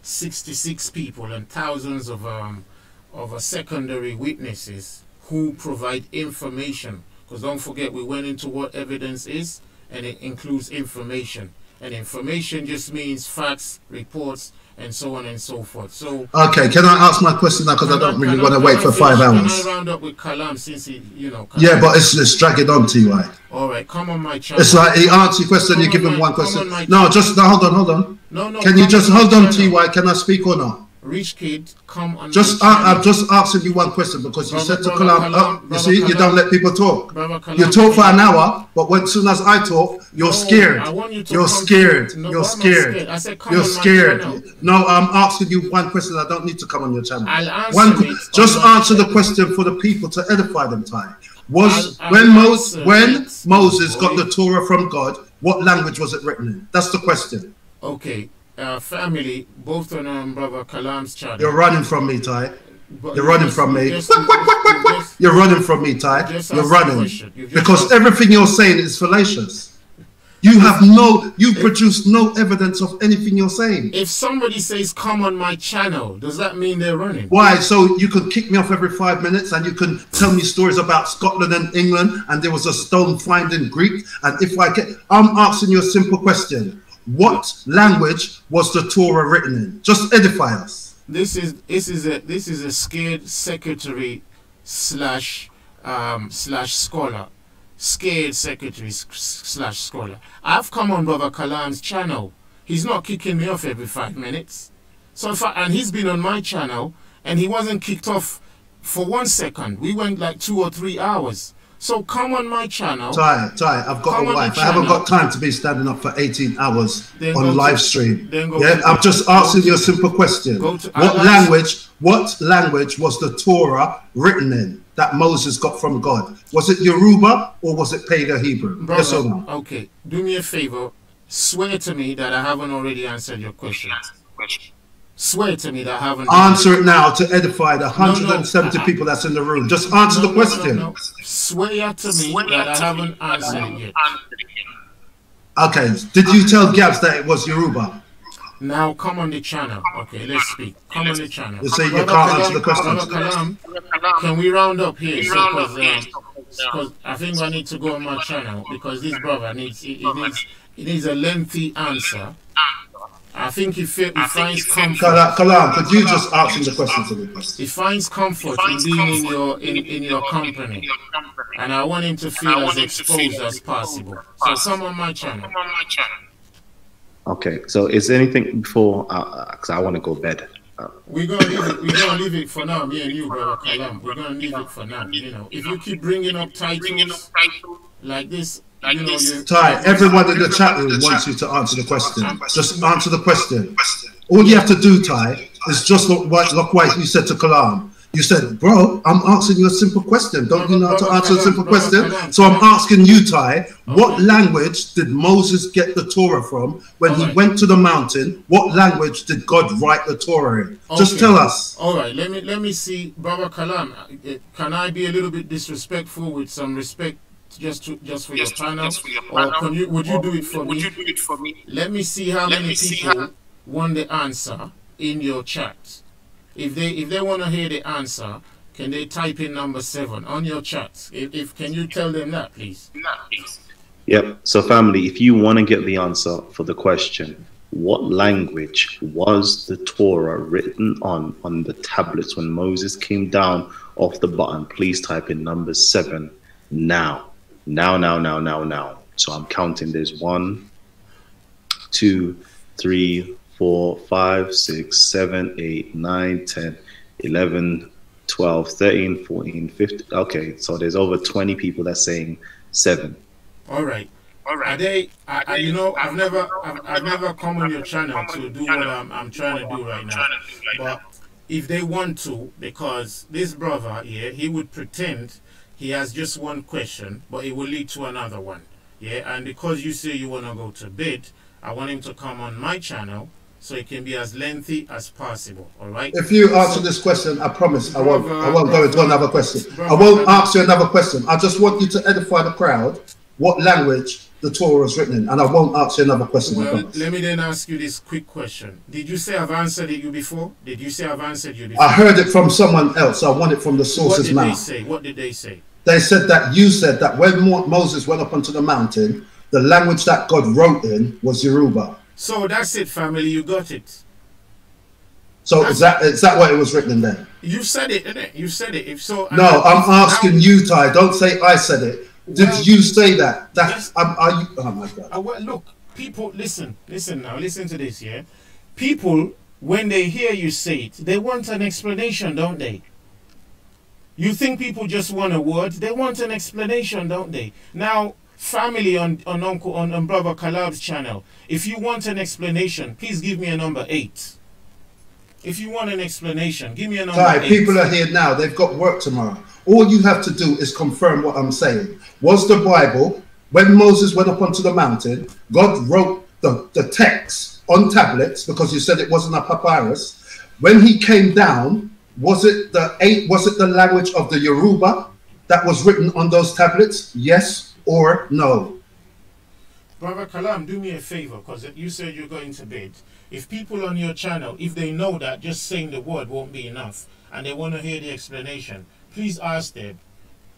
66 people and thousands of secondary witnesses who provide information. Because don't forget, we went into what evidence is, and it includes information. and information just means facts, reports, and so on and so forth. So okay, can I ask my question now, because I don't really want to wait for 5 hours. Can I round up with Kalam, since he, yeah, but it's dragging on, TY. All right, come on my channel. It's like he answers your question, you give him one question. No, just hold on. No. Can you just hold on, TY? Can I speak or not? Rich kid, come on. I'm just asking you one question, because you said to Kalam, you see, you don't let people talk. You talk for an hour, but as soon as I talk, you're scared. You're scared. You're scared. You're scared. No, I'm asking you one question. I don't need to come on your channel. Just answer the question for the people to edify them, Ty. When Moses got the Torah from God, what language was it written in? That's the question. Okay. Family, both on Brother Kalam's channel. You're running from me, Ty. You're running from me. You're running from me, Ty. You're running. Because everything you're saying is fallacious. You produce no evidence of anything you're saying. If somebody says, come on my channel, does that mean they're running? Why? So you can kick me off every 5 minutes, and you can tell me stories about Scotland and England, and there was a stone find in Greek, and I'm asking you a simple question. What language was the Torah written in? Just edify us. This is a scared secretary slash scholar. Scared secretary slash scholar. I've come on Brother Kalam's channel. He's not kicking me off every 5 minutes. So and he's been on my channel, and he wasn't kicked off for 1 second. We went like 2 or 3 hours. So come on my channel. Ty, I've got a wife. I haven't got time to be standing up for 18 hours on live stream. Yeah, I'm just asking you a simple question. What language was the Torah written in that Moses got from God? Was it Yoruba or was it Pagan Hebrew? Brother, yes or no? Okay, do me a favor. Swear to me that I haven't already answered your question. Swear to me that I haven't. Answer it now to edify the 170 people that's in the room. Just answer the question. No. Swear to me that I haven't answered it yet. Okay. Did you tell Gabs that it was Yoruba? Now come on the channel. Okay, let's speak. Come on the channel. You say you can't answer the question. Kalam, can we round up here? Because I think I need to go on my channel, because this brother needs a lengthy answer. I think he finds comfort. Kalam, could you just ask him the question to me? He finds comfort in being in your company, and I want him to feel as exposed as possible. So come on my channel. Okay. So is there anything before? Because I want to go bed. We're gonna leave it for now. Me and you, brother Kalam. We're gonna leave it for now. If you keep bringing up titles like this. Ty, everyone in the chat room wants you to answer the question. Just answer the question. All you have to do, Ty, is just look like you said to Kalam. You said, bro, I'm asking you a simple question. Don't you know how to answer a simple question? So I'm asking you, Ty, what language did Moses get the Torah from when he went to the mountain? What language did God write the Torah in? Just tell us. All right, let me see, Brother Kalam. Can I be a little bit disrespectful with some respect? Just for your channel, or would you do it for me? Let me see how many people want the answer in your chat. If they want to hear the answer, can they type in number 7 on your chat? Can you tell them that, please? Yep. So family, if you want to get the answer for the question, what language was the Torah written on the tablets when Moses came down off the button? Please type in number 7 now. Now. So I'm counting. There's 1, 2, 3, 4, 5, 6, 7, 8, 9, 10, 11, 12, 13, 14, 15. Okay, so there's over 20 people that's saying 7. All right. Are they? I've never come on your channel to do what I'm trying to do right now. But if they want to, because this brother here, he would pretend he has just one question, but it will lead to another one. Yeah, and because you say you want to go to bed, I want him to come on my channel so it can be as lengthy as possible. All right. If you answer this question, I promise I won't go into another question. I won't ask you another question. I just want you to edify the crowd what language the Torah was written in, and I won't ask you another question. Well, let me then ask you this quick question. Did you say I've answered you before? Did you say I've answered you before? I heard it from someone else. I want it from the source's mouth. What did they say? They said that you said that when Moses went up onto the mountain, the language that God wrote in was Yoruba. So that's it, family. You got it. So is that what it was written in then? You said it, innit? You said it. If so, no, I'm asking you, Ty. Don't say I said it. Did you say that? Yes. Are you? Oh my God. Well, look, people, listen now. Listen to this, yeah? People, when they hear you say it, they want an explanation, don't they? You think people just want a word? They want an explanation, don't they? Now, family on Brother Kalab's channel, if you want an explanation, please give me a number 8. If you want an explanation, give me a number 8. People are here now. They've got work tomorrow. All you have to do is confirm what I'm saying. Was the Bible, when Moses went up onto the mountain, God wrote the text on tablets, because you said it wasn't a papyrus. When he came down, was it the language of the Yoruba that was written on those tablets? Yes or no? Brother Kalam, do me a favor, because you said you're going to bed. If people on your channel, if they know that just saying the word won't be enough and they want to hear the explanation, please ask them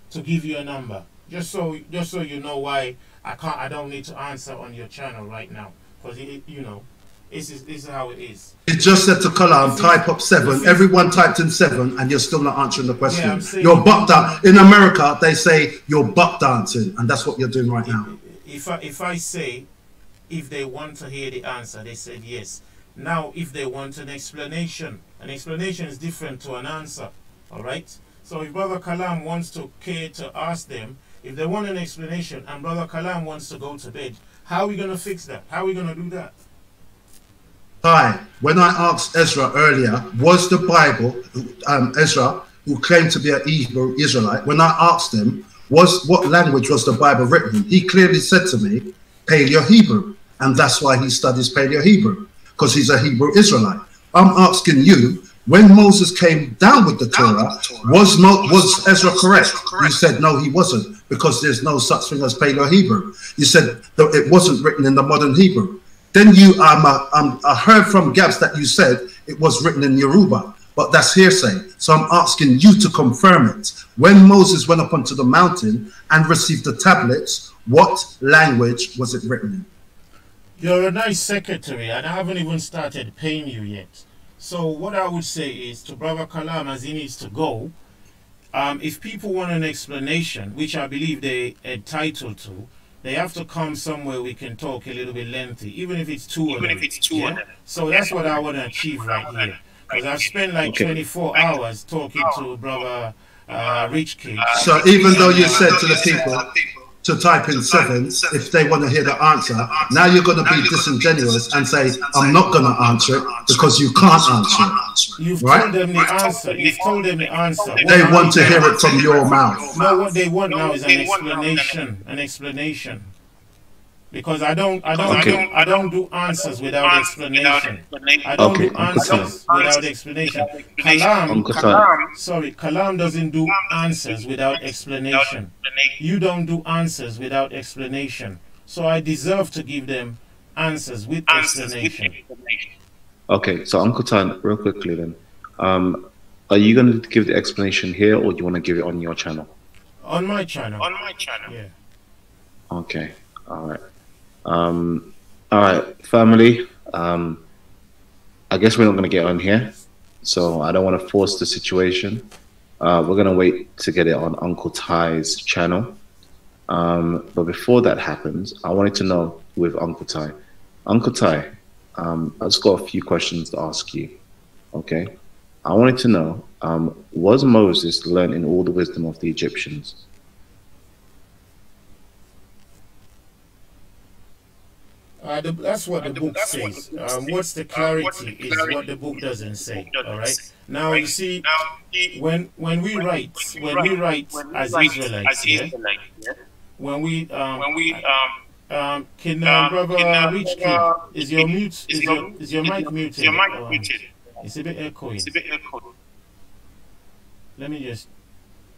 to give you a number. Just so you know why I don't need to answer on your channel right now, because this is how it is. It just said to Kalam, type up 7. Everyone typed in 7 and you're still not answering the question. Yeah, you're butt dancing. In America, they say you're butt dancing, and that's what you're doing right now. If I say, if they want to hear the answer, they said yes. Now, if they want an explanation is different to an answer. All right? So if Brother Kalam wants to care to ask them, if they want an explanation and Brother Kalam wants to go to bed, how are we going to fix that? How are we going to do that? Hi, when I asked Ezra earlier, was the Bible, Ezra, who claimed to be an Hebrew Israelite, when I asked him, what language was the Bible written in, he clearly said to me, Paleo-Hebrew. And that's why he studies Paleo-Hebrew, because he's a Hebrew Israelite. I'm asking you, when Moses came down with the Torah, was Ezra correct? You said no, he wasn't, because there's no such thing as Paleo-Hebrew. You said that it wasn't written in the modern Hebrew. Then I heard from Gabs that you said it was written in Yoruba, but that's hearsay. So I'm asking you to confirm it. When Moses went up onto the mountain and received the tablets, what language was it written in? You're a nice secretary, and I haven't even started paying you yet. So what I would say is to Brother Kalam, as he needs to go, if people want an explanation, which I believe they're entitled to, they have to come somewhere we can talk a little bit lengthy, even if it's two of them. Yeah? So that's what I want to achieve right here. Because I've spent like 24 hours talking to Brother Rich Kid. So even though you said to the people to type in 7 if they want to hear the answer, now you're going to be disingenuous and say, I'm not going to answer it because you can't answer it. You've told them the answer. You've told them the answer. They want to hear it from your mouth. No, what they want now is an explanation. An explanation. Because I don't do answers without explanation. I don't do answers without explanation. Kalam doesn't do answers without explanation. You don't do answers without explanation. So I deserve to give them answers with explanation. Okay, so Uncle Tan, real quickly then, are you going to give the explanation here, or do you want to give it on your channel? On my channel. On my channel. Yeah. Okay. All right. All right, family. I guess we're not going to get on here, so I don't want to force the situation. We're going to wait to get it on Uncle Ty's channel. But before that happens, I wanted to know with Uncle Ty. Uncle Ty, I've just got a few questions to ask you. Okay. I wanted to know, was Moses learning all the wisdom of the Egyptians? That's what the book says. What's the clarity is what the book doesn't say. All right. Now you see, when we write as Israelites, yeah, when we can brother Rich Kid, is your mic muted? It's a bit echoey. Let me just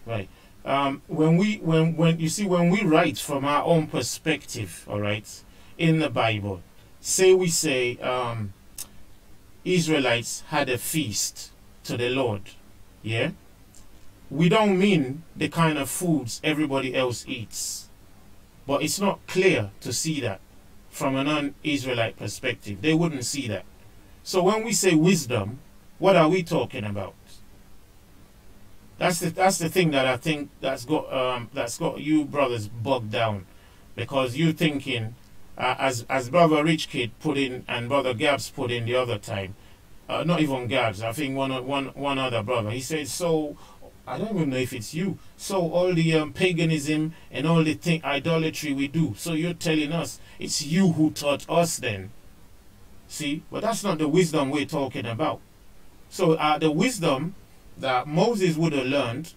right. When we write from our own perspective, all right, in the Bible, we say Israelites had a feast to the Lord, yeah, we don't mean the kind of foods everybody else eats. But it's not clear to see that from a non-Israelite perspective. They wouldn't see that. So when we say wisdom, what are we talking about? That's the thing that I think that's got you brothers bogged down, because you thinking as Brother Rich Kid put in and Brother Gabs put in the other time, not even Gabs, I think one other brother, he said, so I don't even know if it's you, so all the paganism and all the idolatry we do, so you're telling us it's you who taught us then. See, but that's not the wisdom we're talking about. So the wisdom that Moses would have learned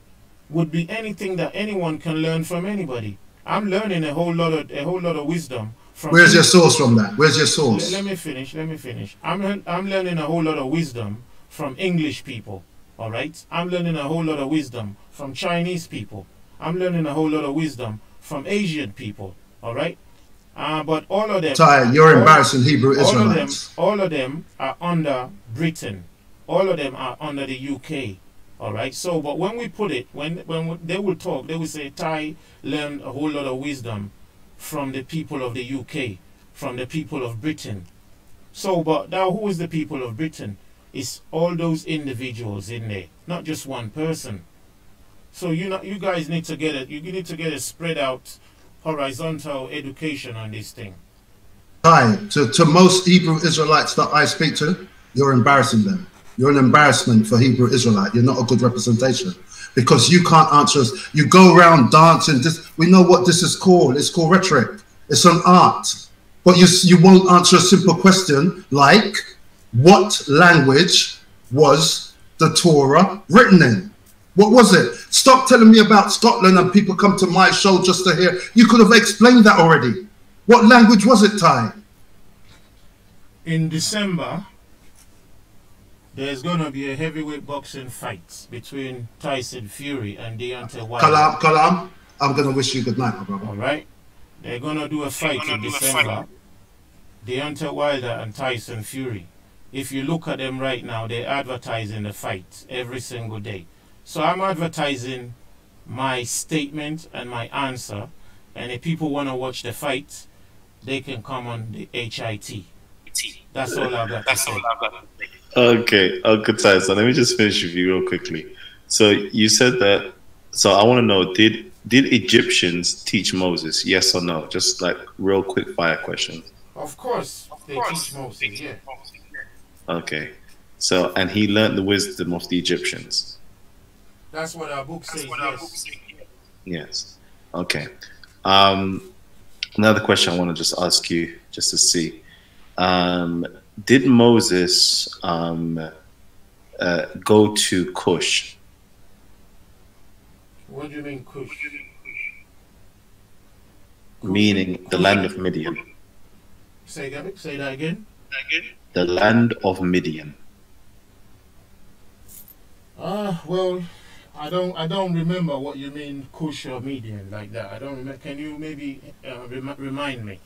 would be anything that anyone can learn from anybody. I'm learning a whole lot of wisdom from. Where's your source from that? Where's your source? Let me finish. I'm learning a whole lot of wisdom from English people. All right. I'm learning a whole lot of wisdom from Chinese people. I'm learning a whole lot of wisdom from Asian people. All right. But all of them. Ty, you're embarrassing Hebrew Israelites. All of them are under Britain. All of them are under the UK. All right. So, but when we put it, when they will talk, they will say Ty learned a whole lot of wisdom from the people of the UK, from the people of Britain. So, but now who is the people of Britain? It's all those individuals in there, not just one person. So you guys need to get it. You need to get a spread out, horizontal education on this thing. Ty, to most Hebrew Israelites that I speak to, you're embarrassing them. You're an embarrassment for Hebrew Israelite. You're not a good representation because you can't answer us. You go around dancing. We know what this is called. It's called rhetoric. It's an art. But you won't answer a simple question like, what language was the Torah written in? What was it? Stop telling me about Scotland and people come to my show just to hear. You could have explained that already. What language was it, Ty? In December, there's going to be a heavyweight boxing fight between Tyson Fury and Deontay Wilder. Kalam, I'm going to wish you good night, my brother. All right. They're going to do a fight in December. Deontay Wilder and Tyson Fury. If you look at them right now, they're advertising the fight every single day. So I'm advertising my statement and my answer. And if people want to watch the fight, they can come on the HIT. That's all I've got to say. Okay, good time. So let me just finish with you real quickly. So you said that. So I want to know: did Egyptians teach Moses? Yes or no? Just like real quick fire question. Of course, they teach Moses. Yeah. Okay. So and he learned the wisdom of the Egyptians. That's what our book says. Yes. Yes. Okay. Another question I want to just ask you, just to see. Did Moses go to Cush? What do you mean Cush? Meaning the land of Midian. Say that again. The land of Midian. Well, I don't remember what you mean Cush or Midian like that. I don't remember. Can you maybe remind me?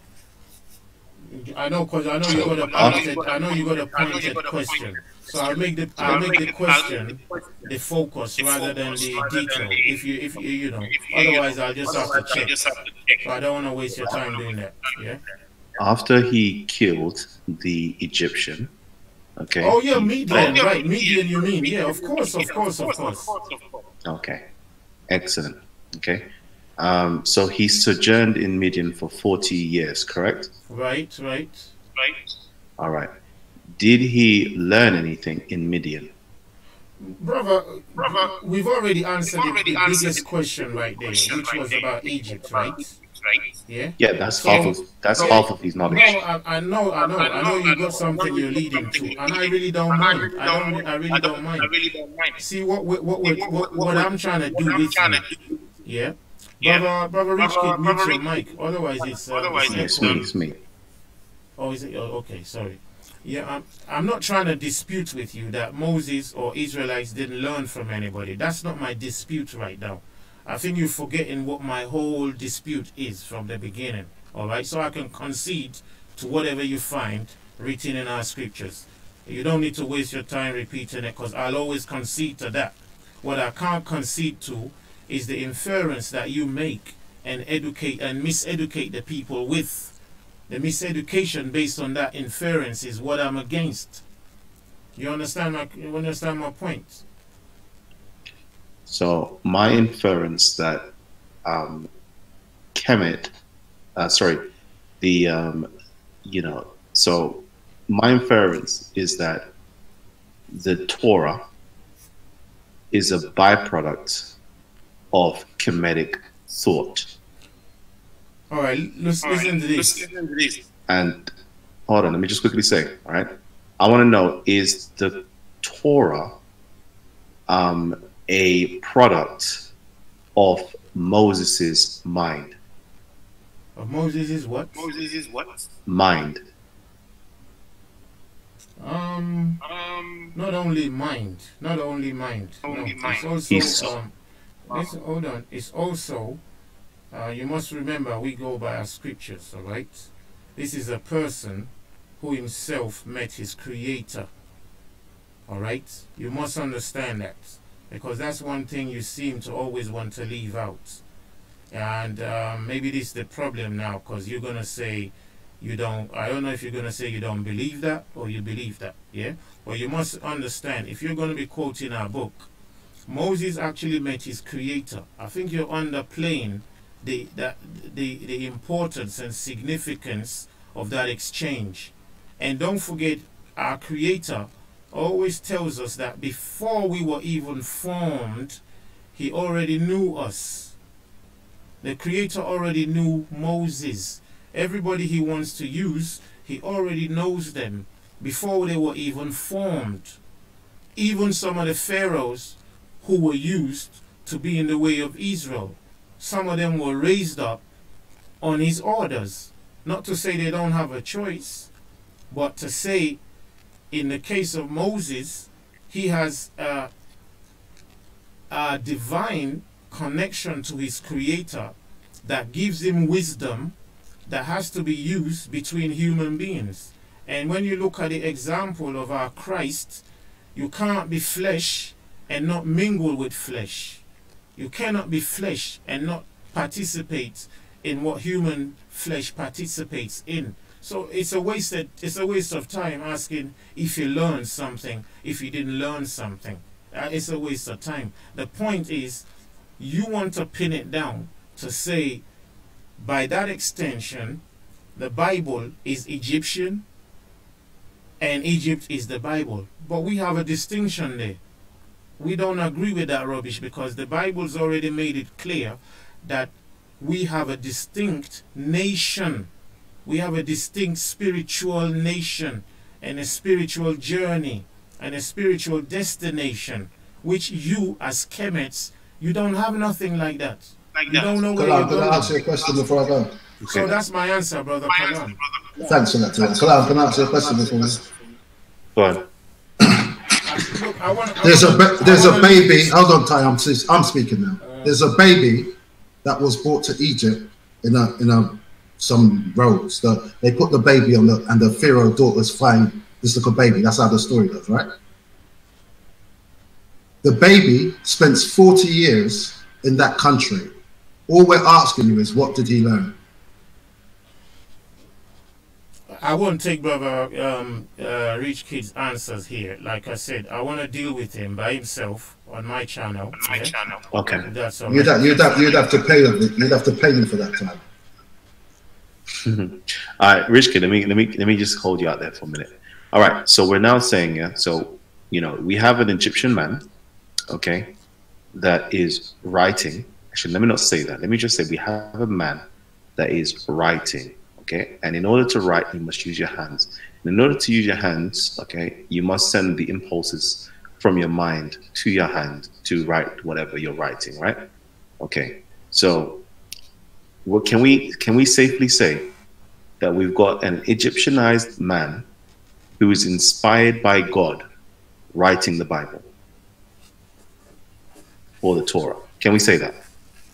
I know, because I know you got a pointed. I know you got a pointed question. So I'll make the question the focus rather than the detail. If you know, otherwise I'll just have to check. So I don't want to waste your time doing that. Yeah. After he killed the Egyptian, okay. Oh yeah, Midian, right? Midian, you mean? Yeah, of course. Okay, excellent. Okay. So he sojourned in Midian for 40 years, correct? Right. All right. Did he learn anything in Midian? Brother, we've already answered the biggest question right there, which was about Egypt, right? Yeah. Yeah, that's half of his knowledge. No, I know you got something you're leading to, and I really don't mind. I really don't mind. See what I'm trying to do with you. Yeah. Brother Rich Kid, mute your mic. Otherwise, It's me. Oh, is it? Oh, okay, sorry. Yeah, I'm not trying to dispute with you that Moses or Israelites didn't learn from anybody. That's not my dispute right now. I think you're forgetting what my whole dispute is from the beginning. All right, so I can concede to whatever you find written in our scriptures. You don't need to waste your time repeating it, because I'll always concede to that. What I can't concede to is the inference that you make and educate and miseducate the people with. The miseducation based on that inference is what I'm against. You understand my point? So my inference that Kemet, so my inference is that the Torah is a byproduct of Kemetic thought. All right, listen to this. And hold on, let me just quickly say, all right? I want to know, is the Torah a product of Moses's mind? Of Moses' what? Mind. Not only mind. No, it's also listen, hold on. It's also you must remember we go by our scriptures, all right? This is a person who himself met his creator. All right? You must understand that, because that's one thing you seem to always want to leave out. And maybe this is the problem now, because you're going to say you don't, I don't know if you're going to say you don't believe that or you believe that, yeah? But you must understand, if you're going to be quoting our book, Moses actually met his creator. I think you're underplaying the importance and significance of that exchange. And don't forget, our creator always tells us that before we were even formed, he already knew us. The creator already knew Moses. Everybody he wants to use, he already knows them before they were even formed. Even some of the pharaohs who were used to be in the way of Israel, some of them were raised up on his orders. Not to say they don't have a choice, but to say in the case of Moses, he has a divine connection to his creator that gives him wisdom that has to be used between human beings. And when you look at the example of our Christ, you can't be flesh and not mingle with flesh. You cannot be flesh and not participate in what human flesh participates in. So it's a waste of time asking if you learned something, if you didn't learn something. It's a waste of time. The point is, you want to pin it down to say, by that extension, the Bible is Egyptian and Egypt is the Bible. But we have a distinction there. We don't agree with that rubbish, because the Bible's already made it clear that we have a distinct nation. We have a distinct spiritual nation and a spiritual journey and a spiritual destination, which you as Kemets, you don't have nothing like that. You don't know where you're going. Can I answer your question before I go? Okay. So that's my answer, brother. Kalam. Thanks for that, Tim. Kalam, can I answer your question before we... Go ahead. Look, There's a baby. Hold on, Ty. I'm speaking now. There's a baby that was brought to Egypt in some robes. They put the baby on and the Pharaoh daughters find this little baby. That's how the story goes, right? The baby spends 40 years in that country. All we're asking you is, what did he learn? I won't take Brother Rich Kid's answers here. Like I said, I want to deal with him by himself on my channel. Okay. That's all You'd right. have to pay him. You'd have to pay him for that time. All right, Rich Kid, let me just hold you out there for a minute. All right, so we're now saying, yeah, so we have an Egyptian man, okay, that is writing. Actually, let me not say that. Let me just say we have a man that is writing. Okay, and in order to write, you must use your hands. And in order to use your hands, okay, you must send the impulses from your mind to your hand to write whatever you're writing, right? Okay, so what can we safely say that we've got an Egyptianized man who is inspired by God writing the Bible or the Torah? Can we say that?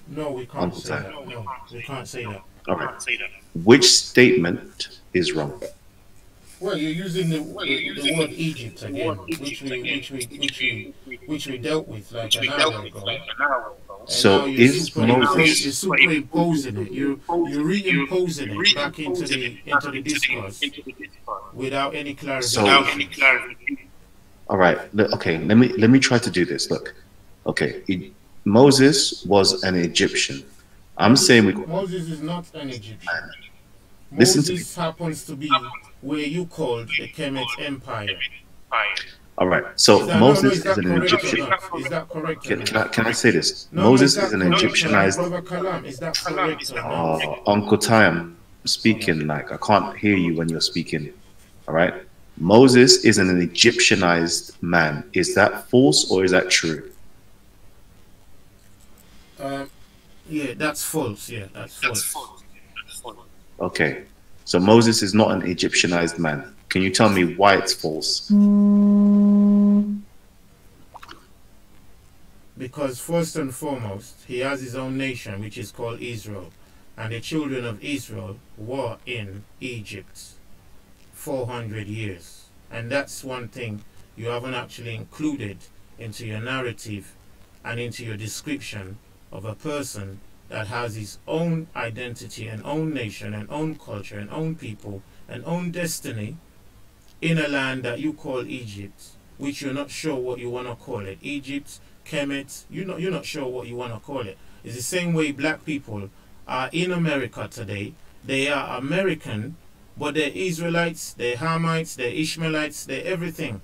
No, we can't say that. No, we can't say that. All right. Which statement is wrong? Well, you're using the word Egypt again, which we dealt with like an hour ago. And now So is Moses? you're superimposing it. You're reimposing it back into the discourse without any So clarification. all right. Okay. Let me try to do this. Look. Okay. Moses was an Egyptian. I'm saying we. Moses is not an Egyptian. Listen to me. Moses happens to be where you called the Kemet Empire. All right. So Moses is an Egyptian. Is that correct or not? Can I say this? No, Moses is is an correct, Egyptianized. Brother Kalam, is that correct or not? Uncle Ty, I'm speaking like I can't hear you when you're speaking. All right. Moses is an Egyptianized man. Is that false or is that true? Yeah, that's false. Yeah, that's false. Okay. So Moses is not an Egyptianized man. Can you tell me why it's false? Because first and foremost, he has his own nation, which is called Israel. And the children of Israel were in Egypt 400 years. And that's one thing you haven't actually included into your narrative and into your description of a person that has his own identity and own nation and own culture and own people and own destiny in a land that you call Egypt, which you're not sure what you want to call it. Egypt, Kemet, you're not sure what you want to call it. It's the same way black people are in America today. They are American, but they're Israelites, they're Hamites, they're Ishmaelites, they're everything.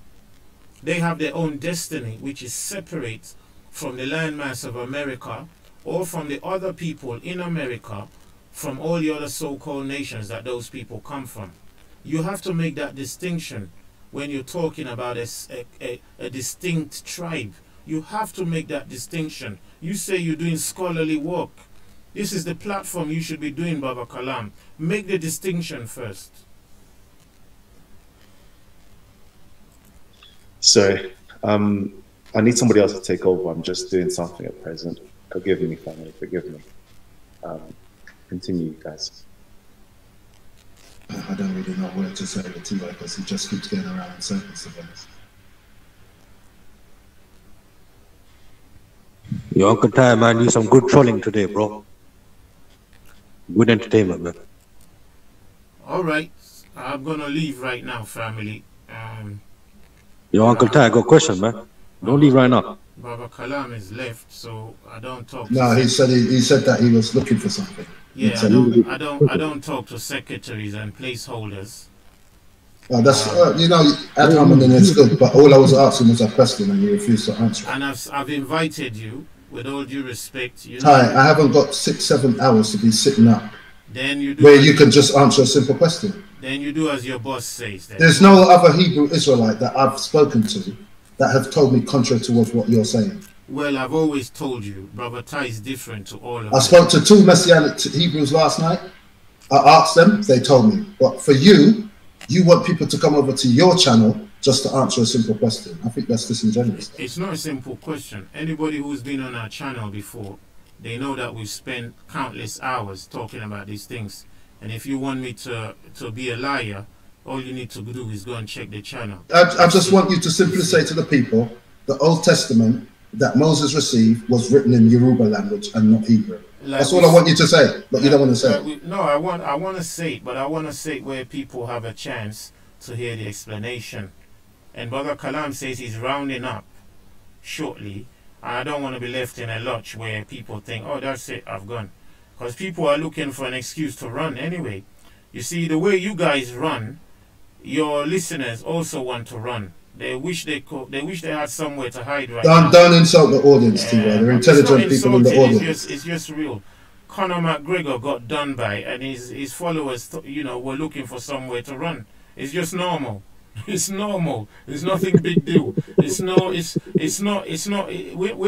They have their own destiny, which is separate from the landmass of America or from the other people in America, from all the other so-called nations that those people come from. You have to make that distinction when you're talking about a distinct tribe. You have to make that distinction. You say you're doing scholarly work. This is the platform you should be doing, Baba Kalam. Make the distinction first. Sorry. I need somebody else to take over. I'm just doing something at present. Forgive me, family. Forgive me. Continue, guys. I don't really know what to say to T.Y. because he just keeps getting around in circles, to be honest. Your Uncle Ty, man, you some good trolling today, bro. Good entertainment, man. All right. I'm going to leave right now, family. Your Uncle Ty, I got a question, man. Don't leave right now. Baba Kalam is left, so I don't talk to No, he said that he was looking for something. Yeah, I don't talk to secretaries and placeholders. That's ad hominem is good, but all I was asking was a question and you refused to answer. And I've invited you, with all due respect. Ty, I haven't got 6-7 hours to be sitting up. Then you do where you can just answer a simple question. Then you do as your boss says. Then. There's no other Hebrew Israelite that I've spoken to that have told me contrary to what you're saying. Well, I've always told you, Brother Ty is different to all of I spoke to 2 Messianic Hebrews last night. I asked them, they told me. But for you, you want people to come over to your channel just to answer a simple question. I think that's disingenuous. It's not a simple question. Anybody who's been on our channel before, they know that we've spent countless hours talking about these things. And if you want me to be a liar, all you need to do is go and check the channel. I just want you to simply say to the people, the Old Testament that Moses received was written in Yoruba language and not Hebrew. That's all I want you to say, but you don't want to say it. No, I want to say it, but I want to say it where people have a chance to hear the explanation. And Brother Kalam says he's rounding up shortly. I don't want to be left in a lurch where people think, oh, that's it, I've gone. Because people are looking for an excuse to run anyway. You see, the way you guys run, your listeners also want to run. They wish they could. They wish they had somewhere to hide right now. Don't insult the audience, T.Y. They're intelligent people in the audience. It's just real. Conor McGregor got done by, and his followers, were looking for somewhere to run. It's just normal. It's normal. It's nothing big deal. We're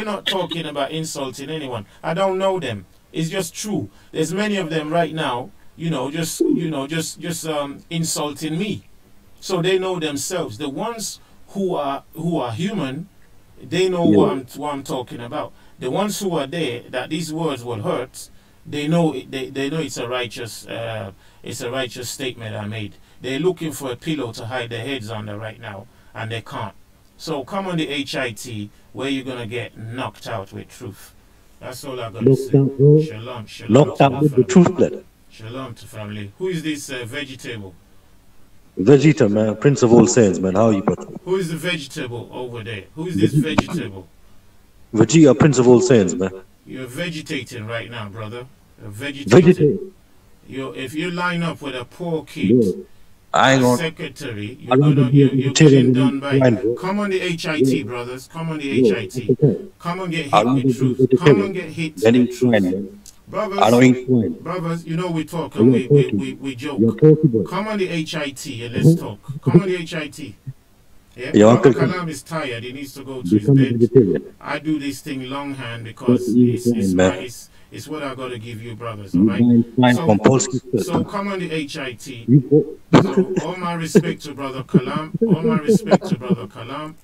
not talking about insulting anyone. I don't know them. It's just true. There's many of them right now, just insulting me. So they know themselves. The ones who are human, they know what I'm talking about. The ones who are there that these words will hurt, they know it's a righteous statement I made. They're looking for a pillow to hide their heads under right now, and they can't. So come on the HIT where you're gonna get knocked out with truth. That's all I got to Locked say. out, bro. Shalom, shalom Locked to out the with the family. truth blood. Shalom to family. Who is this vegetable? Vegeta, man. Prince of all saints, man. How are you, brother? Who is the vegetable over there? Who is this vegetable? Vegeta, Prince of all saints, man. You're vegetating right now, brother. You're vegetating. Vegetate. If you line up with a poor kid, Bro, I ain't a gonna. secretary, I'd rather be a you're vegetarian getting than done eat by. swine, bro. Come on the HIT, brothers. Come on the Bro, HIT. that's okay. Come and get I'd hit rather with be a truth. Come vegetarian and get hit than with eat swine, truth. man. I Brothers, don't eat swine. brothers, you know we talk Oh, and you're porky. we joke. You're porky boy. Come on the HIT and let's talk. Come on the HIT. Yeah, Your Brother uncle Kalam is tired. He needs to go to his become a bed. vegetarian. I do this thing longhand Stop because eating swine, man. it's what I got to give you, brothers. You All right. buying swine So, from Polski first. so come on the HIT. You go. So all my respect to Brother Kalam, all my respect to Brother Kalam,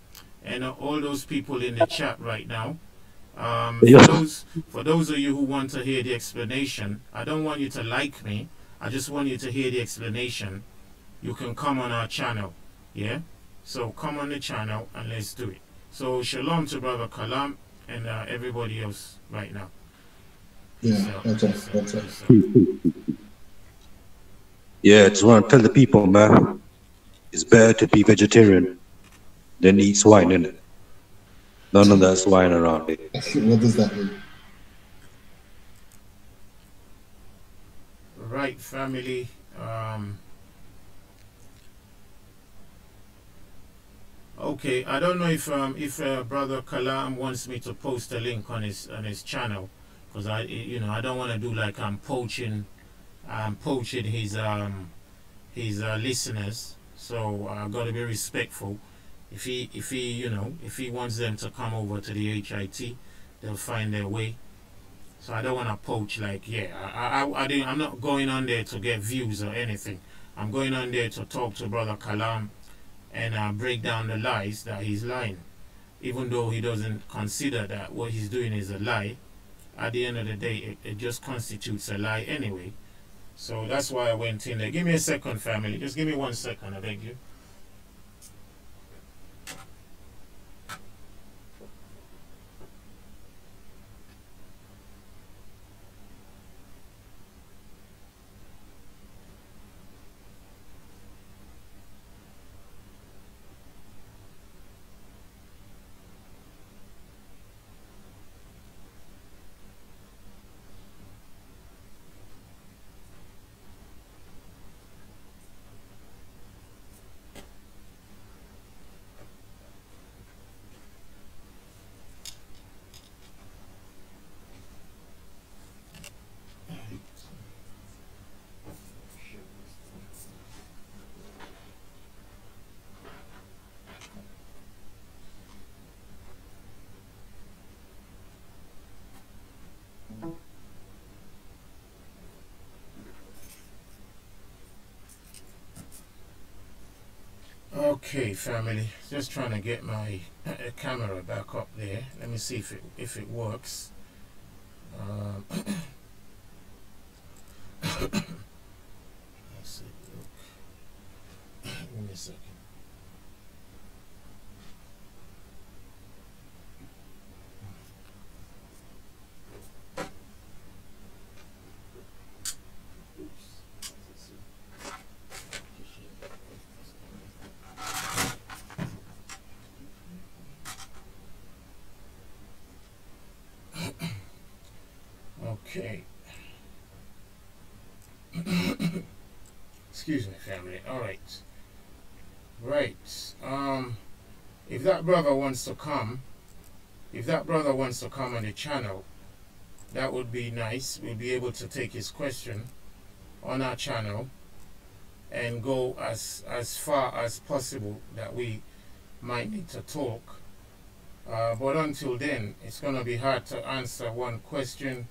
and all those people in the chat right now. For those of you who want to hear the explanation, I don't want you to like me. I just want you to hear the explanation. You can come on our channel, yeah. So come on the channel and let's do it. So shalom to Brother Kalam and everybody else right now. Yeah, that's it. That's it. Yeah, just want to tell the people, man. It's better to be vegetarian than eat swine, innit? None of that swine around it. What does that mean? Right, family. Okay, I don't know if Brother Kalam wants me to post a link on his channel, because I don't want to do like I'm poaching his listeners. So I got to be respectful. If he wants them to come over to the HIT, they'll find their way. So I don't want to poach I'm not going on there to get views or anything. I'm going on there to talk to Brother Kalam and break down the lies that he's lying. Even though he doesn't consider that what he's doing is a lie, at the end of the day, it just constitutes a lie anyway. So that's why I went in there. Give me a second, family. Just give me 1 second, I beg you. Okay, family, just trying to get my camera back up there. Let me see if it works. Let's see. Give me a second. Okay. Excuse me, family. All right. Right. If that brother wants to come on the channel, that would be nice. We'll be able to take his question on our channel and go as far as possible that we might need to talk. But until then, it's going to be hard to answer one question